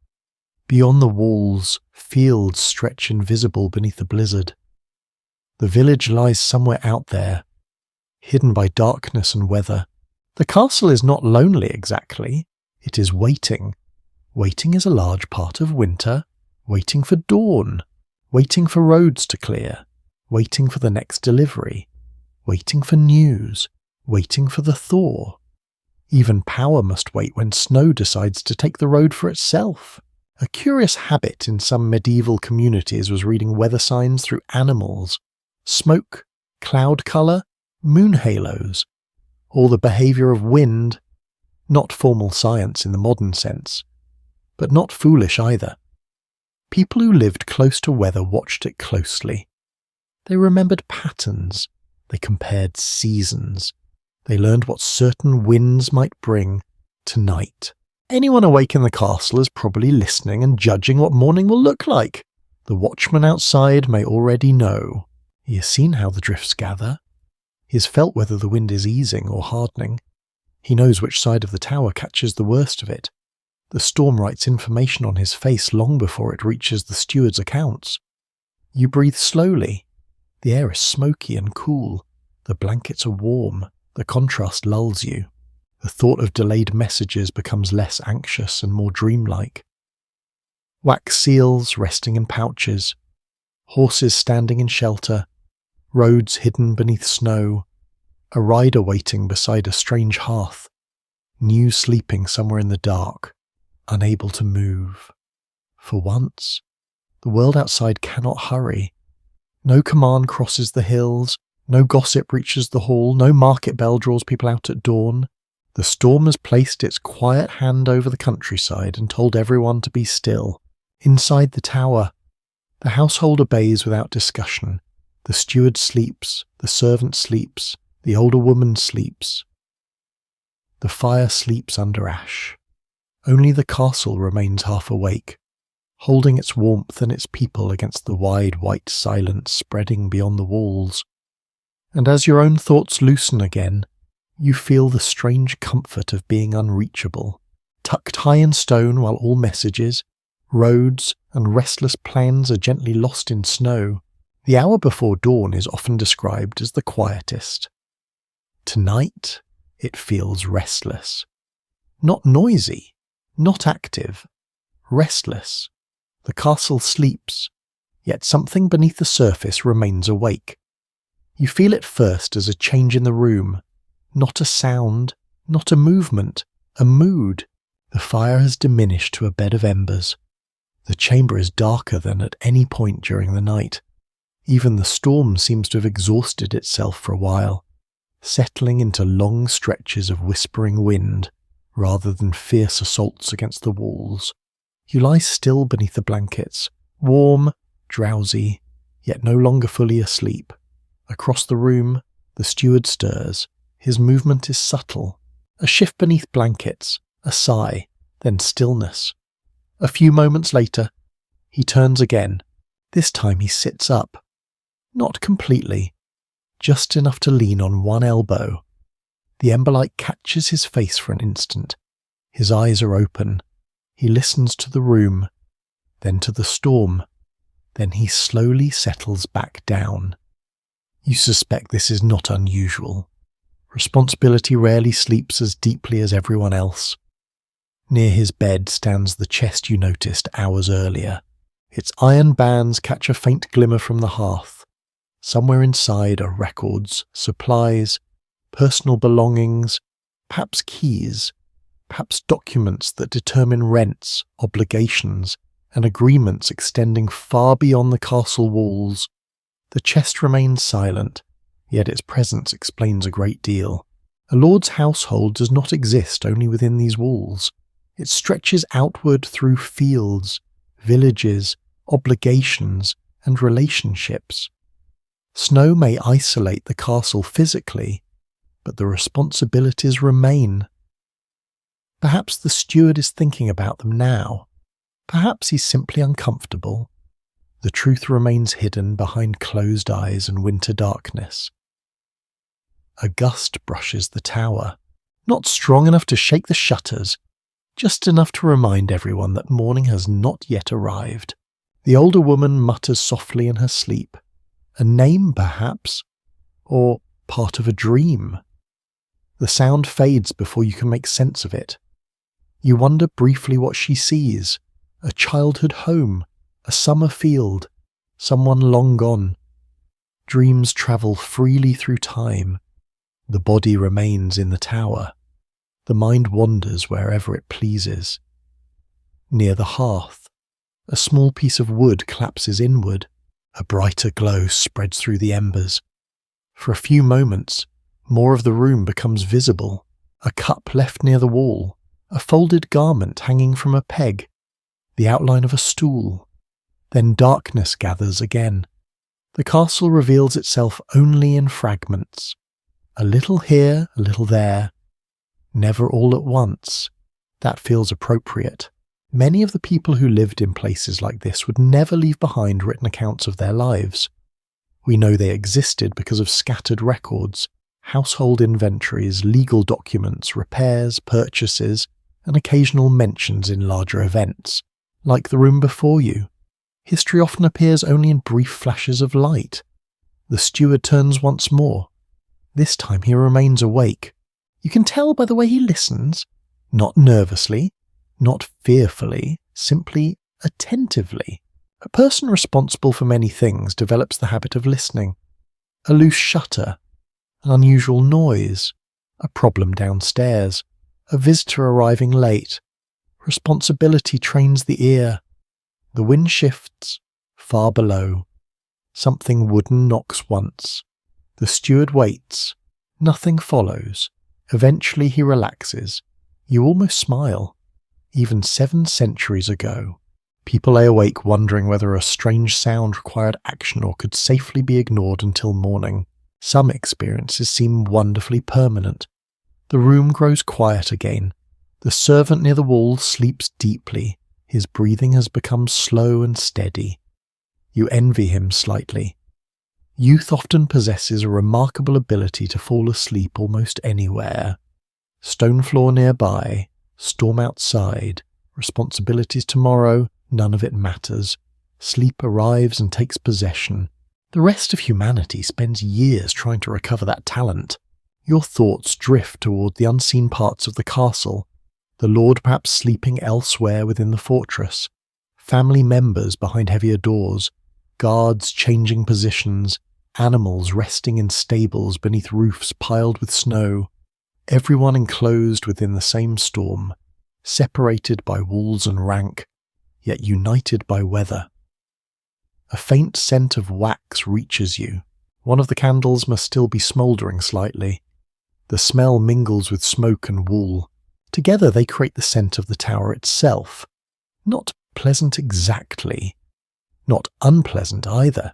[SPEAKER 1] Beyond the walls, fields stretch invisible beneath the blizzard. The village lies somewhere out there, hidden by darkness and weather. The castle is not lonely exactly. It is waiting. Waiting is a large part of winter. Waiting for dawn. Waiting for roads to clear. Waiting for the next delivery. Waiting for news. Waiting for the thaw. Even power must wait when snow decides to take the road for itself. A curious habit in some medieval communities was reading weather signs through animals. Smoke, cloud colour, moon halos. Or the behaviour of wind. Not formal science in the modern sense, but not foolish either. People who lived close to weather watched it closely. They remembered patterns. They compared seasons. They learned what certain winds might bring tonight. Anyone awake in the castle is probably listening and judging what morning will look like. The watchman outside may already know. He has seen how the drifts gather. He has felt whether the wind is easing or hardening. He knows which side of the tower catches the worst of it. The storm writes information on his face long before it reaches the steward's accounts. You breathe slowly. The air is smoky and cool. The blankets are warm. The contrast lulls you. The thought of delayed messages becomes less anxious and more dreamlike. Wax seals resting in pouches. Horses standing in shelter. Roads hidden beneath snow. A rider waiting beside a strange hearth. New sleeping somewhere in the dark. Unable to move. For once, the world outside cannot hurry. No command crosses the hills, no gossip reaches the hall, no market bell draws people out at dawn. The storm has placed its quiet hand over the countryside and told everyone to be still. Inside the tower, the household obeys without discussion. The steward sleeps, the servant sleeps, the older woman sleeps. The fire sleeps under ash. Only the castle remains half awake, holding its warmth and its people against the wide white silence spreading beyond the walls. And as your own thoughts loosen again, you feel the strange comfort of being unreachable, tucked high in stone while all messages, roads, and restless plans are gently lost in snow. The hour before dawn is often described as the quietest. Tonight, it feels restless. Not noisy, not active, restless. The castle sleeps, yet something beneath the surface remains awake. You feel it first as a change in the room, not a sound, not a movement, a mood. The fire has diminished to a bed of embers. The chamber is darker than at any point during the night. Even the storm seems to have exhausted itself for a while, settling into long stretches of whispering wind rather than fierce assaults against the walls. You lie still beneath the blankets, warm, drowsy, yet no longer fully asleep. Across the room, the steward stirs. His movement is subtle. A shift beneath blankets, a sigh, then stillness. A few moments later, he turns again. This time he sits up. Not completely, just enough to lean on one elbow. The emberlight catches his face for an instant. His eyes are open. He listens to the room, then to the storm. Then he slowly settles back down. You suspect this is not unusual. Responsibility rarely sleeps as deeply as everyone else. Near his bed stands the chest you noticed hours earlier. Its iron bands catch a faint glimmer from the hearth. Somewhere inside are records, supplies, personal belongings, perhaps keys, perhaps documents that determine rents, obligations, and agreements extending far beyond the castle walls. The chest remains silent, yet its presence explains a great deal. A lord's household does not exist only within these walls. It stretches outward through fields, villages, obligations, and relationships. Snow may isolate the castle physically, but the responsibilities remain. Perhaps the steward is thinking about them now. Perhaps he's simply uncomfortable. The truth remains hidden behind closed eyes and winter darkness. A gust brushes the tower, not strong enough to shake the shutters, just enough to remind everyone that morning has not yet arrived. The older woman mutters softly in her sleep. A name, perhaps, or part of a dream. The sound fades before you can make sense of it. You wonder briefly what she sees: a childhood home, a summer field, someone long gone. Dreams travel freely through time. The body remains in the tower. The mind wanders wherever it pleases. Near the hearth, a small piece of wood collapses inward. A brighter glow spreads through the embers. For a few moments, more of the room becomes visible. A cup left near the wall, a folded garment hanging from a peg, the outline of a stool. Then darkness gathers again. The castle reveals itself only in fragments. A little here, a little there. Never all at once. That feels appropriate. Many of the people who lived in places like this would never leave behind written accounts of their lives. We know they existed because of scattered records, household inventories, legal documents, repairs, purchases, and occasional mentions in larger events. Like the room before you, history often appears only in brief flashes of light. The steward turns once more. This time he remains awake. You can tell by the way he listens, not nervously, not fearfully, simply attentively. A person responsible for many things develops the habit of listening. A loose shutter, an unusual noise, a problem downstairs, a visitor arriving late. Responsibility trains the ear. The wind shifts, far below. Something wooden knocks once. The steward waits. Nothing follows. Eventually he relaxes. You almost smile. Even 7 centuries ago, people lay awake wondering whether a strange sound required action or could safely be ignored until morning. Some experiences seem wonderfully permanent. The room grows quiet again. The servant near the wall sleeps deeply. His breathing has become slow and steady. You envy him slightly. Youth often possesses a remarkable ability to fall asleep almost anywhere. Stone floor nearby, storm outside, responsibilities tomorrow, none of it matters. Sleep arrives and takes possession. The rest of humanity spends years trying to recover that talent. Your thoughts drift toward the unseen parts of the castle, the lord perhaps sleeping elsewhere within the fortress, family members behind heavier doors, guards changing positions, animals resting in stables beneath roofs piled with snow, everyone enclosed within the same storm, separated by walls and rank, yet united by weather. A faint scent of wax reaches you. One of the candles must still be smouldering slightly. The smell mingles with smoke and wool. Together they create the scent of the tower itself. Not pleasant exactly. Not unpleasant either.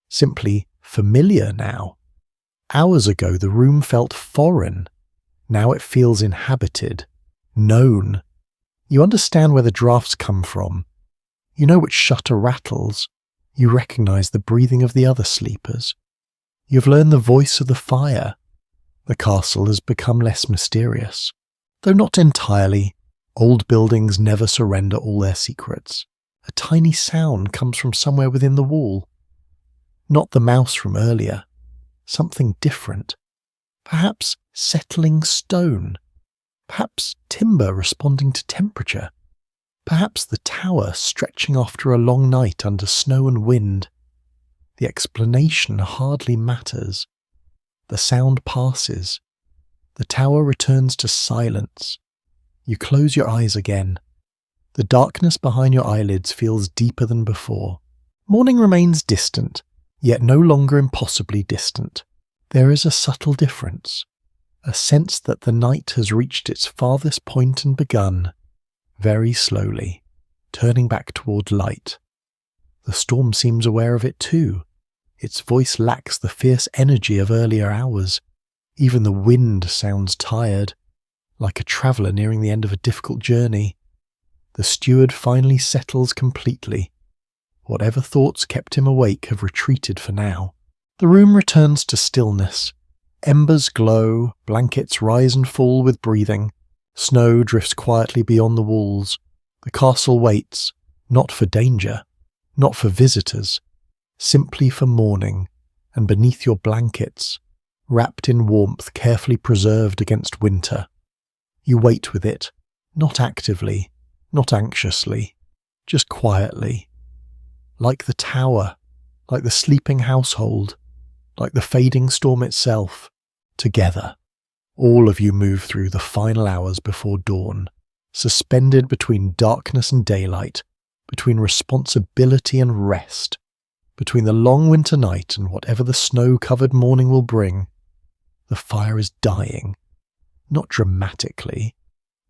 [SPEAKER 1] Simply familiar now. Hours ago the room felt foreign. Now it feels inhabited. Known. You understand where the drafts come from. You know which shutter rattles. You recognize the breathing of the other sleepers. You've learned the voice of the fire. The castle has become less mysterious. Though not entirely, old buildings never surrender all their secrets. A tiny sound comes from somewhere within the wall. Not the mouse from earlier. Something different. Perhaps settling stone. Perhaps timber responding to temperature. Perhaps the tower stretching after a long night under snow and wind. The explanation hardly matters. The sound passes. The tower returns to silence. You close your eyes again. The darkness behind your eyelids feels deeper than before. Morning remains distant, yet no longer impossibly distant. There is a subtle difference, a sense that the night has reached its farthest point and begun, very slowly, turning back toward light. The storm seems aware of it too. Its voice lacks the fierce energy of earlier hours. Even the wind sounds tired, like a traveller nearing the end of a difficult journey. The steward finally settles completely. Whatever thoughts kept him awake have retreated for now. The room returns to stillness. Embers glow, blankets rise and fall with breathing. Snow drifts quietly beyond the walls. The castle waits, not for danger, not for visitors, simply for morning, and beneath your blankets, wrapped in warmth carefully preserved against winter. You wait with it, not actively, not anxiously, just quietly. Like the tower, like the sleeping household, like the fading storm itself, together. All of you move through the final hours before dawn, suspended between darkness and daylight, between responsibility and rest, between the long winter night and whatever the snow-covered morning will bring. The fire is dying, not dramatically,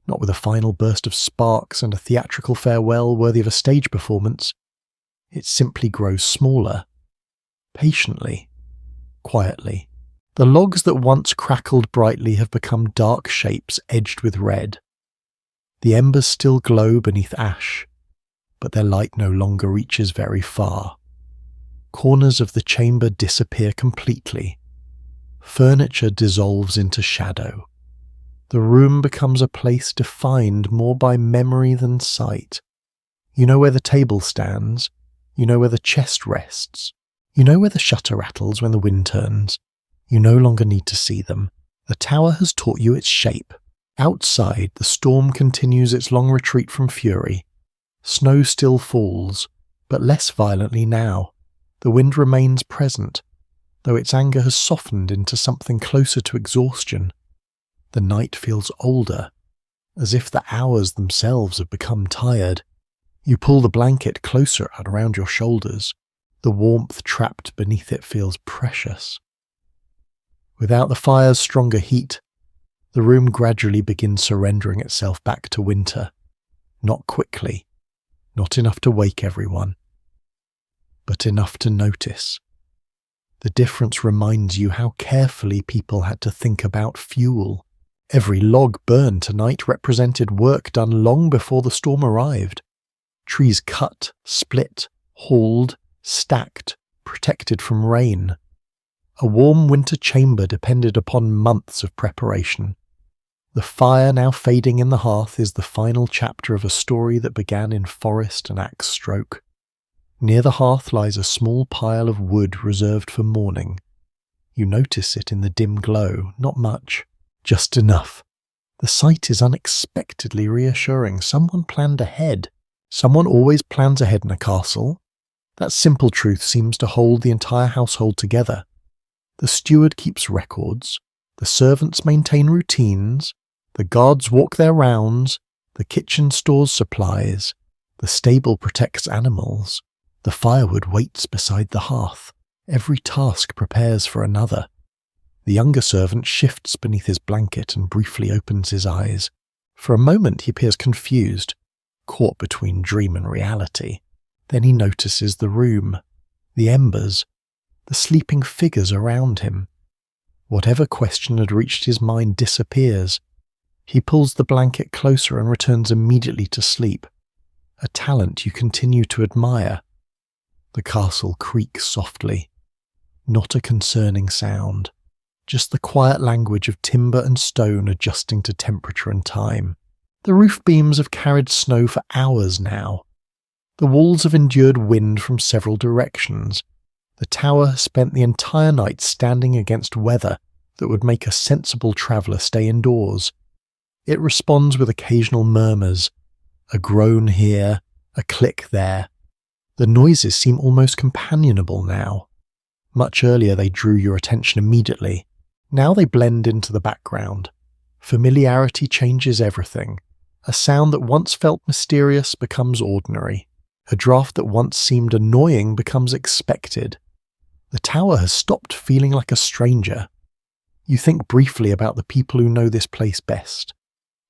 [SPEAKER 1] not with a final burst of sparks and a theatrical farewell worthy of a stage performance. It simply grows smaller, patiently, quietly. The logs that once crackled brightly have become dark shapes edged with red. The embers still glow beneath ash, but their light no longer reaches very far. Corners of the chamber disappear completely. Furniture dissolves into shadow. The room becomes a place defined more by memory than sight. You know where the table stands. You know where the chest rests. You know where the shutter rattles when the wind turns. You no longer need to see them. The tower has taught you its shape. Outside, the storm continues its long retreat from fury. Snow still falls, but less violently now. The wind remains present, though its anger has softened into something closer to exhaustion. The night feels older, as if the hours themselves have become tired. You pull the blanket closer around your shoulders. The warmth trapped beneath it feels precious. Without the fire's stronger heat, the room gradually begins surrendering itself back to winter. Not quickly, not enough to wake everyone, but enough to notice. The difference reminds you how carefully people had to think about fuel. Every log burned tonight represented work done long before the storm arrived. Trees cut, split, hauled, stacked, protected from rain. A warm winter chamber depended upon months of preparation. The fire now fading in the hearth is the final chapter of a story that began in forest and axe stroke. Near the hearth lies a small pile of wood reserved for morning. You notice it in the dim glow, not much, just enough. The sight is unexpectedly reassuring. Someone planned ahead. Someone always plans ahead in a castle. That simple truth seems to hold the entire household together. The steward keeps records. The servants maintain routines. The guards walk their rounds. The kitchen stores supplies. The stable protects animals. The firewood waits beside the hearth. Every task prepares for another. The younger servant shifts beneath his blanket and briefly opens his eyes. For a moment he appears confused, caught between dream and reality. Then he notices the room, the embers, the sleeping figures around him. Whatever question had reached his mind disappears. He pulls the blanket closer and returns immediately to sleep, a talent you continue to admire. The castle creaks softly. Not a concerning sound, just the quiet language of timber and stone adjusting to temperature and time. The roof beams have carried snow for hours now. The walls have endured wind from several directions. The tower has spent the entire night standing against weather that would make a sensible traveller stay indoors. It responds with occasional murmurs, a groan here, a click there. The noises seem almost companionable now. Much earlier they drew your attention immediately. Now they blend into the background. Familiarity changes everything. A sound that once felt mysterious becomes ordinary. A draft that once seemed annoying becomes expected. The tower has stopped feeling like a stranger. You think briefly about the people who know this place best.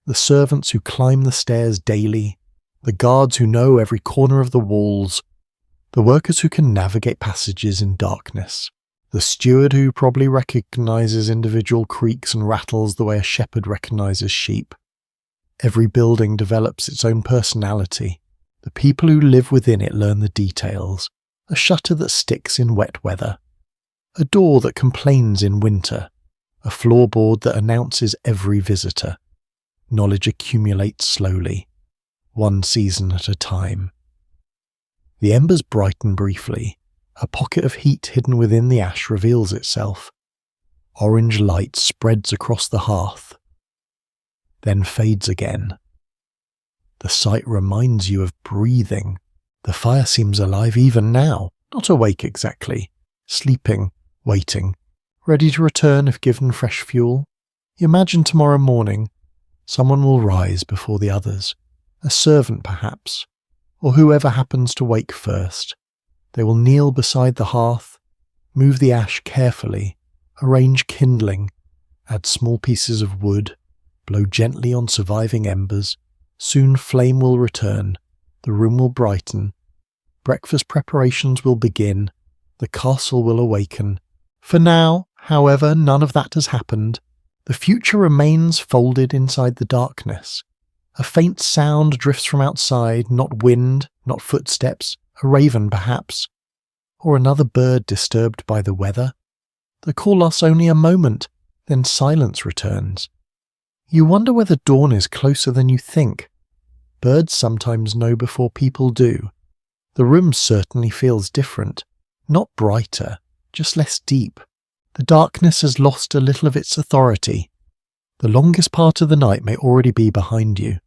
[SPEAKER 1] The servants who climb the stairs daily. The guards who know every corner of the walls. The workers who can navigate passages in darkness. The steward who probably recognizes individual creaks and rattles the way a shepherd recognizes sheep. Every building develops its own personality. The people who live within it learn the details. A shutter that sticks in wet weather. A door that complains in winter. A floorboard that announces every visitor. Knowledge accumulates slowly, one season at a time. The embers brighten briefly. A pocket of heat hidden within the ash reveals itself. Orange light spreads across the hearth, then fades again. The sight reminds you of breathing. The fire seems alive even now, not awake exactly, sleeping, waiting, ready to return if given fresh fuel. You imagine tomorrow morning, someone will rise before the others, a servant perhaps, or whoever happens to wake first. They will kneel beside the hearth, move the ash carefully, arrange kindling, add small pieces of wood, blow gently on surviving embers. Soon flame will return, the room will brighten, breakfast preparations will begin, the castle will awaken. For now, however, none of that has happened. The future remains folded inside the darkness. A faint sound drifts from outside, not wind, not footsteps, a raven perhaps, or another bird disturbed by the weather. The call lasts only a moment, then silence returns. You wonder whether dawn is closer than you think. Birds sometimes know before people do. The room certainly feels different, not brighter, just less deep. The darkness has lost a little of its authority. The longest part of the night may already be behind you.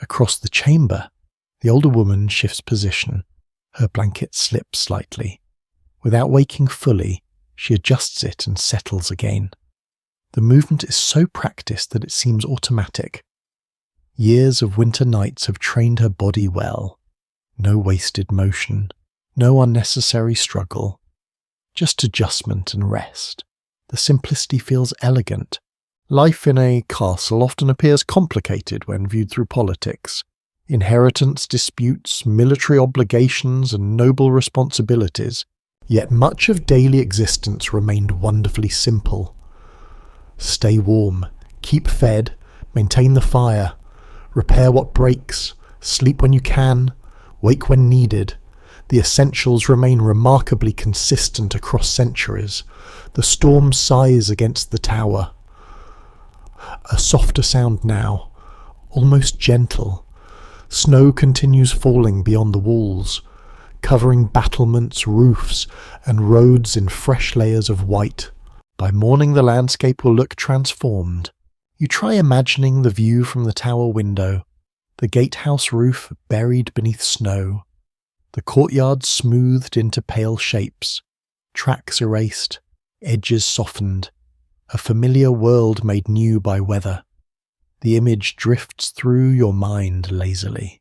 [SPEAKER 1] Across the chamber, the older woman shifts position. Her blanket slips slightly. Without waking fully, she adjusts it and settles again. The movement is so practiced that it seems automatic. Years of winter nights have trained her body well. No wasted motion, no unnecessary struggle. Just adjustment and rest. The simplicity feels elegant. Life in a castle often appears complicated when viewed through politics. Inheritance disputes, military obligations, and noble responsibilities. Yet much of daily existence remained wonderfully simple. Stay warm, keep fed, maintain the fire, repair what breaks, sleep when you can, wake when needed. The essentials remain remarkably consistent across centuries. The storm sighs against the tower. A softer sound now, almost gentle. Snow continues falling beyond the walls, covering battlements, roofs, and roads in fresh layers of white. By morning the landscape will look transformed. You try imagining the view from the tower window, the gatehouse roof buried beneath snow, the courtyard smoothed into pale shapes, tracks erased, edges softened, a familiar world made new by weather. The image drifts through your mind lazily.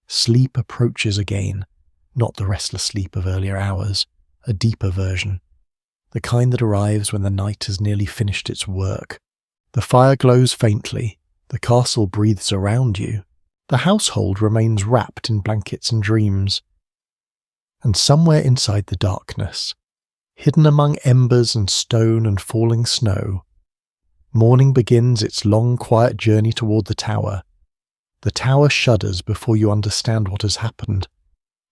[SPEAKER 1] Sleep approaches again, not the restless sleep of earlier hours, a deeper version, the kind that arrives when the night has nearly finished its work. The fire glows faintly, the castle breathes around you, the household remains wrapped in blankets and dreams. And somewhere inside the darkness, hidden among embers and stone and falling snow, morning begins its long quiet journey toward the tower. The tower shudders before you understand what has happened.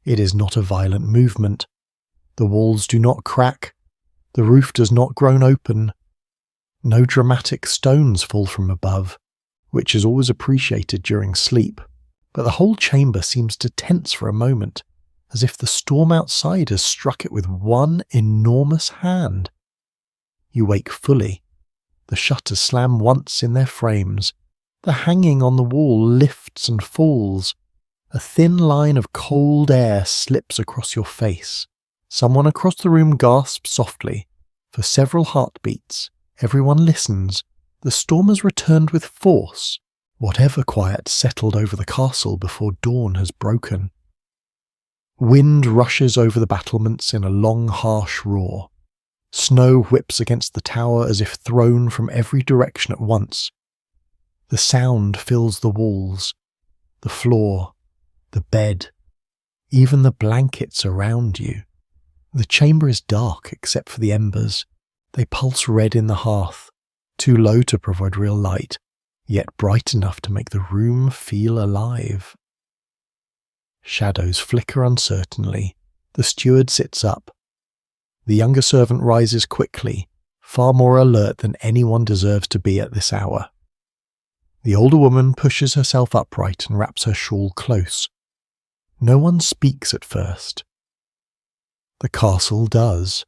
[SPEAKER 1] It is not a violent movement. The walls do not crack. The roof does not groan open. No dramatic stones fall from above, which is always appreciated during sleep, but the whole chamber seems to tense for a moment, as if the storm outside has struck it with one enormous hand. You wake fully. The shutters slam once in their frames. The hanging on the wall lifts and falls. A thin line of cold air slips across your face. Someone across the room gasps softly. For several heartbeats, everyone listens. The storm has returned with force. Whatever quiet settled over the castle before dawn has broken. Wind rushes over the battlements in a long, harsh roar. Snow whips against the tower as if thrown from every direction at once. The sound fills the walls, the floor, the bed, even the blankets around you. The chamber is dark except for the embers. They pulse red in the hearth, too low to provide real light, yet bright enough to make the room feel alive. Shadows flicker uncertainly. The steward sits up. The younger servant rises quickly, far more alert than anyone deserves to be at this hour. The older woman pushes herself upright and wraps her shawl close. No one speaks at first. The castle does.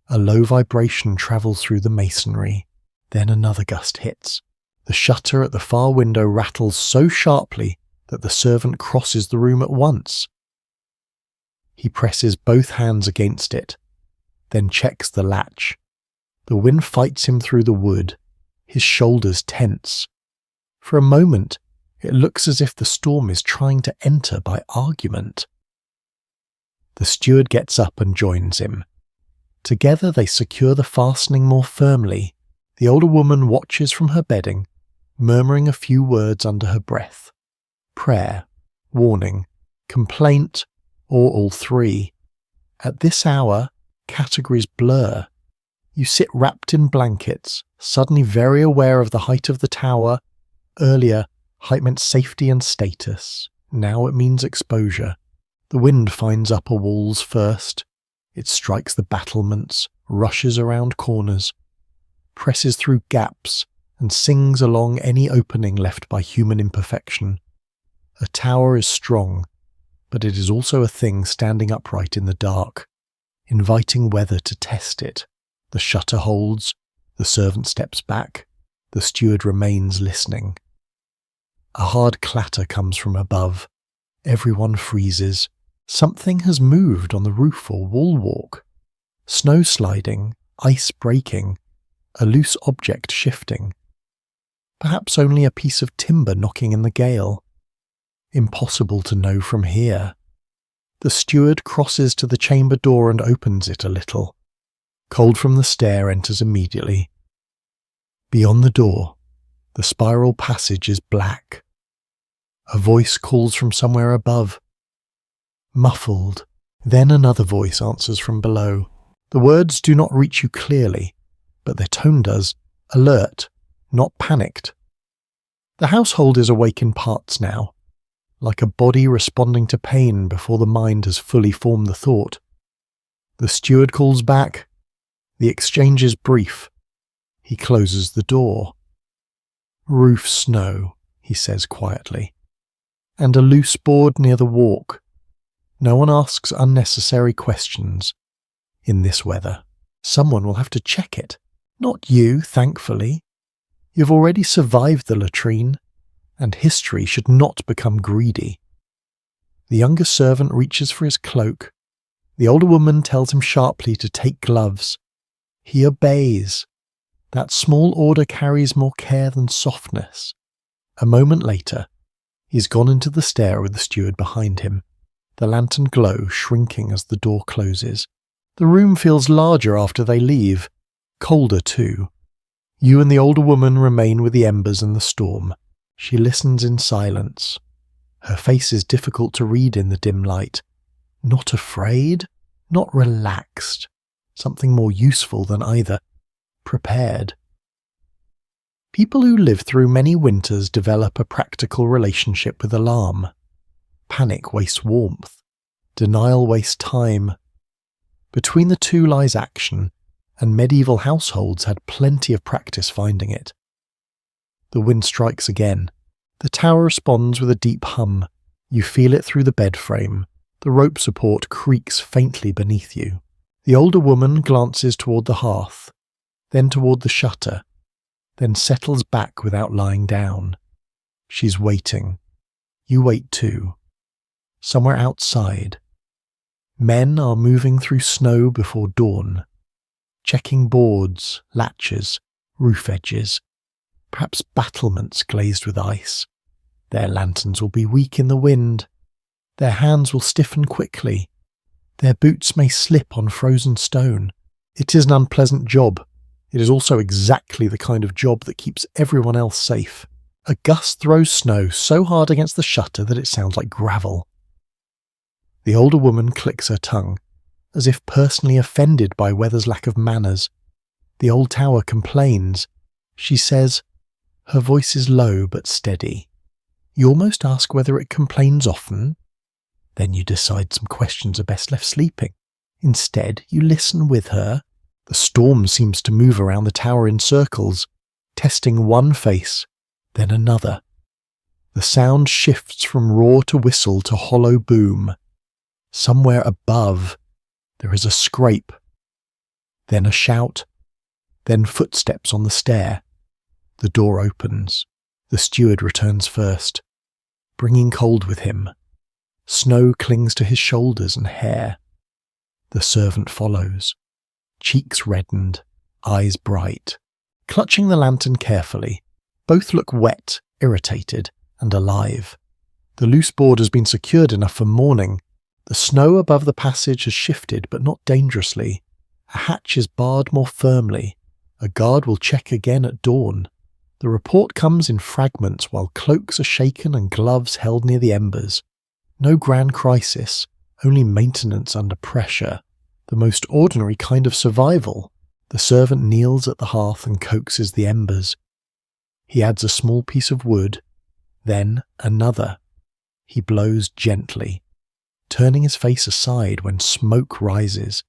[SPEAKER 1] A low vibration travels through the masonry. Then another gust hits. The shutter at the far window rattles so sharply that the servant crosses the room at once. He presses both hands against it, then checks the latch. The wind fights him through the wood. His shoulders tense. For a moment, it looks as if the storm is trying to enter by argument. The steward gets up and joins him. Together they secure the fastening more firmly. The older woman watches from her bedding, murmuring a few words under her breath. Prayer, warning, complaint, or all three. At this hour, categories blur. You sit wrapped in blankets, suddenly very aware of the height of the tower. Earlier, height meant safety and status. Now it means exposure. The wind finds upper walls first. It strikes the battlements, rushes around corners, presses through gaps, and sings along any opening left by human imperfection. A tower is strong, but it is also a thing standing upright in the dark, inviting weather to test it. The shutter holds, the servant steps back, the steward remains listening. A hard clatter comes from above. Everyone freezes. Something has moved on the roof or wall walk. Snow sliding, ice breaking, a loose object shifting. Perhaps only a piece of timber knocking in the gale. Impossible to know from here. The steward crosses to the chamber door and opens it a little. Cold from the stair enters immediately. Beyond the door, the spiral passage is black. A voice calls from somewhere above. Muffled. Then another voice answers from below. The words do not reach you clearly, but their tone does. Alert, not panicked. The household is awake in parts now, like a body responding to pain before the mind has fully formed the thought. The steward calls back. The exchange is brief. He closes the door. Roof snow, he says quietly, and a loose board near the walk. No one asks unnecessary questions. In this weather, someone will have to check it. Not you, thankfully. You've already survived the latrine, and history should not become greedy. The younger servant reaches for his cloak. The older woman tells him sharply to take gloves. He obeys. That small order carries more care than softness. A moment later, he's gone into the stair with the steward behind him, the lantern glow shrinking as the door closes. The room feels larger after they leave, colder too. You and the older woman remain with the embers and the storm. She listens in silence. Her face is difficult to read in the dim light. Not afraid, not relaxed. Something more useful than either. Prepared. People who live through many winters develop a practical relationship with alarm. Panic wastes warmth. Denial wastes time. Between the two lies action, and medieval households had plenty of practice finding it. The wind strikes again. The tower responds with a deep hum. You feel it through the bed frame. The rope support creaks faintly beneath you. The older woman glances toward the hearth, then toward the shutter, then settles back without lying down. She's waiting. You wait too. Somewhere outside. Men are moving through snow before dawn, checking boards, latches, roof edges, perhaps battlements glazed with ice. Their lanterns will be weak in the wind. Their hands will stiffen quickly. Their boots may slip on frozen stone. It is an unpleasant job. It is also exactly the kind of job that keeps everyone else safe. A gust throws snow so hard against the shutter that it sounds like gravel. The older woman clicks her tongue, as if personally offended by Weather's lack of manners. The old tower complains. She says, her voice is low but steady. You almost ask whether it complains often. Then you decide some questions are best left sleeping. Instead, you listen with her. The storm seems to move around the tower in circles, testing one face, then another. The sound shifts from roar to whistle to hollow boom. Somewhere above, there is a scrape, then a shout, then footsteps on the stair. The door opens. The steward returns first, bringing cold with him. Snow clings to his shoulders and hair. The servant follows, cheeks reddened, eyes bright. Clutching the lantern carefully, both look wet, irritated, and alive. The loose board has been secured enough for morning. The snow above the passage has shifted, but not dangerously. A hatch is barred more firmly. A guard will check again at dawn. The report comes in fragments while cloaks are shaken and gloves held near the embers. No grand crisis, only maintenance under pressure. The most ordinary kind of survival. The servant kneels at the hearth and coaxes the embers. He adds a small piece of wood, then another. He blows gently, turning his face aside when smoke rises.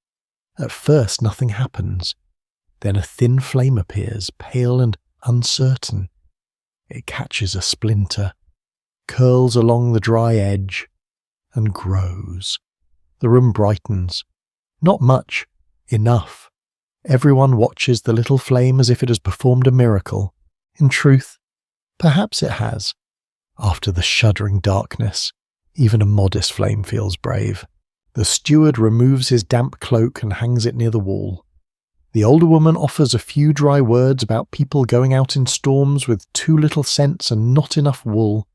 [SPEAKER 1] At first nothing happens. Then a thin flame appears, pale and uncertain. It catches a splinter, curls along the dry edge, and grows. The room brightens. Not much, enough. Everyone watches the little flame as if it has performed a miracle. In truth, perhaps it has. After the shuddering darkness, even a modest flame feels brave. The steward removes his damp cloak and hangs it near the wall. The older woman offers a few dry words about people going out in storms with too little sense and not enough wool.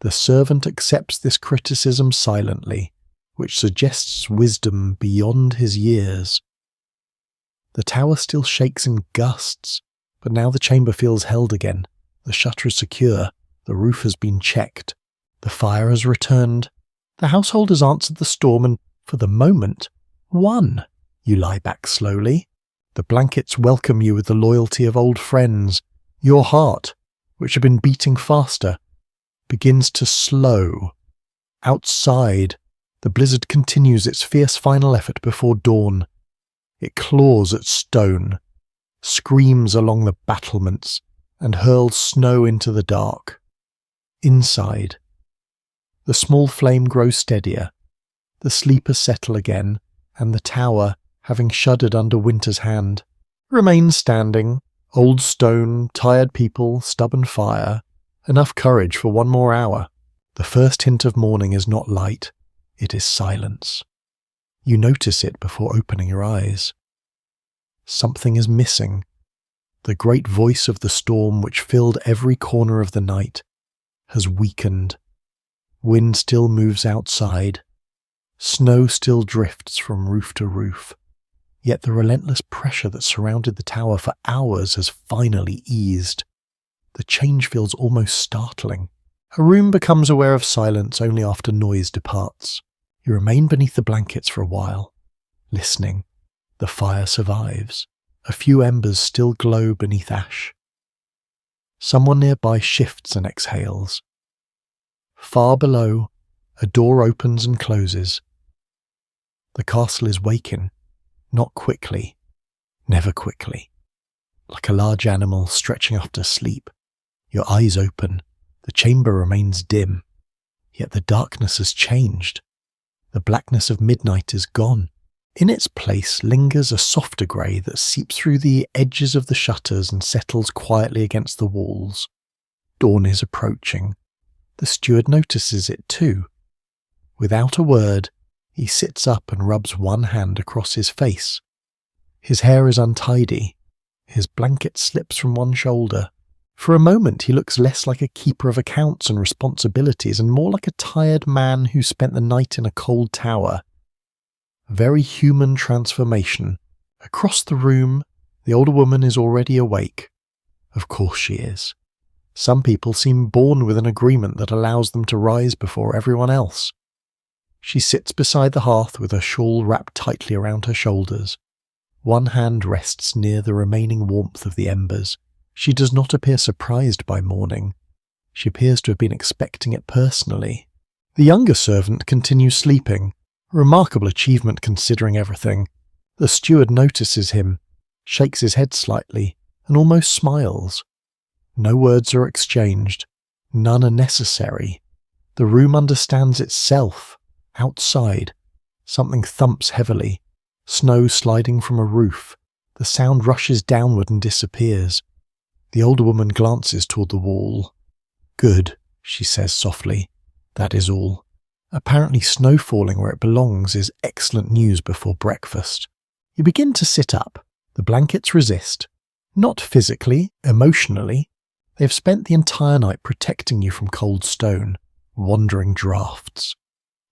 [SPEAKER 1] The servant accepts this criticism silently, which suggests wisdom beyond his years. The tower still shakes in gusts, but now the chamber feels held again. The shutter is secure, the roof has been checked, the fire has returned. The household has answered the storm and, for the moment, won. You lie back slowly. The blankets welcome you with the loyalty of old friends. Your heart, which had been beating faster, begins to slow. Outside, the blizzard continues its fierce final effort before dawn. It claws at stone, screams along the battlements, and hurls snow into the dark. Inside, the small flame grows steadier. The sleepers settle again, and the tower, having shuddered under winter's hand, remains standing. Old stone, tired people, stubborn fire. Enough courage for one more hour. The first hint of morning is not light, it is silence. You notice it before opening your eyes. Something is missing. The great voice of the storm which filled every corner of the night has weakened. Wind still moves outside. Snow still drifts from roof to roof. Yet the relentless pressure that surrounded the tower for hours has finally eased. The change feels almost startling. A room becomes aware of silence only after noise departs. You remain beneath the blankets for a while, listening. The fire survives. A few embers still glow beneath ash. Someone nearby shifts and exhales. Far below, a door opens and closes. The castle is waking, not quickly, never quickly. Like a large animal stretching after sleep, your eyes open. The chamber remains dim, yet the darkness has changed. The blackness of midnight is gone. In its place lingers a softer grey that seeps through the edges of the shutters and settles quietly against the walls. Dawn is approaching. The steward notices it too. Without a word, he sits up and rubs one hand across his face. His hair is untidy. His blanket slips from one shoulder. For a moment he looks less like a keeper of accounts and responsibilities and more like a tired man who spent the night in a cold tower. A very human transformation. Across the room, the older woman is already awake. Of course she is. Some people seem born with an agreement that allows them to rise before everyone else. She sits beside the hearth with her shawl wrapped tightly around her shoulders. One hand rests near the remaining warmth of the embers. She does not appear surprised by morning. She appears to have been expecting it personally. The younger servant continues sleeping, a remarkable achievement considering everything. The steward notices him, shakes his head slightly, and almost smiles. No words are exchanged. None are necessary. The room understands itself. Outside, something thumps heavily. Snow sliding from a roof. The sound rushes downward and disappears. The older woman glances toward the wall. "Good," she says softly. "That is all." Apparently snow falling where it belongs is excellent news before breakfast. You begin to sit up. The blankets resist. Not physically, emotionally. They've spent the entire night protecting you from cold stone, wandering drafts,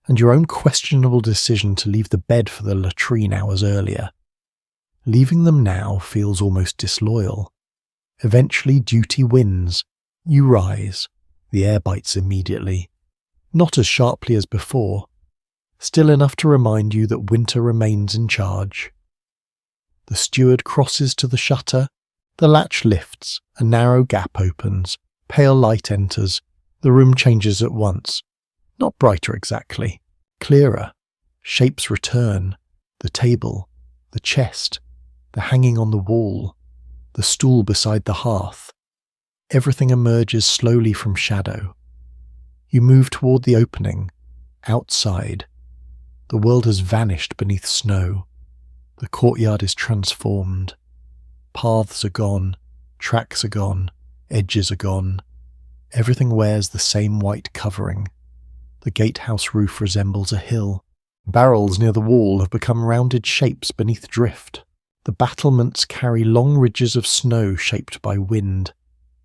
[SPEAKER 1] and your own questionable decision to leave the bed for the latrine hours earlier. Leaving them now feels almost disloyal. Eventually duty wins. You rise. The air bites immediately. Not as sharply as before. Still enough to remind you that winter remains in charge. The steward crosses to the shutter. The latch lifts. A narrow gap opens. Pale light enters. The room changes at once. Not brighter exactly. Clearer. Shapes return. The table. The chest. The hanging on the wall. The stool beside the hearth. Everything emerges slowly from shadow. You move toward the opening. Outside. The world has vanished beneath snow. The courtyard is transformed. Paths are gone. Tracks are gone. Edges are gone. Everything wears the same white covering. The gatehouse roof resembles a hill. Barrels near the wall have become rounded shapes beneath drift. The battlements carry long ridges of snow shaped by wind.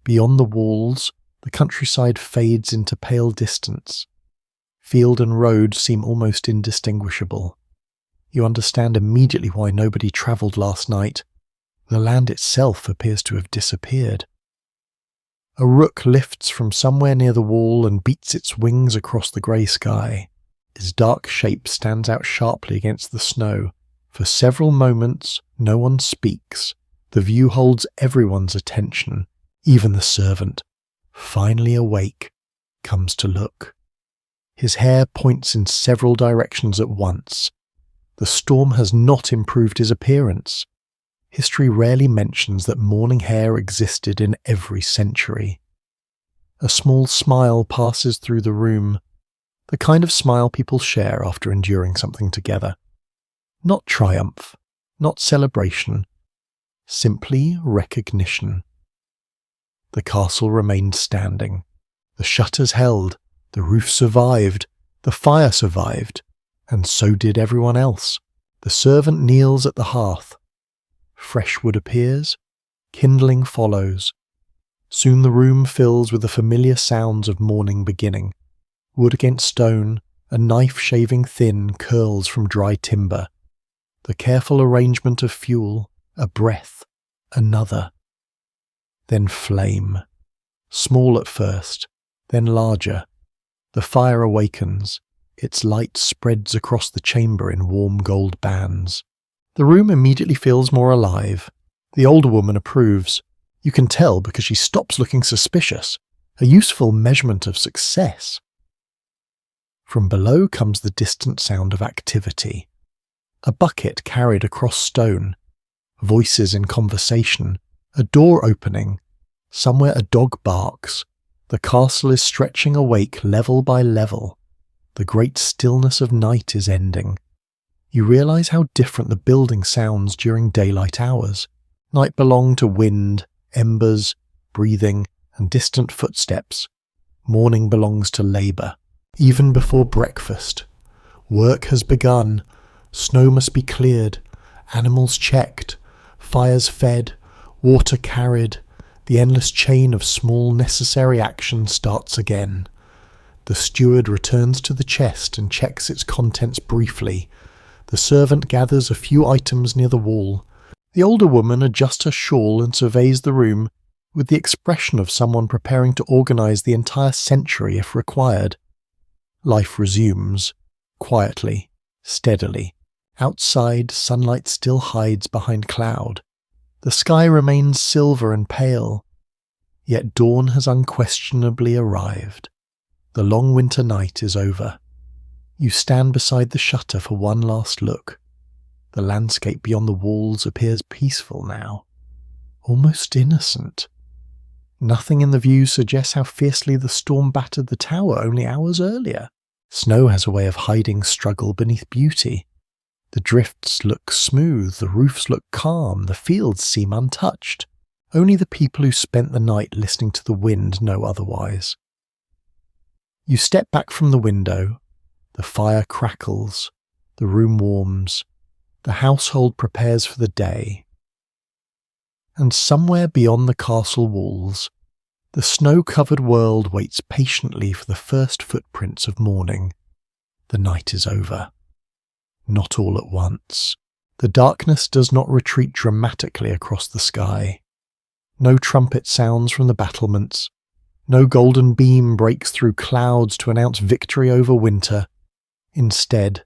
[SPEAKER 1] Beyond the walls, the countryside fades into pale distance. Field and road seem almost indistinguishable. You understand immediately why nobody travelled last night. The land itself appears to have disappeared. A rook lifts from somewhere near the wall and beats its wings across the grey sky. Its dark shape stands out sharply against the snow. For several moments, no one speaks. The view holds everyone's attention. Even the servant, finally awake, comes to look. His hair points in several directions at once. The storm has not improved his appearance. History rarely mentions that morning hair existed in every century. A small smile passes through the room, the kind of smile people share after enduring something together. Not triumph, not celebration, simply recognition. The castle remained standing. The shutters held, the roof survived, the fire survived, and so did everyone else. The servant kneels at the hearth. Fresh wood appears, kindling follows. Soon the room fills with the familiar sounds of morning beginning. Wood against stone, a knife shaving thin curls from dry timber. The careful arrangement of fuel, a breath, another. Then flame. Small at first, then larger. The fire awakens. Its light spreads across the chamber in warm gold bands. The room immediately feels more alive. The older woman approves. You can tell because she stops looking suspicious. A useful measurement of success. From below comes the distant sound of activity. A bucket carried across stone. Voices in conversation. A door opening. Somewhere a dog barks. The castle is stretching awake level by level. The great stillness of night is ending. You realize how different the building sounds during daylight hours. Night belonged to wind, embers, breathing, and distant footsteps. Morning belongs to labour. Even before breakfast, work has begun. Snow must be cleared, animals checked, fires fed, water carried. The endless chain of small necessary action starts again. The steward returns to the chest and checks its contents briefly. The servant gathers a few items near the wall. The older woman adjusts her shawl and surveys the room with the expression of someone preparing to organise the entire century if required. Life resumes, quietly, steadily. Outside, sunlight still hides behind cloud. The sky remains silver and pale, yet dawn has unquestionably arrived. The long winter night is over. You stand beside the shutter for one last look. The landscape beyond the walls appears peaceful now, almost innocent. Nothing in the view suggests how fiercely the storm battered the tower only hours earlier. Snow has a way of hiding struggle beneath beauty. The drifts look smooth, the roofs look calm, the fields seem untouched. Only the people who spent the night listening to the wind know otherwise. You step back from the window. The fire crackles. The room warms. The household prepares for the day. And somewhere beyond the castle walls, the snow-covered world waits patiently for the first footprints of morning. The night is over. Not all at once. The darkness does not retreat dramatically across the sky. No trumpet sounds from the battlements. No golden beam breaks through clouds to announce victory over winter. Instead,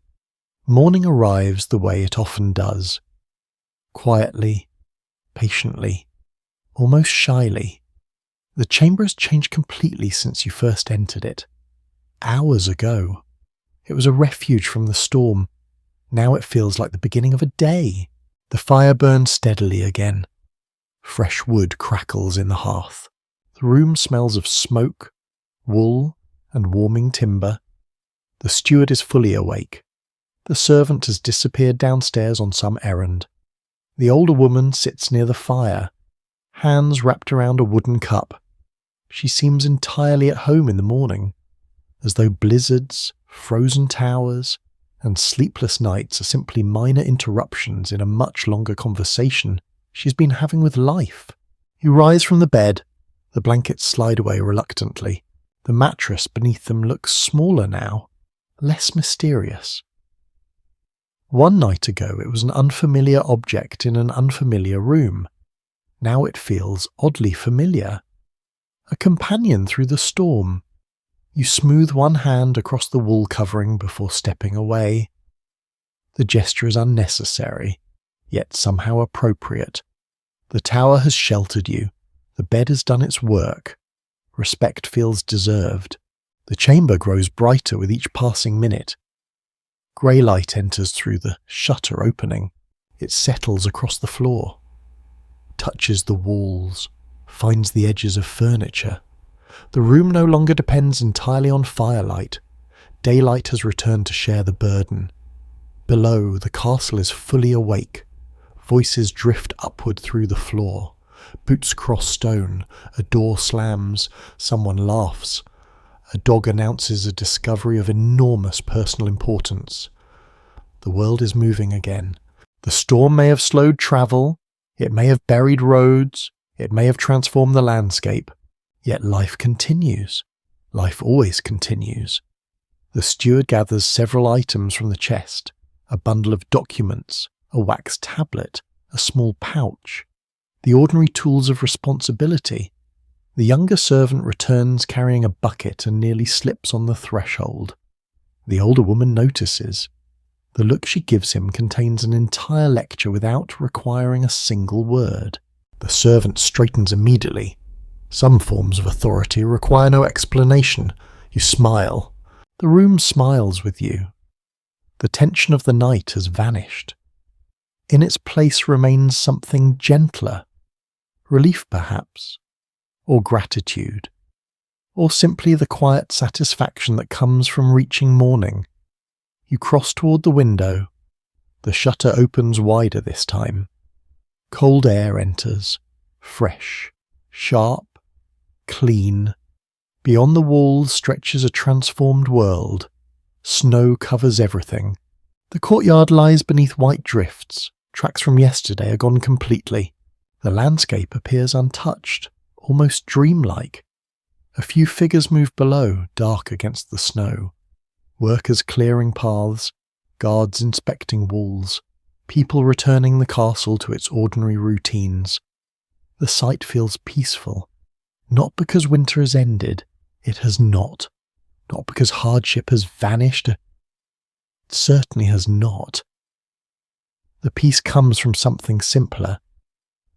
[SPEAKER 1] morning arrives the way it often does. Quietly, patiently, almost shyly. The chamber has changed completely since you first entered it. Hours ago, it was a refuge from the storm. Now it feels like the beginning of a day. The fire burns steadily again. Fresh wood crackles in the hearth. The room smells of smoke, wool, and warming timber. The steward is fully awake. The servant has disappeared downstairs on some errand. The older woman sits near the fire, hands wrapped around a wooden cup. She seems entirely at home in the morning, as though blizzards, frozen towers, and sleepless nights are simply minor interruptions in a much longer conversation she's been having with life. You rise from the bed. The blankets slide away reluctantly. The mattress beneath them looks smaller now, less mysterious. One night ago it was an unfamiliar object in an unfamiliar room. Now it feels oddly familiar. A companion through the storm. You smooth one hand across the wool covering before stepping away. The gesture is unnecessary, yet somehow appropriate. The tower has sheltered you. The bed has done its work. Respect feels deserved. The chamber grows brighter with each passing minute. Grey light enters through the shutter opening. It settles across the floor, touches the walls, finds the edges of furniture. The room no longer depends entirely on firelight. Daylight has returned to share the burden. Below, the castle is fully awake. Voices drift upward through the floor. Boots cross stone. A door slams. Someone laughs. A dog announces a discovery of enormous personal importance. The world is moving again. The storm may have slowed travel. It may have buried roads. It may have transformed the landscape. Yet life continues. Life always continues. The steward gathers several items from the chest. A bundle of documents, a wax tablet, a small pouch. The ordinary tools of responsibility. The younger servant returns carrying a bucket and nearly slips on the threshold. The older woman notices. The look she gives him contains an entire lecture without requiring a single word. The servant straightens immediately. Some forms of authority require no explanation. You smile. The room smiles with you. The tension of the night has vanished. In its place remains something gentler. Relief, perhaps. Or gratitude. Or simply the quiet satisfaction that comes from reaching morning. You cross toward the window. The shutter opens wider this time. Cold air enters. Fresh. Sharp. clean. Beyond the walls stretches a transformed world. Snow covers everything. The courtyard lies beneath white drifts. Tracks from yesterday are gone completely. The landscape appears untouched, almost dreamlike. A few figures move below, dark against the snow. Workers clearing paths, guards inspecting walls, people returning the castle to its ordinary routines. The sight feels peaceful, not because winter has ended, it has not. Not because hardship has vanished, it certainly has not. The peace comes from something simpler.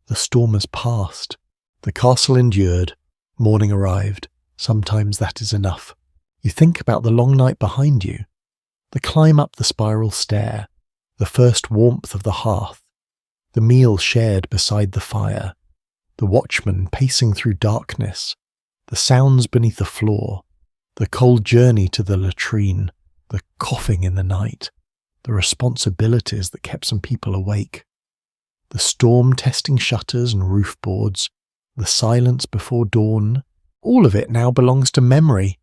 [SPEAKER 1] The storm has passed. The castle endured. Morning arrived. Sometimes that is enough. You think about the long night behind you, the climb up the spiral stair, the first warmth of the hearth, the meal shared beside the fire, the watchman pacing through darkness, the sounds beneath the floor, the cold journey to the latrine, the coughing in the night, the responsibilities that kept some people awake, the storm testing shutters and roof boards, the silence before dawn. All of it now belongs to memory.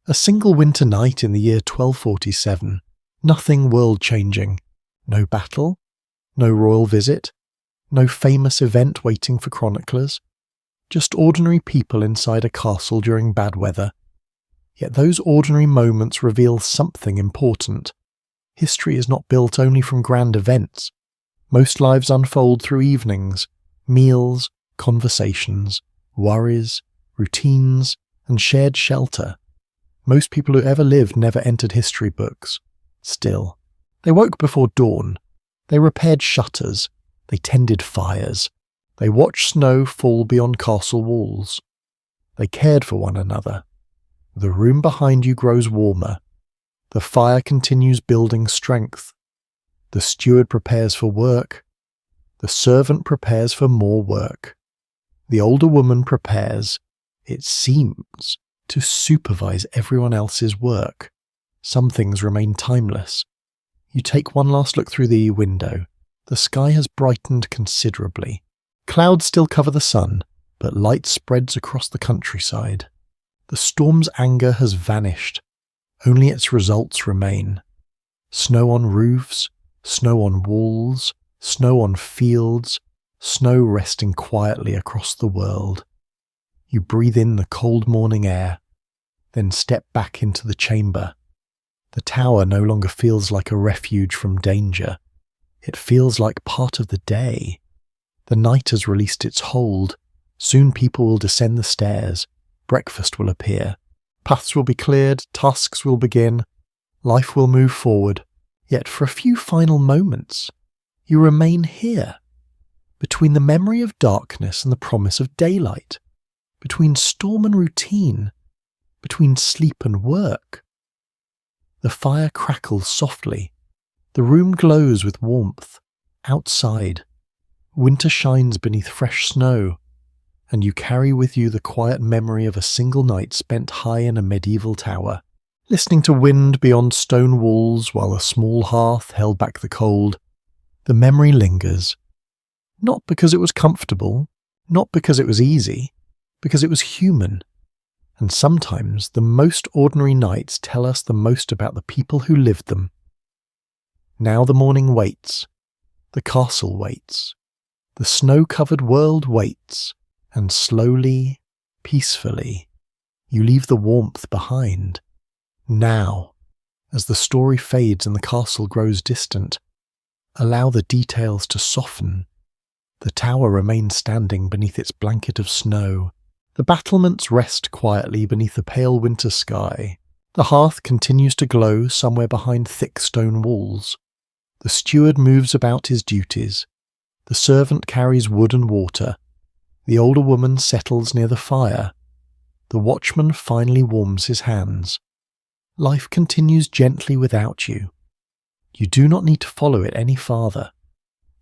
[SPEAKER 1] A single winter night in the year 1247. Nothing world-changing. No battle. No royal visit. No famous event waiting for chroniclers. Just ordinary people inside a castle during bad weather. Yet those ordinary moments reveal something important. History is not built only from grand events. Most lives unfold through evenings, meals, conversations, worries, routines, and shared shelter. Most people who ever lived never entered history books. Still, they woke before dawn. They repaired shutters. They tended fires. They watched snow fall beyond castle walls. They cared for one another. The room behind you grows warmer. The fire continues building strength. The steward prepares for work. The servant prepares for more work. The older woman prepares, it seems, to supervise everyone else's work. Some things remain timeless. You take one last look through the window. The sky has brightened considerably. Clouds still cover the sun, but light spreads across the countryside. The storm's anger has vanished. Only its results remain. Snow on roofs, snow on walls, snow on fields, snow resting quietly across the world. You breathe in the cold morning air, then step back into the chamber. The tower no longer feels like a refuge from danger. It feels like part of the day. The night has released its hold. Soon people will descend the stairs. Breakfast will appear. Paths will be cleared. Tasks will begin. Life will move forward. Yet for a few final moments, you remain here. Between the memory of darkness and the promise of daylight. Between storm and routine. Between sleep and work. The fire crackles softly. The room glows with warmth. Outside, winter shines beneath fresh snow, and you carry with you the quiet memory of a single night spent high in a medieval tower, listening to wind beyond stone walls while a small hearth held back the cold. The memory lingers. Not because it was comfortable, not because it was easy, because it was human. And sometimes the most ordinary nights tell us the most about the people who lived them. Now the morning waits. The castle waits. The snow-covered world waits. And slowly, peacefully, you leave the warmth behind. Now, as the story fades and the castle grows distant, allow the details to soften. The tower remains standing beneath its blanket of snow. The battlements rest quietly beneath the pale winter sky. The hearth continues to glow somewhere behind thick stone walls. The steward moves about his duties. The servant carries wood and water. The older woman settles near the fire. The watchman finally warms his hands. Life continues gently without you. You do not need to follow it any farther.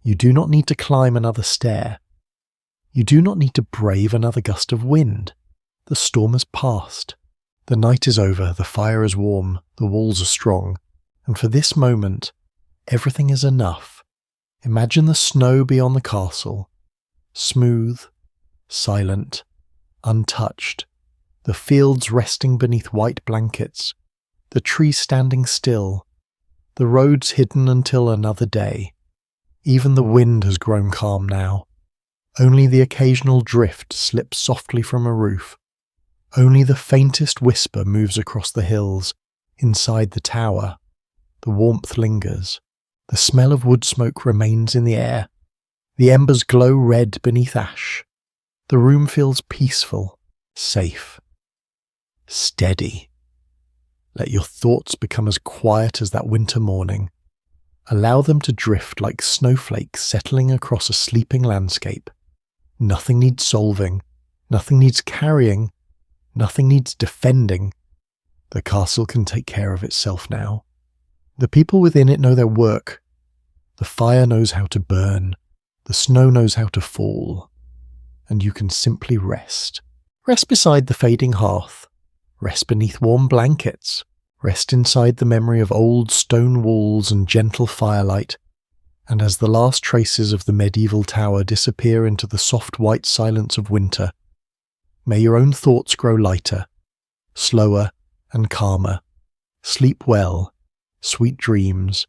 [SPEAKER 1] You do not need to climb another stair. You do not need to brave another gust of wind. The storm has passed. The night is over, the fire is warm, the walls are strong, and for this moment, everything is enough. Imagine the snow beyond the castle, smooth, silent, untouched, the fields resting beneath white blankets, the trees standing still, the roads hidden until another day. Even the wind has grown calm now. Only the occasional drift slips softly from a roof. Only the faintest whisper moves across the hills. Inside the tower, the warmth lingers. The smell of wood smoke remains in the air. The embers glow red beneath ash. The room feels peaceful, safe, steady. Let your thoughts become as quiet as that winter morning. Allow them to drift like snowflakes settling across a sleeping landscape. Nothing needs solving, nothing needs carrying, nothing needs defending. The castle can take care of itself now. The people within it know their work. The fire knows how to burn, the snow knows how to fall, and you can simply rest. Rest beside the fading hearth, rest beneath warm blankets, rest inside the memory of old stone walls and gentle firelight, and as the last traces of the medieval tower disappear into the soft white silence of winter, may your own thoughts grow lighter, slower and calmer. Sleep well, sweet dreams,